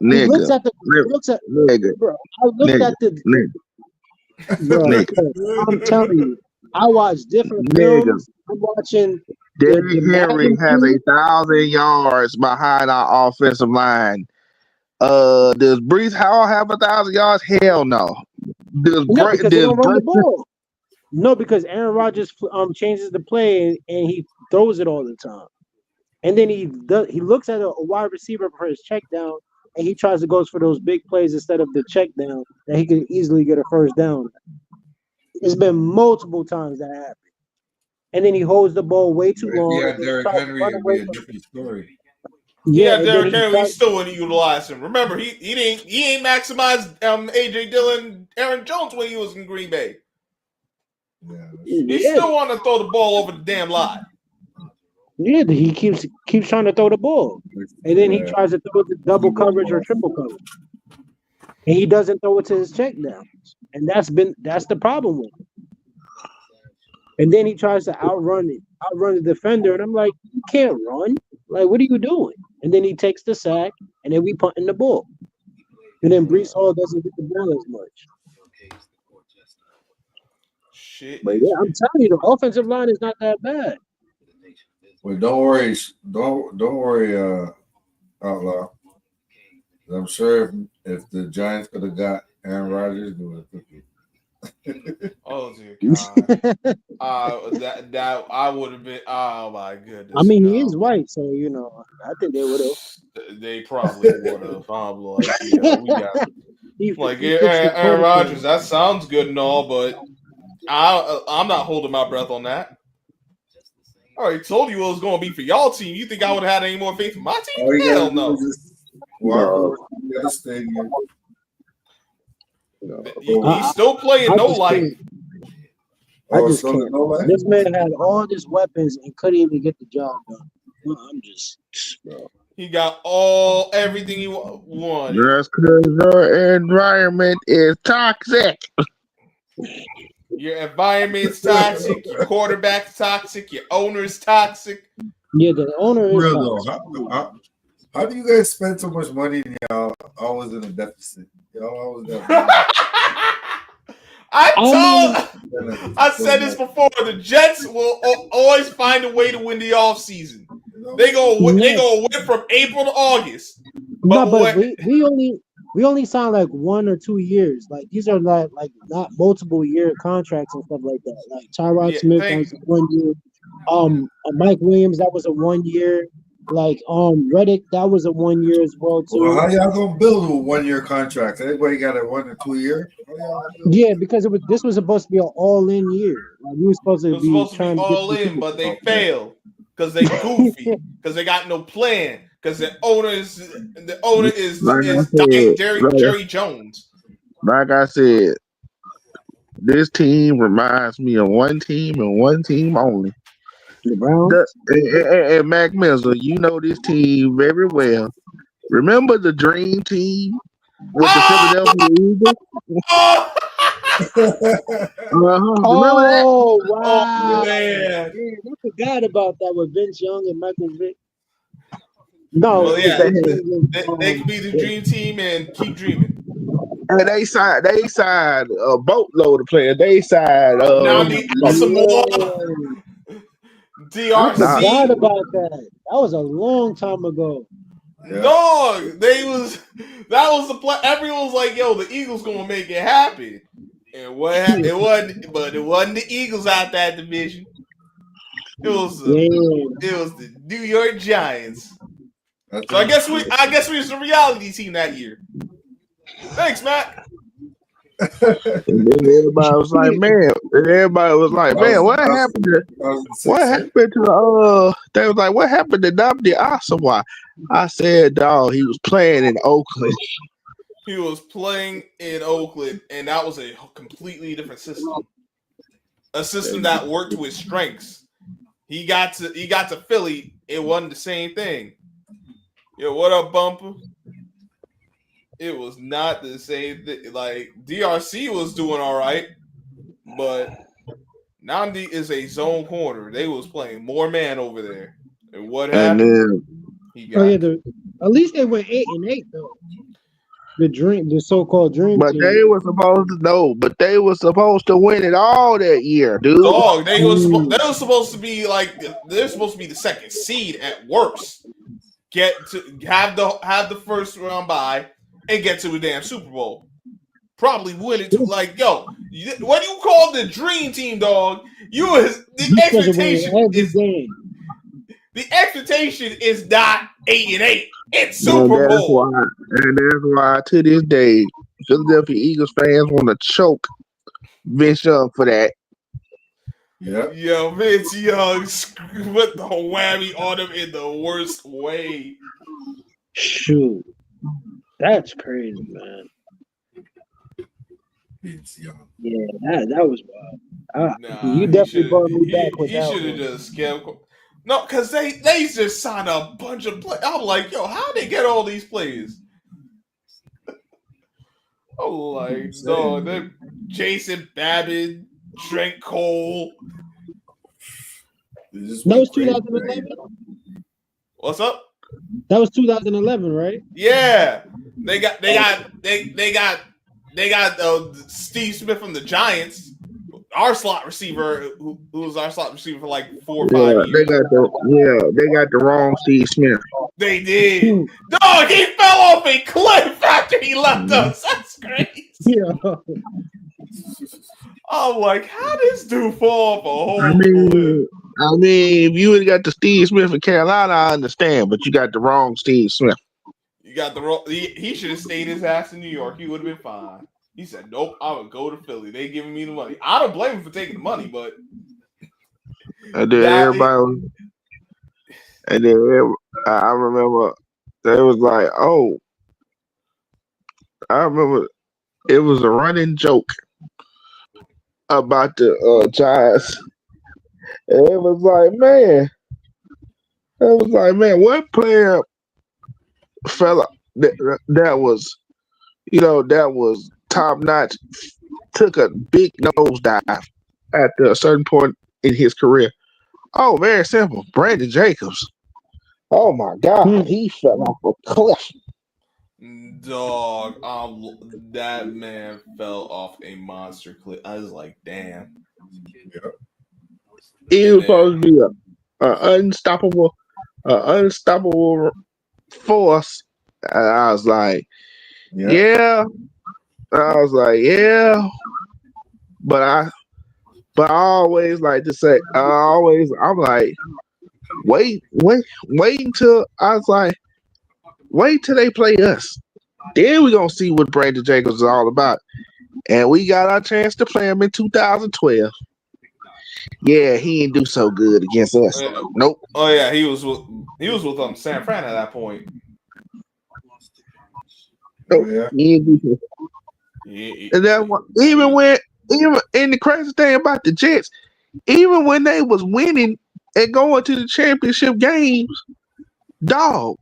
Nigga, at the he looks at nigga, bro. I looked nigga, at the nigga, bro. nigga, I'm telling you, I watch different nigga. films. I'm watching the Derrick Henry Madden has film. 1,000 yards behind our offensive line. Does Brees Hall have 1,000 yards? Hell no. No, because they Does don't run the Brunson? ball. No, because Aaron Rodgers changes the play and he throws it all the time. And then he looks at a wide receiver for his check down and he tries to go for those big plays instead of the check down that he could easily get a first down. It's been multiple times that happened. And then he holds the ball way too If long. you And had then he Derrick tries to Henry, run it'd away be a from different story. yeah, Yeah, and then Derrick he Henry tries, still wouldn't utilize him. Remember, he ain't maximized AJ Dillon, Aaron Jones when he was in Green Bay. Yeah, that's He yeah, still want to throw the ball over the damn line. yeah, he keeps trying to throw the ball. And then he yeah. tries to throw the double coverage or triple coverage. And he doesn't throw it to his check downs. And that's the problem with him. And then he tries to outrun the defender. And I'm like, you can't run. Like, what are you doing? And then he takes the sack, and then we punting the ball. And then Brees Hall doesn't get the ball as much. Shit But is yeah, I'm telling you, the offensive line is not that bad. Well, don't worry, don't worry, Outlaw. I'm sure if the Giants could have got Aaron Rodgers, they would have took it. Oh dear God. That I would have been. Oh my goodness. I mean, no. he is white, so I think they would have. They probably would have. I'm like, yeah, we got He like fits the Aaron protocol. Rodgers. That sounds good and all, but I'm not holding my breath on that. I already told you it was going to be for y'all team. You think I would have had any more faith in my team? All you Hell gotta do no. is just walk over to the other stadium. He's still playing no life. I just so can't. no life? This man had all these weapons and couldn't even get the job done. I'm just, bro. He got everything he wanted. Just because your environment is toxic. Your environment's toxic. Your quarterback's toxic. Your owner's toxic. Yeah, the owner is Real toxic. though, how do you guys spend so much money and y'all always in a deficit? Y'all always I said this before. The Jets will always find a way to win the offseason. They gonna win from April to August. But we only signed like 1 or 2 years. Like these are like not multiple year contracts and stuff like that. Like Tyrod Smith, that was 1 year. Mike Williams, that was a 1 year. Like Reddick, that was a 1 year as well too. Well, how y'all gonna build a 1 year contract? Everybody got a 1 or 2 year. Yeah, because this was supposed to be an all-in year. Like we were supposed to be trying to all in, but they failed because they goofy, because they got no plan, because the owner is Jerry Jones. Like I said, this team reminds me of one team and one team only. The Browns and Mac Miller, you know this team very well. Remember the Dream Team with the Philadelphia Eagles? Remember that? Oh wow! Oh, man. I forgot about that with Vince Young and Michael Vick. No, well, yeah, they can be the Dream Team and keep dreaming. And they signed a boatload of players. They signed now some more. DRC. I forgot about that. That was a long time ago. Yeah. Dog, that was the play. Everyone was like, "Yo, the Eagles gonna make it happen." And it wasn't the Eagles out that division. It was the New York Giants. So I guess we was the reality team that year. Thanks, Matt. And then everybody was like, man, what happened to they was like, what happened to Nnamdi Asomugha? I said, dog, he was playing in Oakland. He was playing in Oakland, and that was a completely different system. A system that worked to his strengths. He got to Philly, it wasn't the same thing. Yo, what up, Bumper? It was not the same thing. Like DRC was doing all right, but Nandi is a zone corner. They was playing more man over there. And what And happened? then He Oh yeah, got at least they went 8-8 though. The so-called dream but team. they were supposed to know, but they were supposed to win it all that year, dude. dog. They was supposed to be like they're supposed to be the second seed at worst. Get to have the first round bye and get to the damn Super Bowl. Probably win it too. Like, yo, what do you call the dream team, dog? The expectation is not 8-8. It's Super Bowl. And that's why to this day, Philadelphia Eagles fans want to choke Vince Young for that. Yeah. Yo, Vince Young put the whammy on him in the worst way. Shoot, that's crazy, man. Vince Young. Yeah, that was wild. You definitely brought me back with that. He should have just kept. No, because they just signed a bunch of players. I'm like, yo, how they get all these players? Oh, like, no, then Jason Babbitt, Trent Cole. That was 2011. What's up? That was 2011, right? Yeah, they got Steve Smith from the Giants, our slot receiver, who was our slot receiver for like 4 or 5 years. They got the wrong Steve Smith. They did. Dog, he fell off a cliff after he left us. That's crazy. Yeah. I'm like, how this dude fall off a whole I mean, if you would have got the Steve Smith in Carolina, I understand, but you got the wrong Steve Smith. You got the wrong. He should have stayed his ass in New York. He would have been fine. He said, "Nope, I would go to Philly. They giving me the money. I don't blame him for taking the money, but." And then I remember they was like, "Oh, I remember it was a running joke about the Giants." And it was like, what player fella that was, that was top notch, took a big nosedive at a certain point in his career? Oh, very simple. Brandon Jacobs. Oh my God, he fell off a cliff. Dog, that man fell off a monster cliff. I was like, damn. Yeah. He was supposed to be an unstoppable force. And I was like, yeah. I was like, yeah. But I always like to say, I'm like, wait until wait till they play us. Then we're gonna see what Brandon Jacobs is all about. And we got our chance to play him in 2012. Yeah, he didn't do so good against us. Nope. Oh yeah, he was with San Fran at that point. Nope. Yeah. He didn't do so. And that one, and the crazy thing about the Jets, even when they was winning and going to the championship games, dog,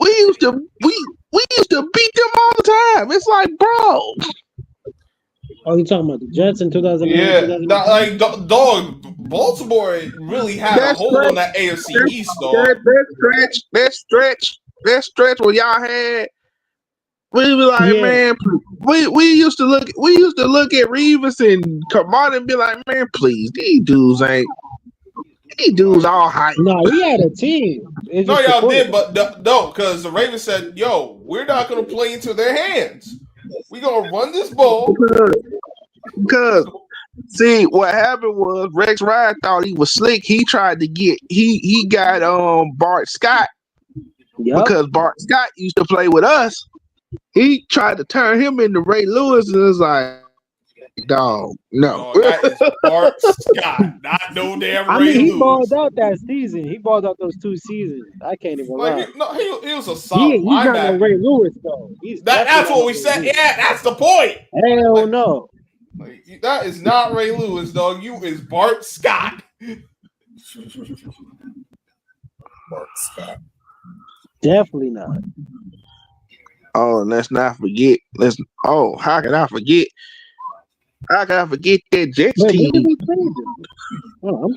we used to beat them all the time. It's like, bro. Oh, you talking about the Jets in 2009? Yeah, like dog, Baltimore really had a hold on that AFC East, dog. That stretch where y'all had, we were like, man, we used to look at Revis and Kamada and be like, man, please, these dudes all hype. No, he had a team. No, y'all did, but no, because the Ravens said, yo, we're not going to play into their hands. We're going to run this ball. Because, see, what happened was Rex Ryan thought he was slick. He tried to he got Bart Scott. Yep. Because Bart Scott used to play with us. He tried to turn him into Ray Lewis, and it was like, dog, no. That is Bart Scott, not no damn Ray Lewis. He balled out that season. He balled out those 2 seasons. I can't even lie. He was a solid linebacker. He's not no Ray Lewis, though. That's what we said. Yeah, that's the point. Hell no. Like, that is not Ray Lewis, dog. You is Bart Scott. Bart Scott. Definitely not. Oh, let's not forget. How can I forget? I gotta forget that Jets Wait, when team. did we play them? Oh, I'm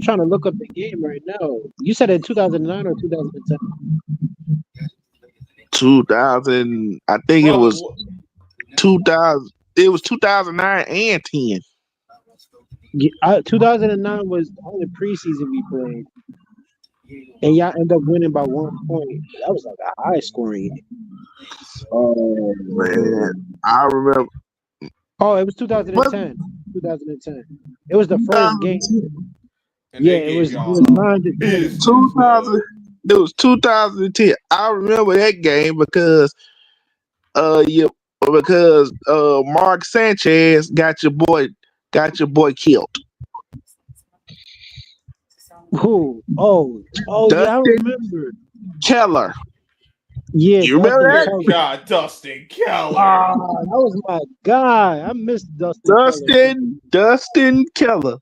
trying to look up the game right now. You said in 2009 or 2010? 2000. I think it Brother, was 2000. It was 2009 and 10. 2009 was the only preseason we played, and y'all end up winning by 1 point. That was like a high scoring game. Oh man, I remember. Oh, it was But 2010. 2010. It was the first game. and Yeah, they it gave was y'all 9-10. business. 2000. It was 2010. I remember that game because Mark Sanchez got your boy killed. Who? Oh, yeah, I Dustin remember. Keller. Yeah, You remember Dustin that? Good Keller. God, Dustin Keller. That was my guy. I missed Dustin Keller. Dustin Keller.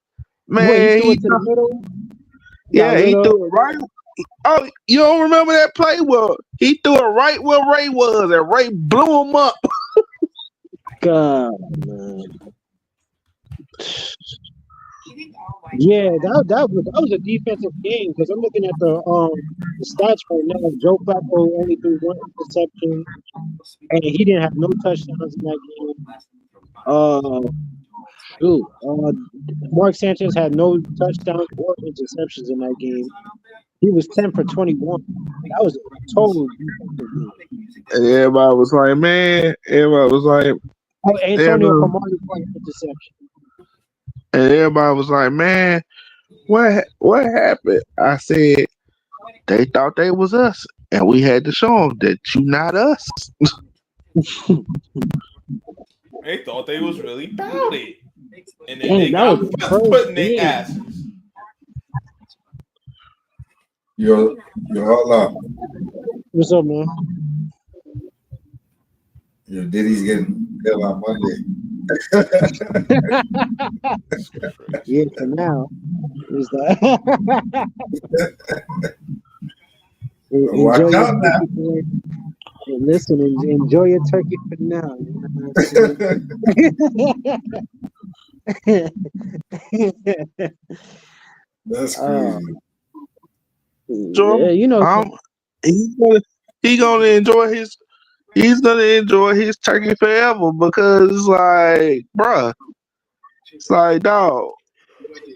What, he Man, threw it to the middle? Got he lit up. threw it right. Oh, you don't remember that play? Well, he threw it right where Ray was, and Ray blew him up. God, man. Yeah, that was a defensive game because I'm looking at the stats right now. Joe Flacco only threw 1 interception, and he didn't have no touchdowns in that game. Mark Sanchez had no touchdowns or interceptions in that game. He was 10 for 21. That was a total defensive game. And everybody was like, man. Everybody was like, Oh, Antonio Cromartie caught an interception. and everybody was like, man, what happened? I said, they thought they was us, and we had to show them that you not us. They thought they was really about it. And then Dang, they that got was the put first in their game. asses. Yo, Allah. What's up, man? Yo, Diddy's getting killed on Monday. Yeah, for now. Is that? Watch out now. Listen, enjoy your turkey for now. That's crazy. So, Yeah, you know, he's gonna enjoy his turkey forever because it's like, bruh, it's like, dog.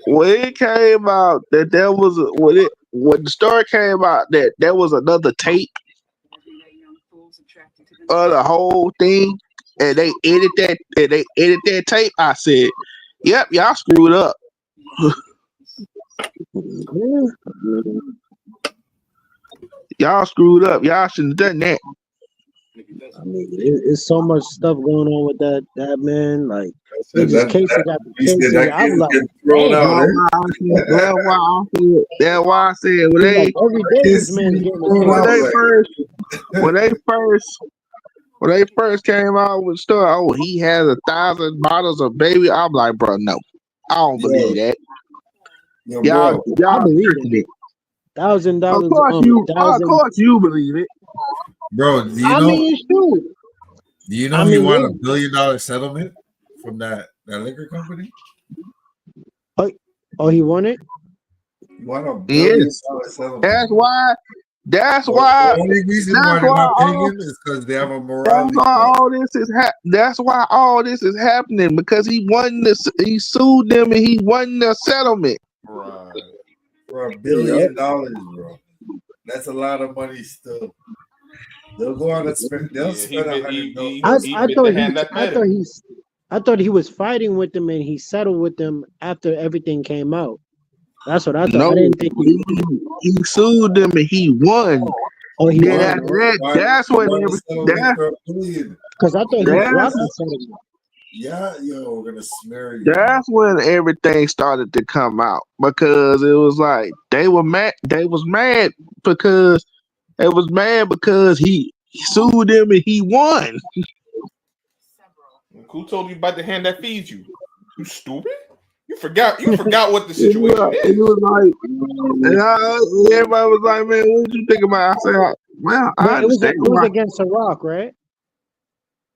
When it came out that there was when the story came out that there was another tape of the whole thing, and they edit that tape, I said, "Yep, y'all screwed up." Y'all screwed up. Y'all shouldn't have done that. I mean, it's so much stuff going on with that man. Like, it's just cases after cases. I'm like, thrown out. That's why I said like every day this man's getting when they first came out with stuff, oh, he has 1,000 bottles of baby. I'm like, bro, no, I don't believe that. Yo, Y'all I believe it. $1,000. Of course you believe it. bro. Do you I know? mean, it's true. Do you know he won $1 billion settlement from that liquor company? Oh, he won it? He won $1 billion settlement. That's why. The only reason why they're not paying him is because they have a morality. That's why all this is happening because he sued them and he won the settlement. Right. For $1 billion, bro. That's a lot of money still. They'll go on and spend. They'll spend $100 million. I thought he was fighting with them and he settled with them after everything came out. That's what I thought. No, I didn't think he sued them and he won. Oh, he won. That's when because I thought he dropped the settlement. Yeah, yo, we're gonna smear you. That's when everything started to come out because it was like they were mad. They was mad because he sued them and he won. Who told you about the hand that feeds you? You stupid. You forgot what the situation is. It was like, everybody was like, "Man, what did you think about?" I said, "Well, I understand." It was against Iraq, right?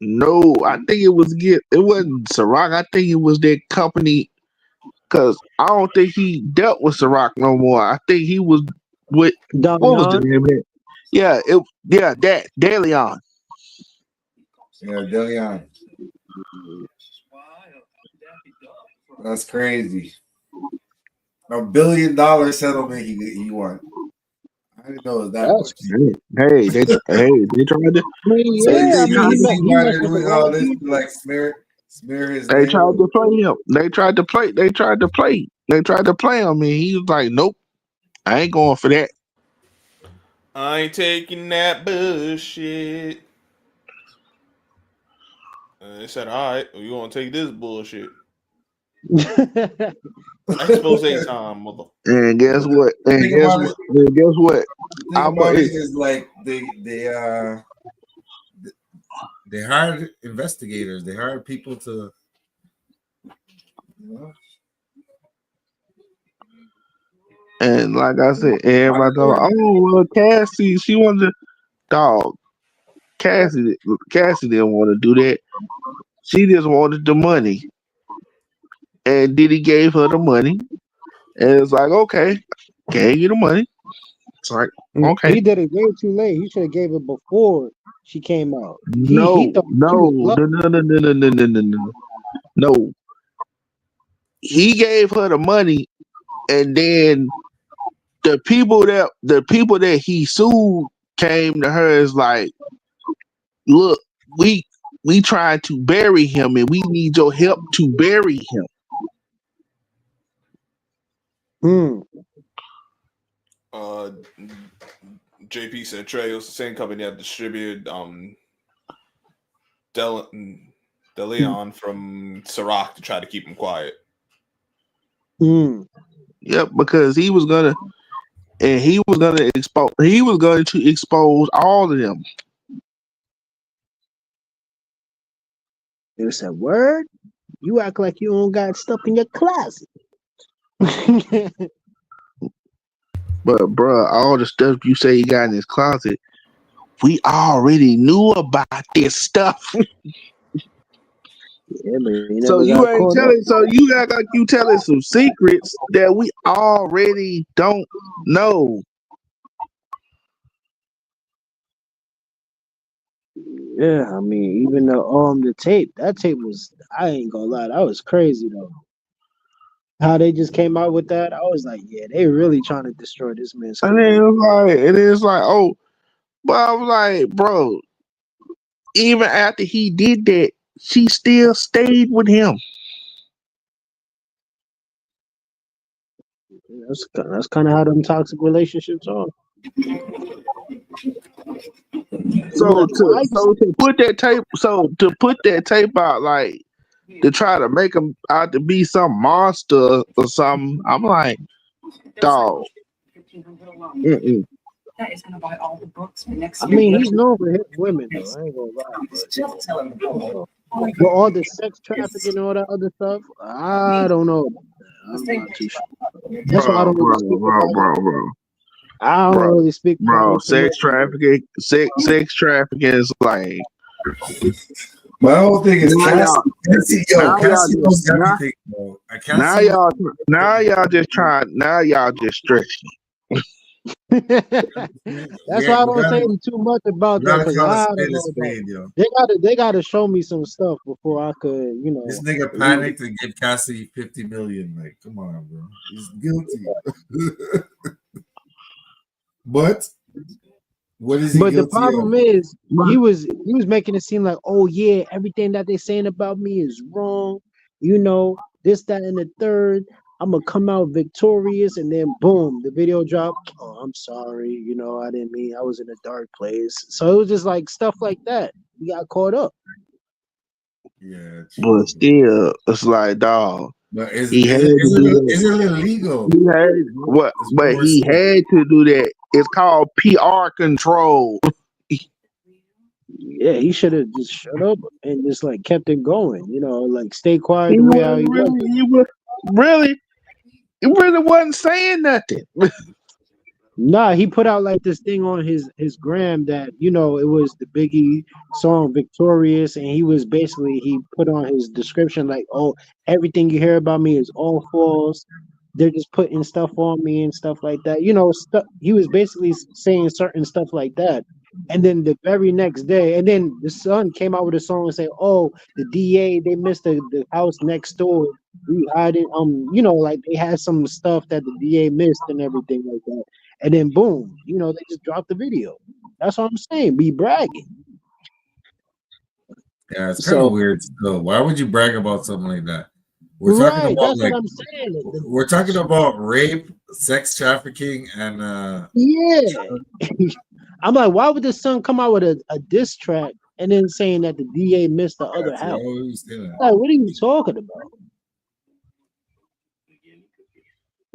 No, I think it wasn't Ciroc. I think it was that company because I don't think he dealt with Ciroc no more. I think he was with what was the Damian. name of it? That DeLeon. Yeah, Delion. That's crazy. $1 billion settlement he won. I didn't know it was that That's much. Hey, they tried to I mean, So yeah. you I see, mean, you see he why messed they're with a doing lot all of this to people. like smear his they name. tried to play him. They tried to play him, and he was like, "Nope, I ain't going for that." I ain't taking that bullshit. And they said, all right, well, you want to take this bullshit. Expose time, mother. And guess what? The And thing guess about it, what? And guess what? the thing about it is like they hired investigators. They hired people to, you know, And like I said, everybody thought, oh well, Cassie, she wanted to dog. Cassie didn't want to do that. She just wanted the money. And Diddy gave her the money. And it's like, okay, gave you the money. It's like, okay. He did it way too late. He should have gave it before she came out. He No, thought she no, was no, bluffing. no, no, no, no, no, no, no, no. No. He gave her the money, and then the people that he sued came to her as like, look, we tried to bury him, and we need your help to bury him. Hmm. JP said Trey was the same company that distributed DeLeon from Ciroc to try to keep him quiet. Hmm. Yep, because he was going to expose all of them. They said, "Word, you act like you don't got stuff in your closet." But bruh, all the stuff you say you got in his closet, we already knew about this stuff. Yeah, but he So never you got ain't caught up. telling. So you act like you telling some secrets that we already don't know. Yeah, I mean, even the tape, that tape was, I ain't gonna lie, that was crazy though. How they just came out with that, I was like, yeah, they really trying to destroy this man's And then career. it's like, oh, but I was like, bro, even after he did that, she still stayed with him. That's kind of how them toxic relationships are. They be So like, why you? to put that tape out, like to try to make him out to be some monster or something, I'm like, dog. Mm-mm. I mean, he's known for hitting women though. I ain't gonna lie, but all the sex trafficking and all that other stuff, I don't know about that. I'm not too sure. That's why I Bro, don't really bro, speak bro, about it. bro, bro, I don't bro, really speak about bro. it too much. Sex trafficking is like My whole thing is now y'all, Cassie knows everything, bro. now Cassie y'all, now y'all just trying, now y'all just stretching. That's yeah, why I don't say too much about we that gotta because call a I spade don't a know about. spade, yo. They gotta show me some stuff before I could, This nigga believe it. panicked and give Cassie 50 million. Like, come on, bro. He's guilty. But what is he But the guilty problem of? is he was making it seem like, oh yeah, everything that they saying about me is wrong. This, that, and the third. I'm gonna come out victorious, and then boom, the video drop. Oh, I'm sorry, I didn't mean. I was in a dark place. So it was just like stuff like that. We got caught up. Yeah, But true. still, it's like, dog. But is He had is it to is do it, that. is it illegal? He had what? That's what But we're he saying. had to do that. It's called PR control. Yeah, he should have just shut up and just like kept it going. Like stay quiet He the way was how he was. really, he was really, he really wasn't saying nothing. Nah, he put out like this thing on his gram that it was the Biggie song "Victorious," and he put on his description like, "Oh, everything you hear about me is all false. They're just putting stuff on me and stuff like that." He was basically saying certain stuff like that. And then the very next day, and then the Sun came out with a song and say, "Oh, the DA they missed the house next door. We hiding, like they had some stuff that the DA missed and everything like that." And then boom, they just dropped the video. That's what I'm saying. Be bragging. Yeah, it's kind of So weird still. Why would you brag about something like that? We're talking right, about that's what like I'm saying. we're talking about rape, sex trafficking, and Yeah. I'm like, why would the Sun come out with a diss track and then saying that the DA missed the other that's house? always that. Like, what are you talking about?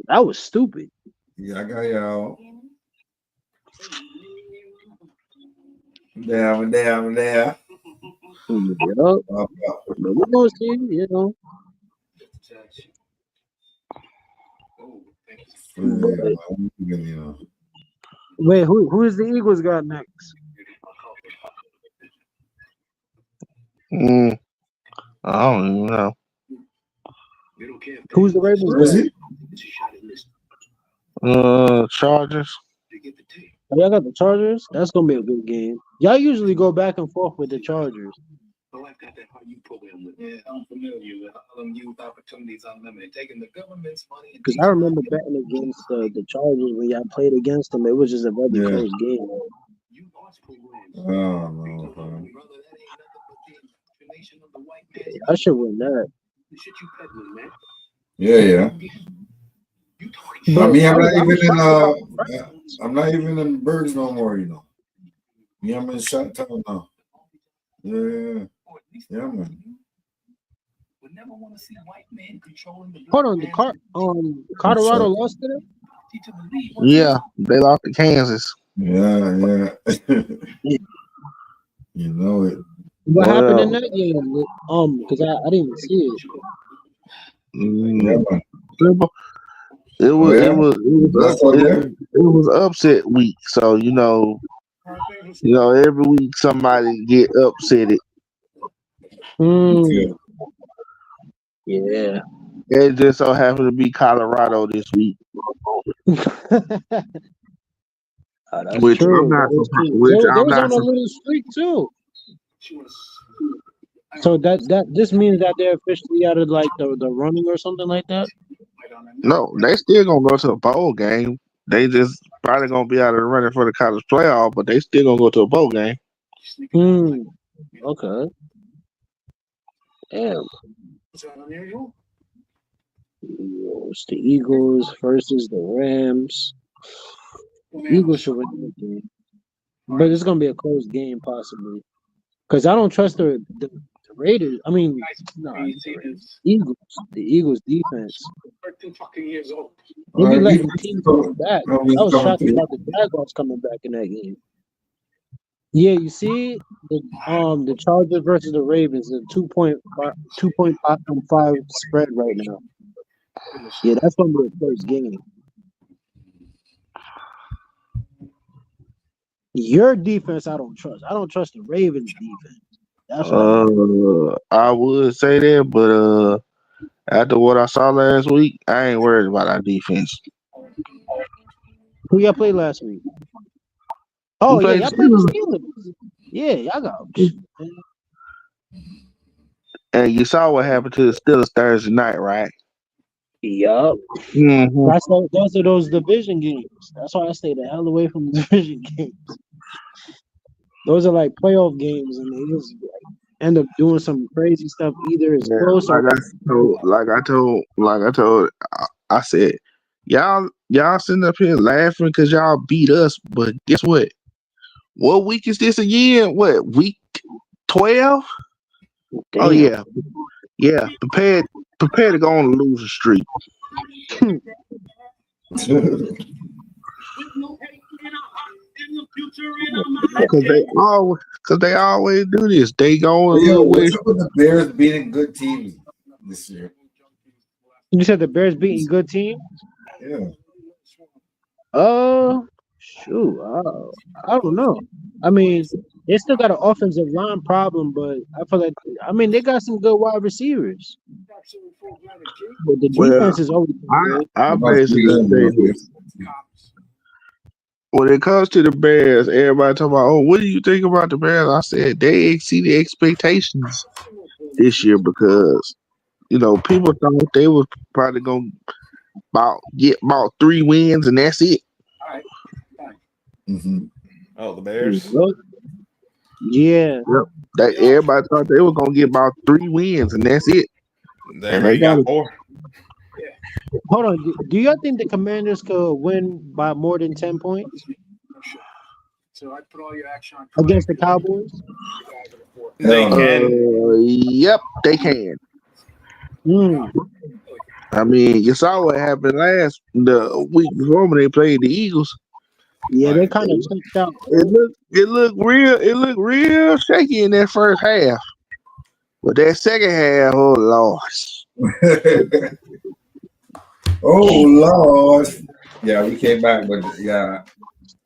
That was stupid. Yeah, I got y'all. Damn, damn, damn. Yup. But we're gonna see, Yeah, Wait, who is the Eagles got next? I don't even know. Who's the Ravens where is got? he? Chargers. Oh, y'all got the Chargers? That's gonna be a good game. Y'all usually go back and forth with the Chargers. Because I remember betting against the Chargers when y'all played against them. It was just a very Yeah. close game. Oh no. I should win that. Yeah. But I mean, I was shocked about the Browns. I'm not even in Birds no more. Yeah, I'm in Shot Town now. Yeah, man. Hold on, Colorado lost to them? Yeah, they lost to Kansas. Yeah. You know it. What happened in that game? Because I didn't even see it. Yeah, man. It was yeah? it was upset week. So every week somebody get upset. Yeah. It just so happened to be Colorado this week. That's Which true. I'm not. They was on a little streak too. So this means that they're officially out of like the running or something like that. No, they still gonna go to a bowl game. They just probably gonna be out of the running for the college playoff, but they still gonna go to a bowl game. Okay. Damn. It's the Eagles versus the Rams. Eagles should win the game, but it's gonna be a close game possibly. Because I don't trust the Raiders. I mean, Eagles. The Eagles defense. They be letting the team come back. I was shocked about the Jaguars coming back in that game. Yeah, you see the Chargers versus the Ravens, the 2.5 spread right now. Yeah, that's gonna be a close game. Your defense, I don't trust. I don't trust the Ravens defense. That's what I would say that, but after what I saw last week, I ain't worried about our defense. Who y'all played last week? Oh yeah, y'all played the Steelers. Yeah, y'all got. And you saw what happened to the Steelers Thursday night, right? Yup. Mm-hmm. Those are those division games. That's why I stay the hell away from the division games. Those are like playoff games, and they just end up doing some crazy stuff. Either it's close or I said, y'all sitting up here laughing because y'all beat us, but guess what? What week is this again? What, week 12? Oh yeah. Prepare to go on a losing streak. Because they always do this. They go on a little way. What's up with the Bears beating good teams this year? You said the Bears beating good teams? Yeah. Shoot, I don't know. I mean, they still got an offensive line problem, but I feel like they got some good wide receivers. But the Well, defense is always good. I Must be basically them say real quick. this. When it comes to the Bears, everybody talking about, oh, what do you think about the Bears? I said they exceeded expectations this year because people thought they was probably gonna get about 3 wins and that's it. Mm-hmm. Oh, the Bears. Yeah. Yep. Everybody thought they were gonna get about 3 wins and that's it. They And already got 4. Hold on. Do y'all think the Commanders could win by more than 10 points against the Cowboys? They can. Yep, they can. I mean, you saw what happened the week before when they played the Eagles. Yeah, they kind of checked out. It looked real shaky in that first half. But that second half, oh Lord. Oh Lord. Yeah, we came back, but yeah,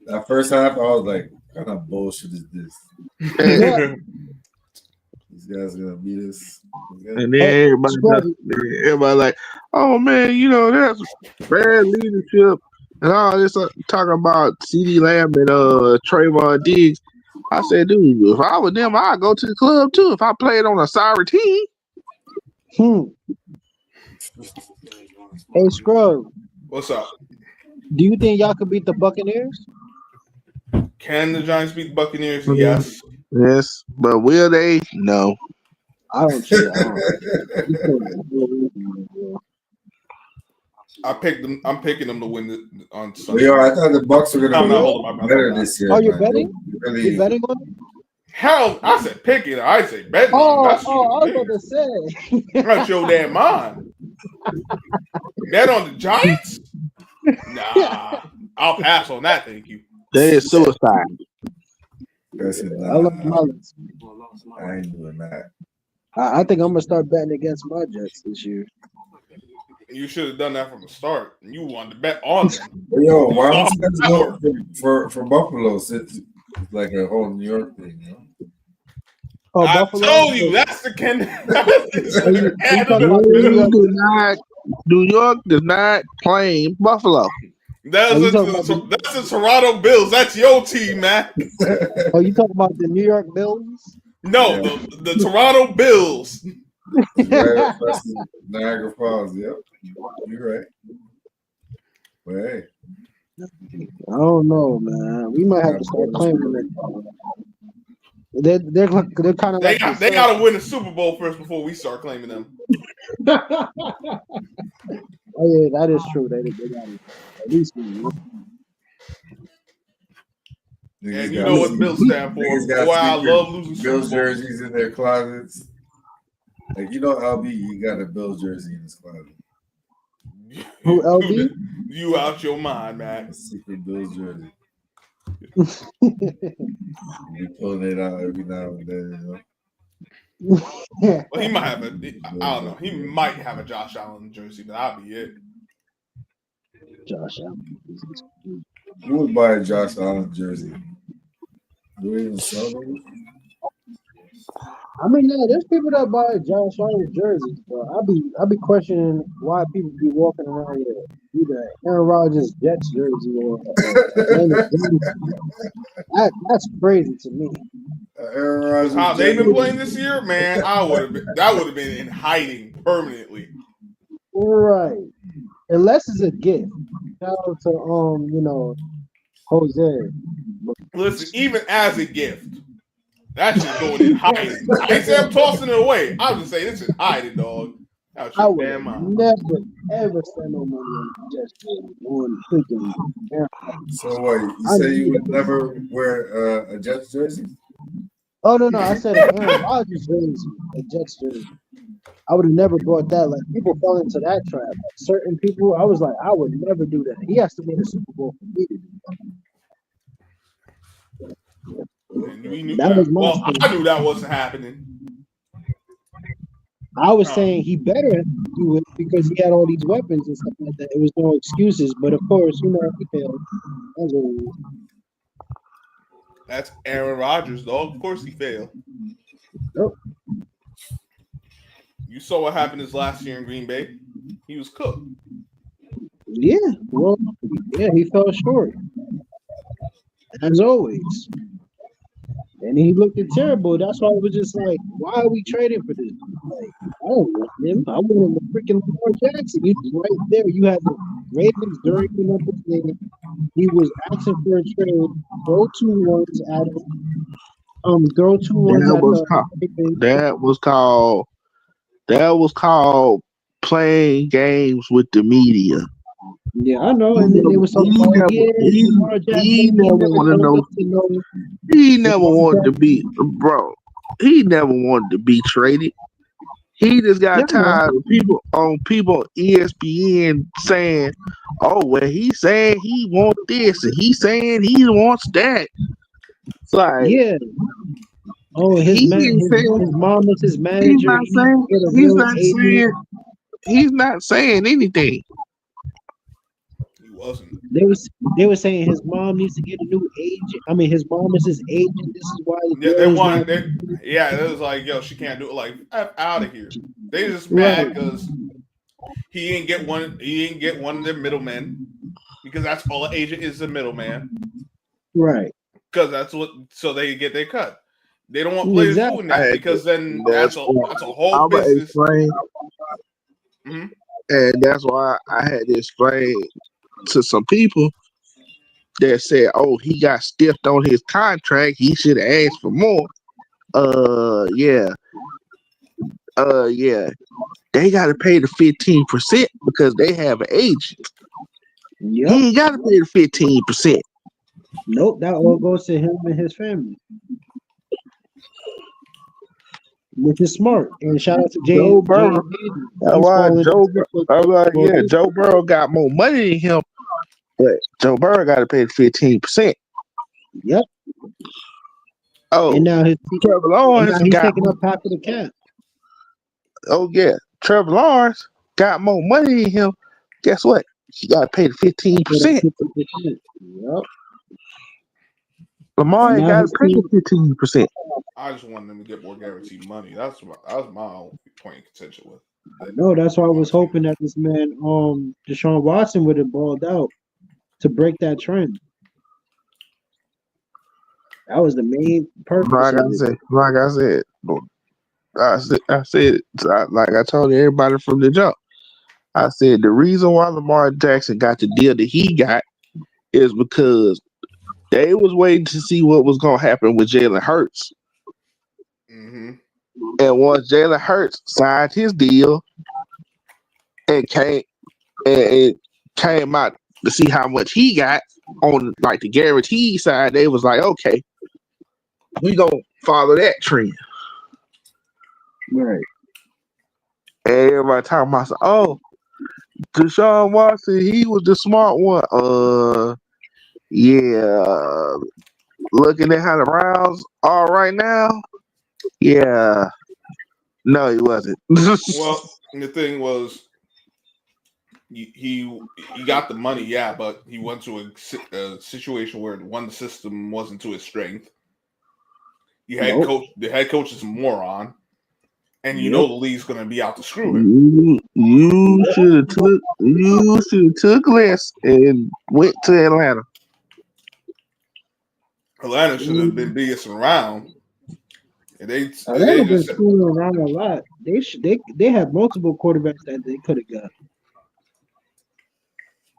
that first half I was like, what kind of bullshit is this? These guys are gonna beat us. And then everybody like, oh man, that's bad leadership and all this talking about CD Lamb and Trayvon Diggs. I said, dude, if I was them, I'd go to the club too. If I played on a sorry team. Hey, Scrub. What's up? Do you think y'all could beat the Buccaneers? Can the Giants beat the Buccaneers? Yes. Yes, but will they? No. I don't care. I'm picking them to win on Sunday. Yo, I thought the Bucks were I'm gonna not be holding my breath. better this year. Oh, you're man. betting? Really, You betting on it? Hell, I said picking. I say betting Oh, on them. That's I was about to say. That's your damn mind. Bet on the Giants? Nah, I'll pass on that. Thank you. That is suicide. I love Mullins. I ain't doing that. I think I'm gonna start betting against my Jets this year. You should have done that from the start. You wanted to bet on them. Yo, why don't you guys go for Buffalo? It's like a whole New York thing, you know? Oh, I Buffalo? told you that's the New York does not claim Buffalo. That's the Toronto Bills. That's your team, man. Oh, you talking about the New York Bills? No, the Toronto Bills. Right across the Niagara Falls. Yep, you're right. But hey, I don't know, man. We might have to start claiming it. They're kind of they got to win the Super Bowl first before we start claiming them. Oh yeah, that is true. They got it. At least win. And you know what the Bills stand for. Boy, I love losing Bills jerseys in their closets. Like, LB, he got a Bills jersey in his closet. Who, LB? You out your mind, man. A secret Bills jersey. You pulling it out every now and then, Well, he might have I don't know. He might have a Josh Allen jersey, but that'll be it. Josh Allen. Who would buy a Josh Allen jersey? Do we even sell those? I mean, yeah, there's people that buy Josh Allen jerseys, but I be questioning why people be walking around with either Aaron Rodgers Jets jersey or that's crazy to me. Aaron Rodgers. How they've been playing this year, man, that would have been in hiding permanently. Right. Unless it's a gift. Shout out to Jose. Listen, even as a gift, that's just going in hiding. I ain't say I'm tossing it away. I was just saying this is hiding, dog. I would never ever spend no money on Jets on freaking Aaron. So what? You say you would never wear a Jets jersey? Oh no, I said an Aaron Rodgers jersey, a Jets jersey. I would have never brought that. Like, people fell into that trap. Like, certain people, I was like, I would never do that. He has to win the Super Bowl for me to do that. I knew that wasn't happening. I was Oh, saying he better do it because he had all these weapons and stuff like that. It was no excuses, but of course, he failed. As always. that's Aaron Rodgers, dog. Of course he failed. Yep. You saw what happened his last year in Green Bay. He was cooked. Yeah, well, yeah, he fell short as always, and he looked terrible. That's why I was just like, why are we trading for this? Like, I don't want him. I want him to freaking Lamar Jackson. He was right there. You had the Ravens during the Olympics game. He was asking for a trade. Throw two ones at him. Throw two ones That at was the called. Ravens. That was called. That was called playing games with the media. Yeah, I know. He And then they never, was talking he about, never, yeah, Lamar he Jackson. He never never want to told know. us to know. He never Lamar wanted to Jackson. be, bro. He never wanted to be traded. He just Yeah, got I know. tired of people on ESPN saying, "Oh, well, he's saying he wants this and he's saying he wants that." It's like Yeah. Oh, he ain't saying. his mom is his He's manager. not He needs to saying. get a He's real not agent. saying. He's not saying anything. He wasn't. They were saying his mom needs to get a new agent. I mean, his mom is his agent. This is why the Yeah, they deal is not wanted. Yeah, it was like, yo, she can't do it. Like, out of here. They just right. mad because he ain't get one. He ain't get one of their middlemen because that's all an agent is, a middleman. Right. Because that's what. So they get their cut. They don't want players Exactly. doing that because then that's a whole I'm gonna business. explain, Mm-hmm. and that's why I had to explain to some people that said, "Oh, he got stiffed on his contract. He should have asked for more." Yeah, yeah. They got to pay the 15% because they have an agent. Yep. He ain't got to pay the 15%. Nope. That all goes to him and his family, which is smart. And shout out to Joe Jay Burrow. Hayden. That's He's why falling Joe. I'm like, well, yeah, Joe Burrow got more money than him, but Joe Burrow got to pay the 15%. Yep. Oh, And now Trevor Lawrence he's got. taking up half of the cap. Oh yeah, Trevor Lawrence got more money than him. Guess what? He got to pay the 15%. 50%. Yep. Lamar And ain't now got to his pay team. the 15%. I just want them to get more guaranteed money. That was my own point of contention with. No, that's why I was hoping that this man, Deshaun Watson, would have balled out to break that trend. That was the main purpose of it. Like I said, like I told everybody from the jump. I said the reason why Lamar Jackson got the deal that he got is because they was waiting to see what was gonna happen with Jalen Hurts. Mm-hmm. And once Jalen Hurts signed his deal and it came out to see how much he got on like the guarantee side, they was like, okay, we gonna follow that trend. Right. And everybody talking about, oh, Deshaun Watson, he was the smart one. Yeah. Looking at how the rounds are right now, yeah. No, he wasn't. Well, the thing was, he got the money, yeah, but he went to a situation where the system wasn't to his strength. The head coach is a moron, and you know the league's going to be out to screw him. You should have took less and went to Atlanta. Atlanta should have been biggest around. And they Atlanta been just screwing around a lot. They had multiple quarterbacks that they could have got,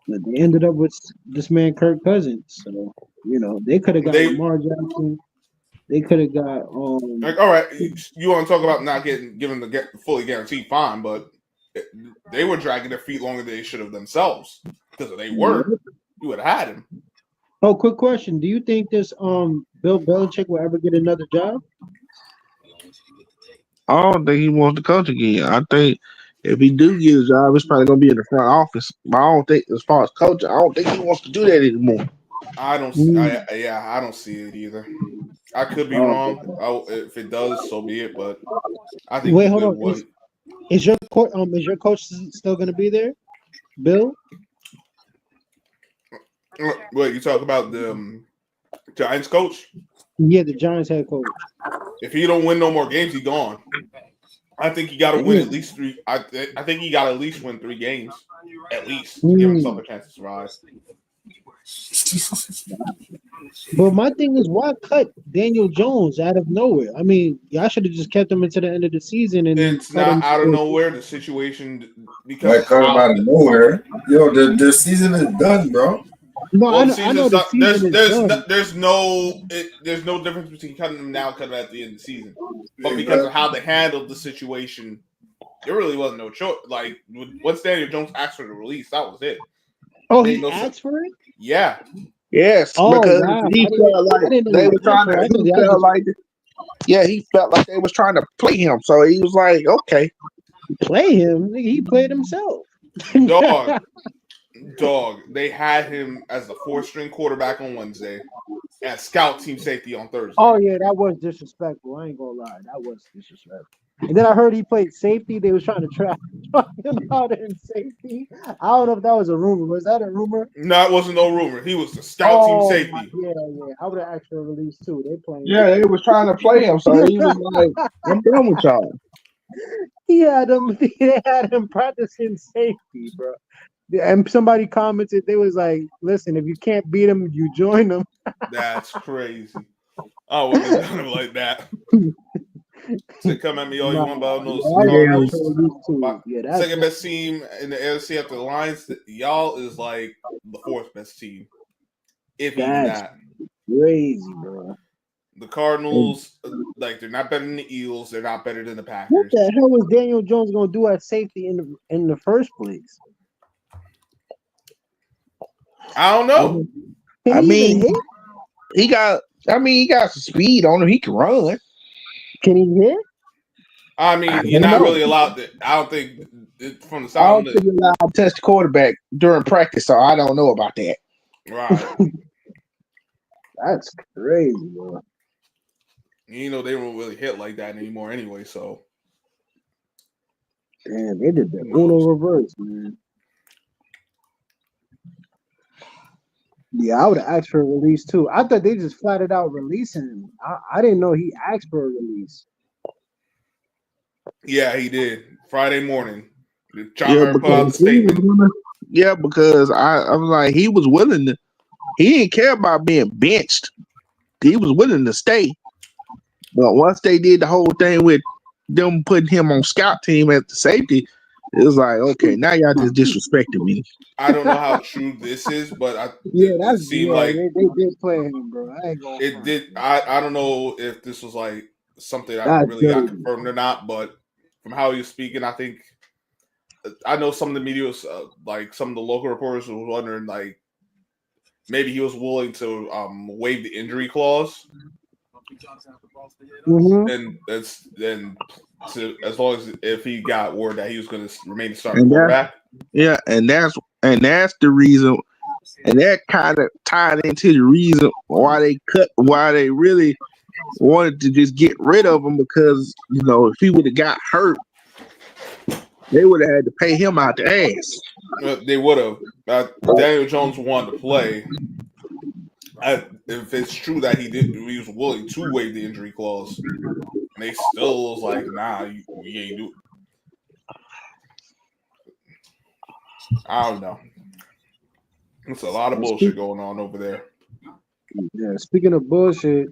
but they ended up with this man Kirk Cousins. So they could have got Lamar Jackson. They could have got like, all right, you want to talk about not given the fully guaranteed, fine, but they were dragging their feet longer than they should have themselves because if they were, you would have had him. Oh, quick question: do you think this Bill Belichick will ever get another job? I don't think he wants to coach again. I think if he do get a job, it's probably gonna be in the front office. But I don't think, as far as coaching, I don't think he wants to do that anymore. I don't see it either. I could be wrong. If it does, so be it. But I think wait, hold on. Is your coach still going to be there, Bill? Wait, you talk about the Giants coach? Yeah, the Giants head coach. If he don't win no more games, he's gone. I think he got to win at least 3. I think he got to at least win 3 games, at least to give himself a chance to survive. But my thing is, why cut Daniel Jones out of nowhere? I mean, y'all should have just kept him into the end of the season. And it's not out of nowhere. The situation because like cut him out of nowhere. Yo, the season is done, bro. No, I know the season is done. There's no difference between cutting him now, and cutting him at the end of the season. But because of how they handled the situation, there really wasn't no choice. Like once Daniel Jones asked for the release, that was it. Oh, he asked for it? Yeah. Yes, because he felt like they were trying to. He felt like, yeah, he felt like they was trying to play him. So he was like, okay, play him. He played himself. Dog. They had him as the 4th-string quarterback on Wednesday, and scout team safety on Thursday. Oh yeah, that was disrespectful. I ain't gonna lie, that was disrespectful. And then I heard he played safety. They was trying to try him out in safety. I don't know if that was a rumor. Was that a rumor? No, it wasn't no rumor. He was the scout team safety. Yeah. I would have asked for a release too. They playing. Yeah, they was trying to play him, so he was like, "I'm done with y'all." They had him practicing safety, bro. And somebody commented, they was like, "Listen, if you can't beat him, you join him." That's crazy. I wouldn't have done him like that. So come at me all you want about those Cardinals. Second best team in the AFC after the Lions. Y'all is like the 4th best team. If even that. Crazy, bro. The Cardinals, like they're not better than the Eagles. They're not better than the Packers. What the hell was Daniel Jones gonna do at safety in the first place? I don't know. He got some speed on him. He can run. Can he hit? I mean, you're not really allowed to. I don't think from the sound. I don't think you're allowed to touch the quarterback during practice, so I don't know about that. Right. That's crazy, bro. You know they don't really hit like that anymore, anyway. So. Damn, they did the Uno reverse, man. Yeah, I would have asked for a release too. I thought they just flatted out releasing him. I didn't know he asked for a release. Yeah, he did. Friday morning. John put out the statement. Yeah, because I'm like, he was willing to. He didn't care about being benched. He was willing to stay. But once they did the whole thing with them putting him on scout team at the safety, it was like, okay, now y'all just disrespecting me. I don't know how true this is, but it seemed like they did play him, bro. I ain't gonna it did. I don't know if this was like something that really got confirmed or not, but from how he was speaking, I know some of the media was like some of the local reporters was wondering like maybe he was willing to waive the injury clause. And as long as if he got word that he was going to remain the starting quarterback. Yeah, and that's the reason, and that kind of tied into the reason why they really wanted to just get rid of him, because if he would have got hurt, they would have had to pay him out the ass. They would have. Daniel Jones wanted to play. If it's true that he was willing to waive the injury clause, and they still was like, nah, you ain't do it. I don't know. It's a lot of bullshit going on over there. Yeah, speaking of bullshit,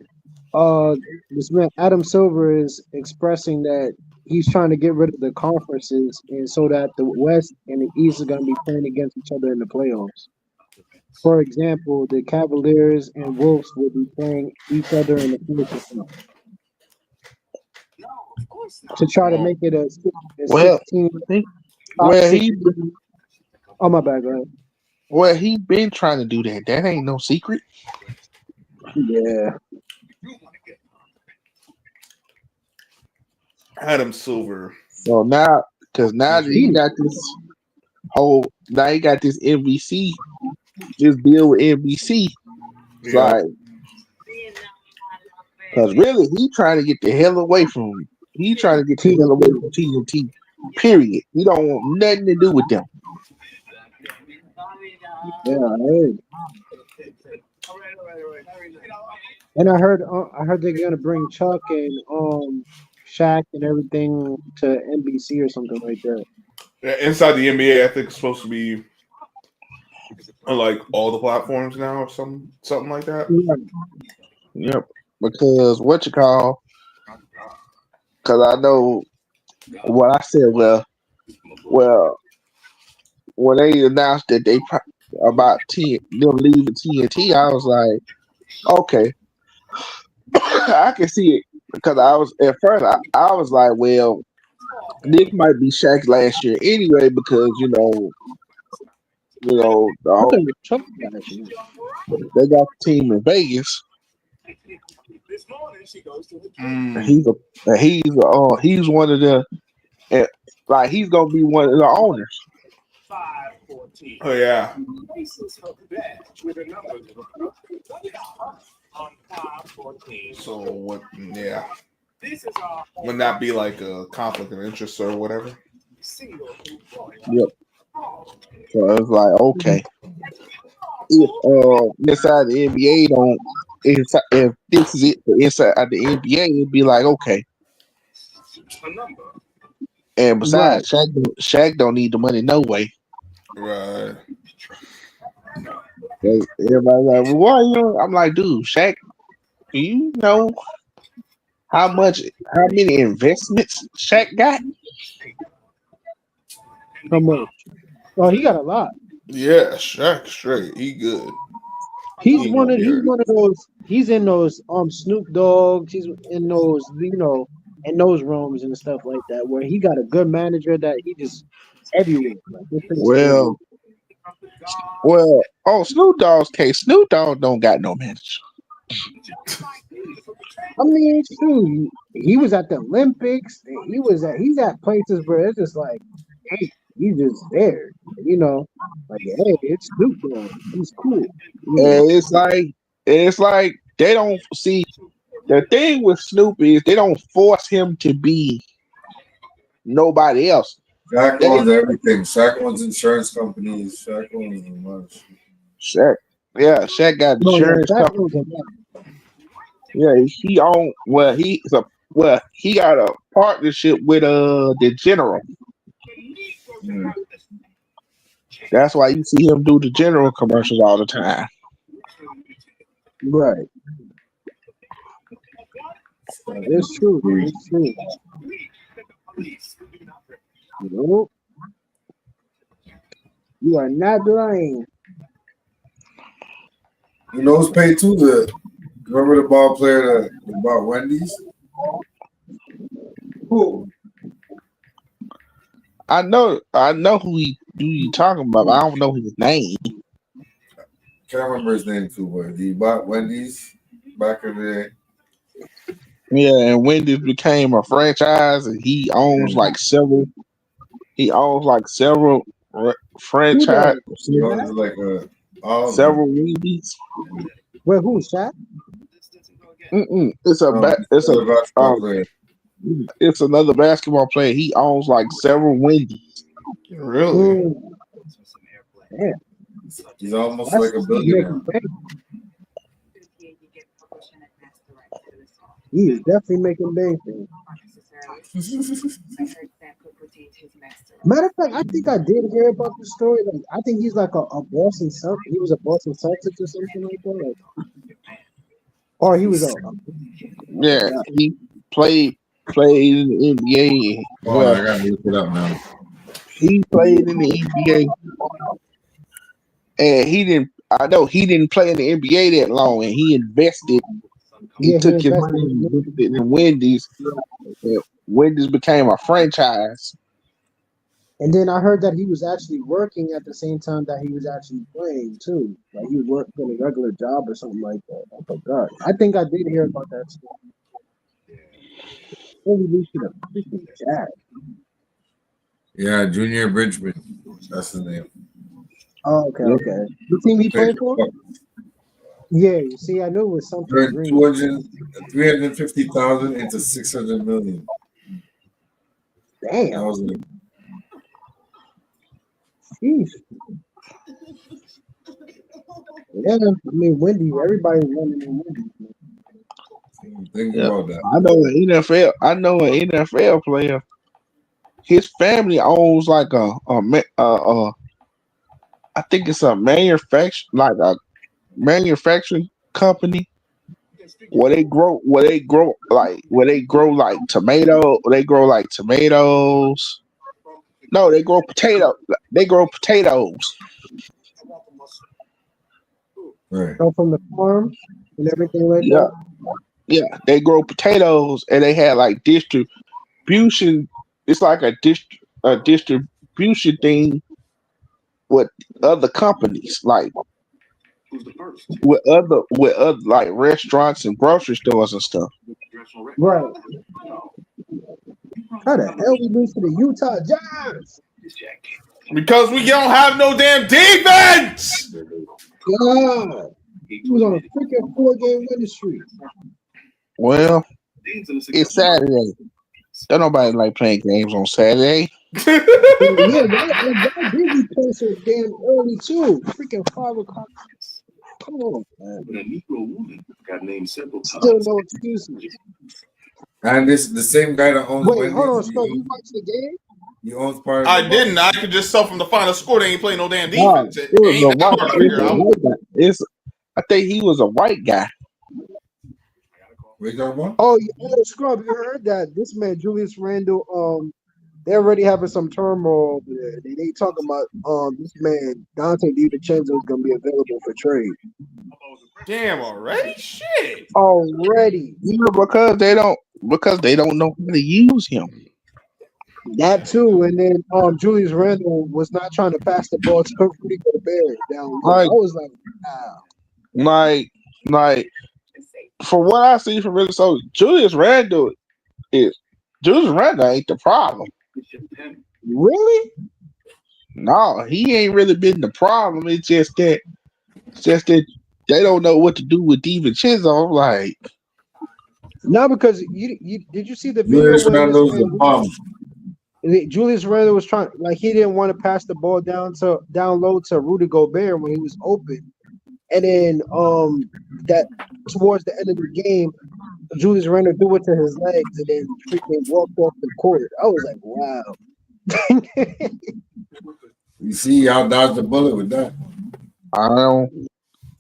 this man Adam Silver is expressing that he's trying to get rid of the conferences, and so that the West and the East are going to be playing against each other in the playoffs. For example, the Cavaliers and Wolves will be playing each other in the playoffs to try to make it a 16. Oh, my bad, go ahead. Well, he been trying to do that. That ain't no secret. Yeah. Adam Silver. So now he got this NBC, this deal with NBC. Yeah. Like, because really, he trying to get the hell away from. He trying to get the hell away from TNT. Period. He don't want nothing to do with them. Yeah, I heard. And I heard they're gonna bring Chuck and Shaq and everything to NBC or something like that. Inside the NBA, I think it's supposed to be on like all the platforms now, or something like that. Yep. Because what you call? Because I know what I said. Well, when they announced that about them leaving TNT, I was like, okay, I can see it because I was at first. I was like, well, this might be Shaq's last year anyway because the I whole, thought it was Chuck last year. they got the team in Vegas. And he's one of the like he's gonna be one of the owners. Oh yeah. So what? Yeah. Wouldn't that be like a conflict of interest or whatever? Yep. So it's like okay, if inside the NBA don't if this is it for inside the NBA, it'd be like okay. And Right. besides, Shaq don't need the money no way. Right. Everybody's like, well, why you? I'm like, dude, Shaq, do you know how many investments Shaq got? How much? Oh, he got a lot. Yeah, Shaq straight. He good. He's He ain't one gonna of be he's hurt. one of those. He's in those Snoop Dogs. He's in those in those rooms and stuff like that where he got a good manager that he just everywhere. Like, this thing's everywhere. Well, Snoop Dogg's case, Snoop Dogg don't got no manager. I mean, it's true. He was at the Olympics. He's at places where it's just like, hey, he's just there. Like hey, it's Snoop Dogg. He's cool. And it's like they don't see the thing with Snoop is they don't force him to be nobody else. Shaq owns everything. Shaq owns insurance companies. Shaq owns a lot of shit. Shaq got insurance company. Yeah, he own he got a partnership with the General. Yeah. That's why you see him do the General commercials all the time. Right. It's true. It's true. Nope. You are not lying. You know who's paid too? Remember the ball player that bought Wendy's? Who? I know who you talking about, but I don't know his name. Can't remember his name too, but he bought Wendy's back in the day. Yeah, and Wendy's became a franchise, and he owns like several. He owns like several franchise, He owns like all of several them. Wendy's. Wait, who? Shaq? It's basketball player. It's another basketball player. He owns like several Wendy's. Really? Damn. He's almost like a billionaire. He is definitely making bank. Matter of fact, I think I did hear about the story. Like, I think he's like a Boston Celtics. He was a Boston Celtics or something like that. Or he was a. Yeah, he played in the NBA. Oh, I gotta look it up now. He played in the NBA, and he didn't. I know he didn't play in the NBA that long, and he invested. He took his money and invested in Wendy's. Wendy's became a franchise. And then I heard that he was actually working at the same time that he was actually playing too. Like he was working a regular job or something like that. I forgot. I think I did hear about that story. Maybe we should have freaking Jack. Yeah, Junior Bridgman. That's his name. Oh, okay. The team he played for? Yeah, you see, I knew it was something Turned green. 350,000 into 600 million. That Damn. was it. Jeez. Yeah, I mean, Wendy. Everybody's running in Wendy. Think Yeah. about that. I know an NFL. I know an NFL player. His family owns like I think it's a manufacturing company where they grow like tomatoes. No, they grow potatoes. Right. So from the farm and everything like Yeah, that. yeah, they grow potatoes, and they had like distribution. It's like a distribution thing with other companies, like with other like restaurants and grocery stores and stuff. Right. How the hell we lose to the Utah Jazz? Because we don't have no damn defense. God, he was on a freaking 4-game winning streak. Well, it's Saturday. Don't nobody like playing games on Saturday. Yeah, why did we play so damn early too? Freaking 5 o'clock. Come on, man. Still no excuses. And this the same guy that owns Wait, hold on, Wendy's. Scott. You watched the game? He owns part of I the didn't. I could just tell from the final score they ain't playing no damn No, defense. It it was a ain't that white. hard to It's figure a out. white guy. I think he was a white guy. What you talking about? Oh, Scrub, you heard that this man Julius Randle, they're already having some turmoil over there. They talking about this man Dante DiVincenzo is gonna be available for trade Damn, already? Shit. already. Yeah, because they don't know how to use him. That too, and then Julius Randle was not trying to pass the ball to Rudy Gobert down low. Like, I was like, wow. like from what I see from Minnesota, Julius Randle ain't the problem. Really? No, he ain't really been the problem. It's just that they don't know what to do with DiVincenzo. I'm like, No, because you did you see the video Julius where this Randle's the man bomb. Julius Randle was trying, like, he didn't want to pass the ball down low to Rudy Gobert when he was open, and then that towards the end of the game, Julius Randle threw it to his legs and then freaking walked off the court. I was like, wow. You see, y'all dodged the bullet with that. I don't.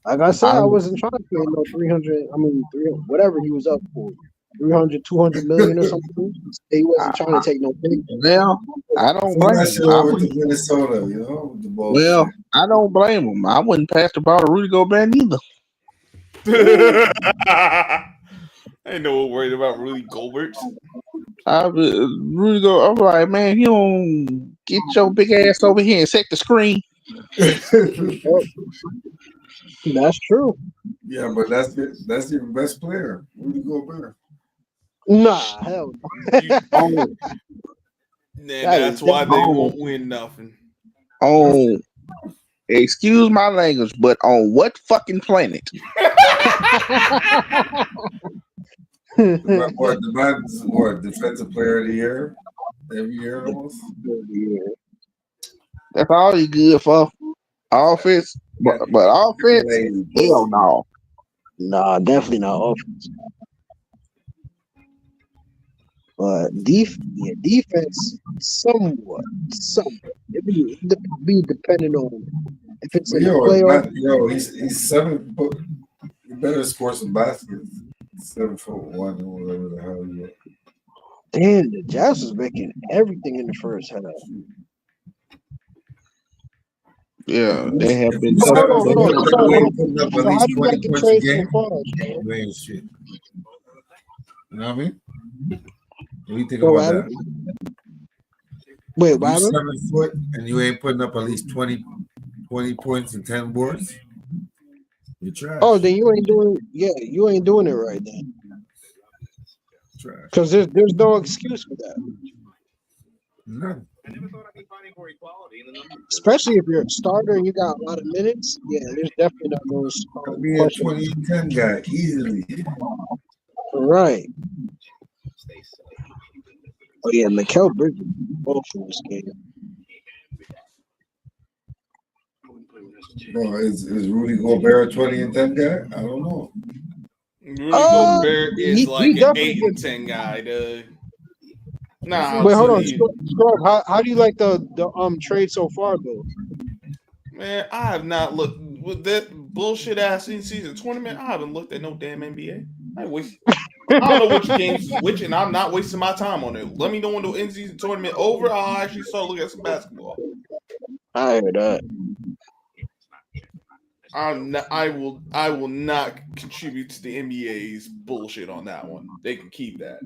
Like I said, I wasn't trying to pay no 300. I mean, 300, whatever he was up for, 300, 200 million or something. He wasn't trying to take no big. Well, I don't Send blame that him. shit over to Minnesota, you know, with the bullshit. Well, I don't blame him. I wouldn't pass the ball to Rudy Gobert either. I ain't no worried about Rudy Gobert. I'm like, man, you don't get your big ass over here and set the screen. That's true. Yeah, but that's your best player, Rudy Gobert. Nah, hell. That's why they won't win nothing. Excuse my language, but on what fucking planet? The man's what, defensive player of the year every year almost. That's all he good for. Offense, but offense, hell no. Nah, definitely not offense. But defense, somewhat. It be depending on if it's in the playoff. He's 7 foot. He better score some baskets. 7'1" or whatever the hell he is. Damn, the Jazz was making everything in the first half. Yeah, they have been. Hold on. Putting up at So how least do you 20 like the points a trade so game. far? You ain't shit. You know what I mean? What do you think Go about Adam. that? Wait, You Byron? 7 foot and you ain't putting up at least 20 points and 10 boards. You're trash. Oh, then you ain't doing it right then. Trash. Because there's no excuse for that. None. Especially if you're a starter and you got a lot of minutes. Yeah, there's definitely not no I'll be a 20 and 10 guy easily. Right. Oh yeah, Mikal Bridges both for this game. No, is Rudy Gobert a 20 and 10 guy? I don't know. Rudy Gobert is he like an definitely 8 and 10 guy, dude. Nah, Wait, hold on, Rudy. Scrub. How do you like the trade so far, though? Man, I have not looked with that bullshit ass in-season tournament. I haven't looked at no damn NBA. I don't know which games is which, and I'm not wasting my time on it. Let me know when the in-season tournament over. I'll actually start looking at some basketball. I heard that. I will not contribute to the NBA's bullshit on that one. They can keep that.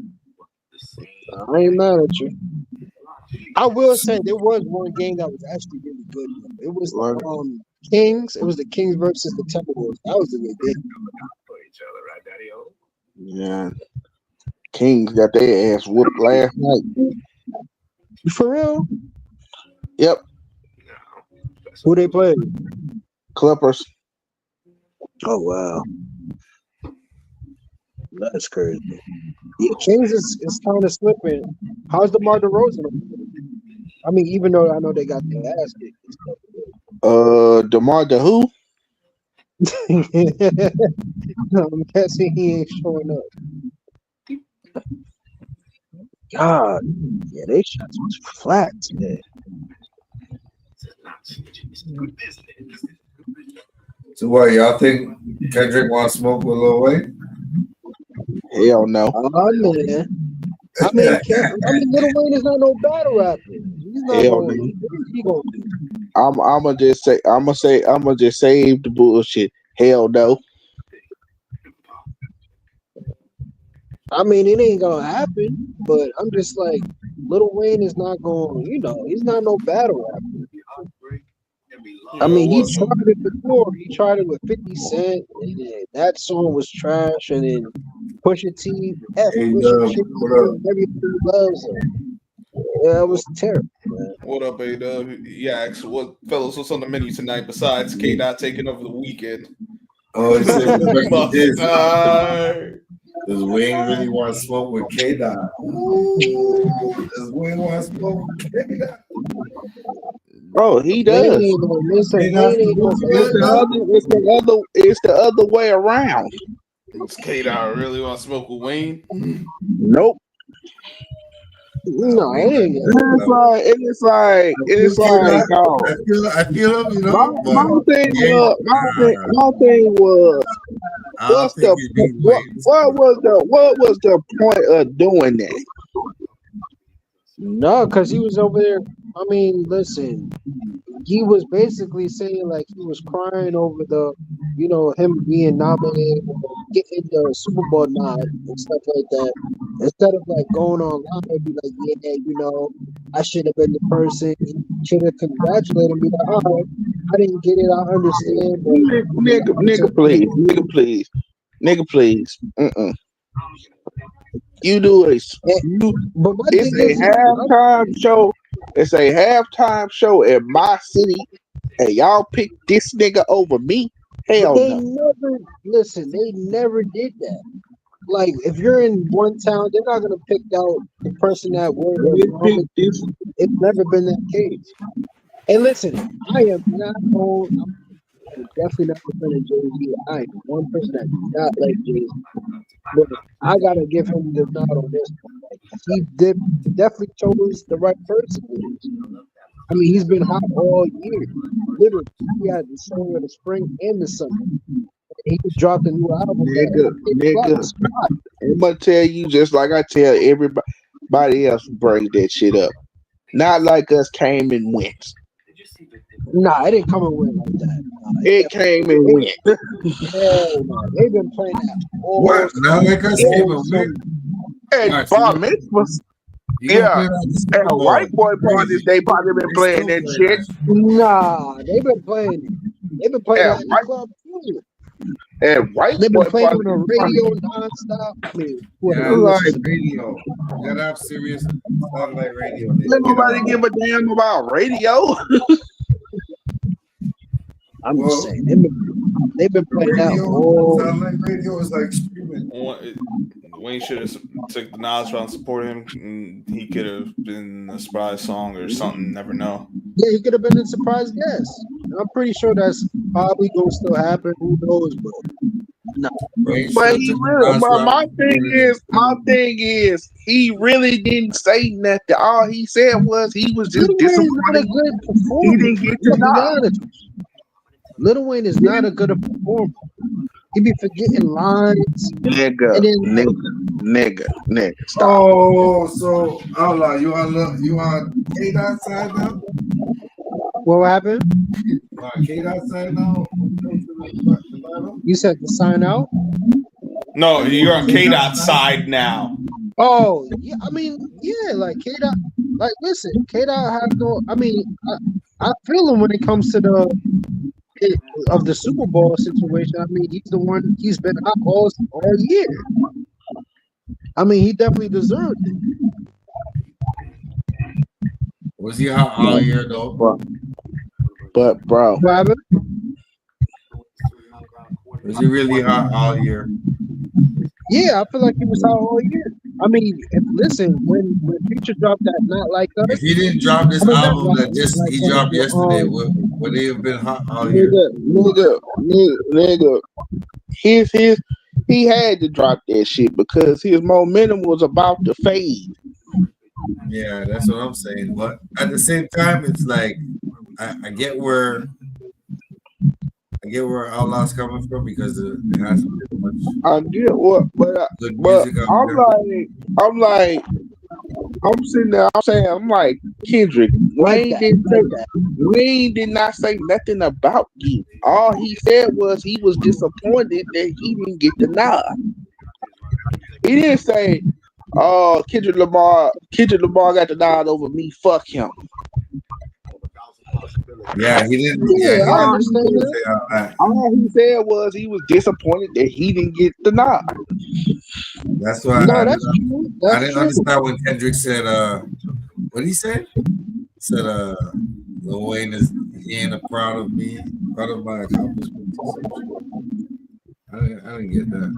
I ain't mad at you. I will say there was one game that was actually really good. It was the Kings. It was the Kings versus the Timberwolves. That was a good game. Yeah. Kings got their ass whooped last night. For real? Yep. Who they played? Clippers. Oh wow. That's crazy. Yeah, Kings is kind of slipping. How's DeMar DeRozan? I mean, even though I know they got their ass kicked. DeMar who? I'm guessing he ain't showing up. God, yeah, they shots was flat today. So what, y'all think Kendrick wants to smoke with Lil Wayne? Hell no. Oh man. I mean, Lil Wayne is not no battle rapper. He's not Hell no. no. He gonna do? I'ma just save the bullshit. Hell no. I mean, it ain't gonna happen, but I'm just like, Lil Wayne is not going. He's not no battle rapper. I mean, he tried it before. He tried it with 50 Cent, and then that song was trash. And then Pusha T, everybody loves him. Yeah, it was terrible, man. What up, A-Dub? Yeah, what fellas, what's on the menu tonight besides K-Dot taking over the weekend? Oh, he said Must does Wayne really want to smoke with K-Dot? Does Wayne want to smoke with K-Dot? Bro, he does. It's the other way around. Does K-Dot really want to smoke with Wayne? Nope. No, it ain't. It's like. I feel him, My thing was, what was the point of doing that? No, because he was over there. I mean, listen, he was basically saying like he was crying over him being nominated, getting the Super Bowl nod and stuff like that. Instead of like going online and be like, yeah, I should have been the person. He should have congratulated me. Like, all right, I didn't get it. I understand. But nigga, please. You do it. It's a halftime show. It's a halftime show in my city, and y'all pick this nigga over me. Hell no. They never did that. Like, if you're in one town, they're not gonna pick out the person that wore it. It's never been that case. And listen, I am not going. I'm definitely not a fan of Jay-Z. I am one person that does not like Jay-Z. But I gotta give him the nod on this one. Like, he definitely chose the right person. I mean, he's been hot all year. Literally, he had the song of the spring and the summer. He dropped a new album. Nigga, I'm gonna tell you just like I tell everybody else, bring that shit up. Not like us came and went. Nah, it didn't come and went like that. It came and went. Hell no. They've been playing that. What? Not like us came and went? And bar mitzvahs. Yeah. And white boy parties, they probably been playing that shit. Nah, they've been playing it. They've been playing that in the club too. And white they've boy been playing parties, on the radio nonstop. I mean, like radio. You gotta have serious satellite radio. Let nobody give a damn about radio. I'm just saying, they've been playing that. Satellite radio is like streaming. Wayne should have took the Nas route and supported him. And he could have been a surprise song or something. Never know. Yeah, he could have been a surprise guest. I'm pretty sure that's probably going to still happen. Who knows? But no. But he really, but my thing is, he really didn't say nothing. All he said was he was just Lil Wayne is not a disappointed. good He performer. didn't get I'm to gonna be nod. honest with you. Lil Wayne is not a good performer. He be forgetting lines. Nigga, And then nigga, stop. Oh, so Outlaw, you on K-Dot side now? what happened? K-Dot side now? You said to sign out? No, you're on K Dot side now. Oh, yeah. I mean, yeah, like K Dot. Like, listen, K Dot has no. I mean, I feel him when it comes to of the Super Bowl situation. I mean, he's the one. He's been hot all year. I mean, he definitely deserved it. Was he hot all year though? But bro, What happened? Was he really hot all year? Yeah, I feel like he was hot all year. I mean, listen, when Future dropped that "Not Like Us," If he didn't drop this I mean, not album like, that just like he that, dropped but, yesterday, would they have been hot all year? nigga, he had to drop that shit because his momentum was about to fade. Yeah, that's what I'm saying. But at the same time, it's like I get where Outlaw's coming from because there hasn't been much I get what, but good music out there. I'm sitting there. I'm like Kendrick. Wayne did not say nothing about you. All he said was he was disappointed that he didn't get the nod. He didn't say, "Oh, Kendrick Lamar got the nod over me. Fuck him." Yeah, he didn't. Yeah, I he understand didn't that. say all that. All he said was he was disappointed that he didn't get the nod. That's why No, that's true. I That's didn't true. understand when Kendrick said, what did he say? He said, Lil Wayne he ain't proud of me, proud of my accomplishments. I didn't get that.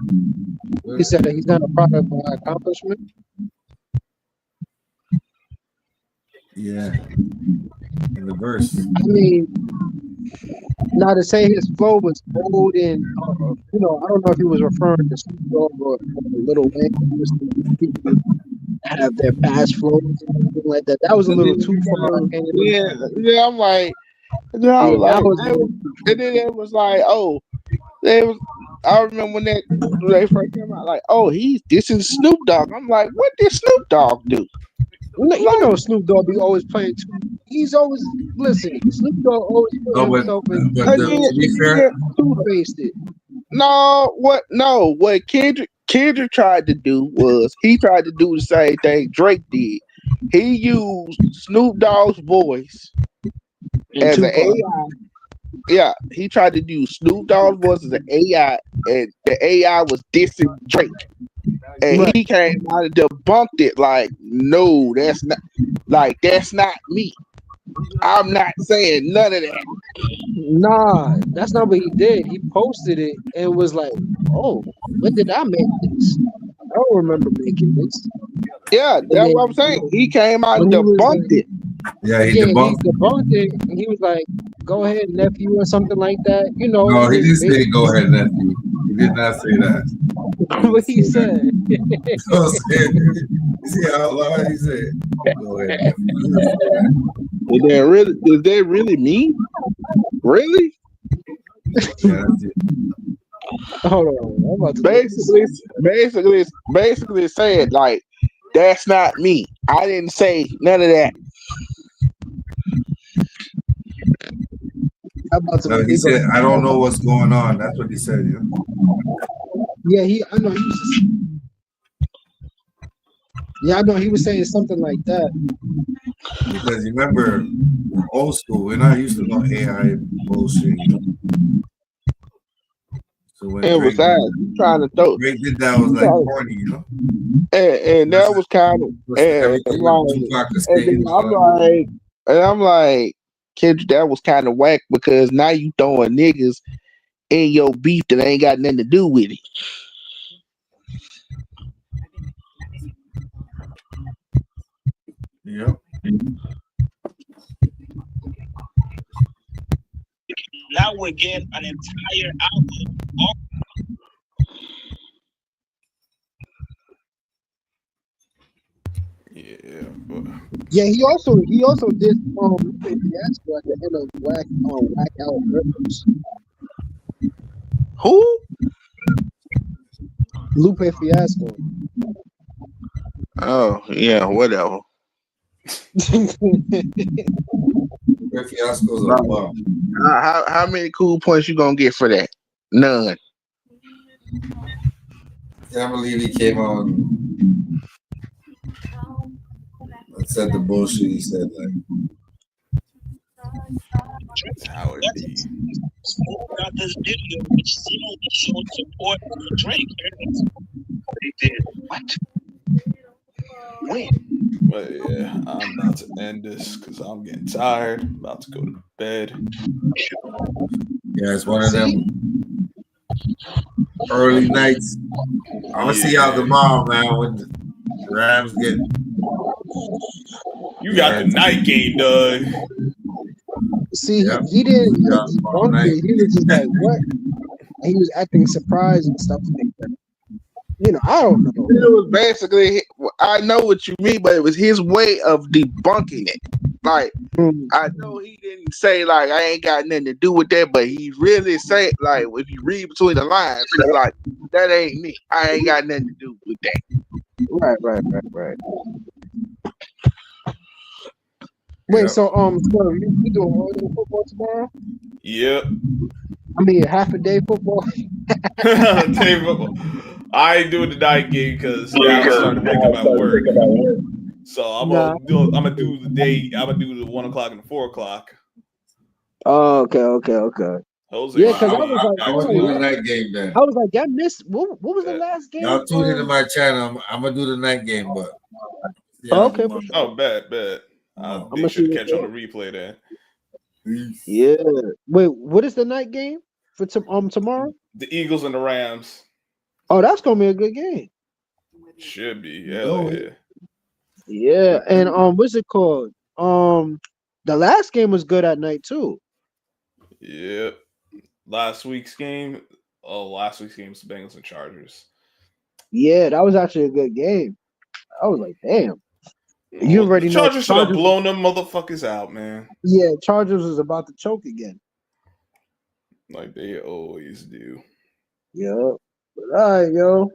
He said that he's not a product of my accomplishment. Yeah, in the verse. I mean, not to say his flow was old and I don't know if he was referring to Snoop Dogg or Lil Wayne, just people that have their past flows and everything like that. That was a little too far. Yeah, I'm like, and then I was like, oh, I remember when they first came out, like, oh, this is Snoop Dogg. I'm like, what did Snoop Dogg do? You know, Snoop Dogg be always playing too. He's always listening. Snoop Dogg always put himself in. To be fair, Two-faced it. What Kendrick tried to do was he tried to do the same thing Drake did. He used Snoop Dogg's voice as an AI. Yeah, he tried to do Snoop Dogg's voice as an AI, and the AI was dissing Drake. And he came out and debunked it like, no, that's not me. I'm not saying none of that. Nah, that's not what he did. He posted it and was like, oh, when did I make this? I don't remember making this. Yeah, that's what I'm saying. He came out and debunked it. Yeah, he debunked it. And he was like, go ahead, nephew, or something like that. You know. No, he didn't say go ahead, nephew. He did not say that. What he said. You see how loud he said, go ahead, nephew. Is that really me? Really? Yeah, that's it. Hold on. I'm about to basically said like, that's not me. I didn't say none of that. No, he said, I don't know what's going on. That's what he said, Yeah, I know he was saying something like that. Because you remember, old school, we're not used to no AI bullshit. So when Drake trying to throw Drake did that was like corny, and that was kind of and I'm like, Kendrick, that was kind of whack because now you throwing niggas in your beef that ain't got nothing to do with it. Yep. Now we're getting an entire album. Yeah, but Yeah, he also did Lupe Fiasco at the end of Whack Out Records. Who? Lupe Fiasco. Oh yeah, whatever. Fiasco's a bum. How many cool points you gonna get for that? None. Can't believe he came on and said the bullshit he said. Like, that's how it be. Got this video which seemingly showed support for Drake. They did what? When? But yeah, I'm about to end this because I'm getting tired. I'm about to go to bed. yeah, it's one of them early nights. I'm gonna see y'all tomorrow, man. When the Rams get. You got the night game, Doug. See, Yep. he didn't Yeah, debunk it. He was just like, what? And he was acting surprised and stuff like that. You know, I don't know. It was basically, I know what you mean, but it was his way of debunking it. Like, I know he didn't say like I ain't got nothing to do with that, but he really said like if you read between the lines, he's like that ain't me. I ain't got nothing to do with that. Right. Wait, Yep. so you doing all day football tomorrow? Yep. I mean, half a day football. I ain't doing the night game because Dallas started to pick up at work. So I'm gonna do the day. I'm gonna do the 1 o'clock and the 4 o'clock. Oh, okay. Jose, Yeah, because I shit, was like, I'm gonna do the night game then. I was like, I missed. What was the last game? Y'all tune into my channel. I'm gonna do the night game, but Okay. Oh, bet. I'll be sure to catch on the replay then. Yeah. Wait, what is the night game for tomorrow? The Eagles and the Rams Oh, that's gonna be a good game. should be. Hell yeah. Yeah, and what's it called? The last game was good at night too. Yep. Last week's game was the Bengals and Chargers. Yeah, that was actually a good game. I was like, damn. You already the know Chargers should have blown them motherfuckers out, man. Yeah, Chargers was about to choke again. Like they always do. Yeah. All right, yo.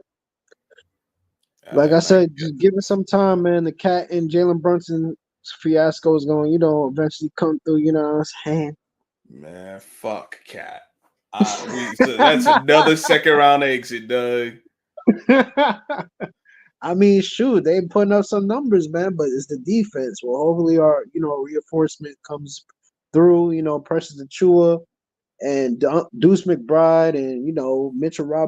Like I said, just give it some time, man. The Cat and Jalen Brunson fiasco is going, eventually come through. You know what I'm saying? Man, fuck Cat. So that's another second round exit, Doug. I mean, shoot, they putting up some numbers, man, but it's the defense. Well, hopefully our, reinforcement comes through, Precious Achua and Deuce McBride and, Mitchell Robinson.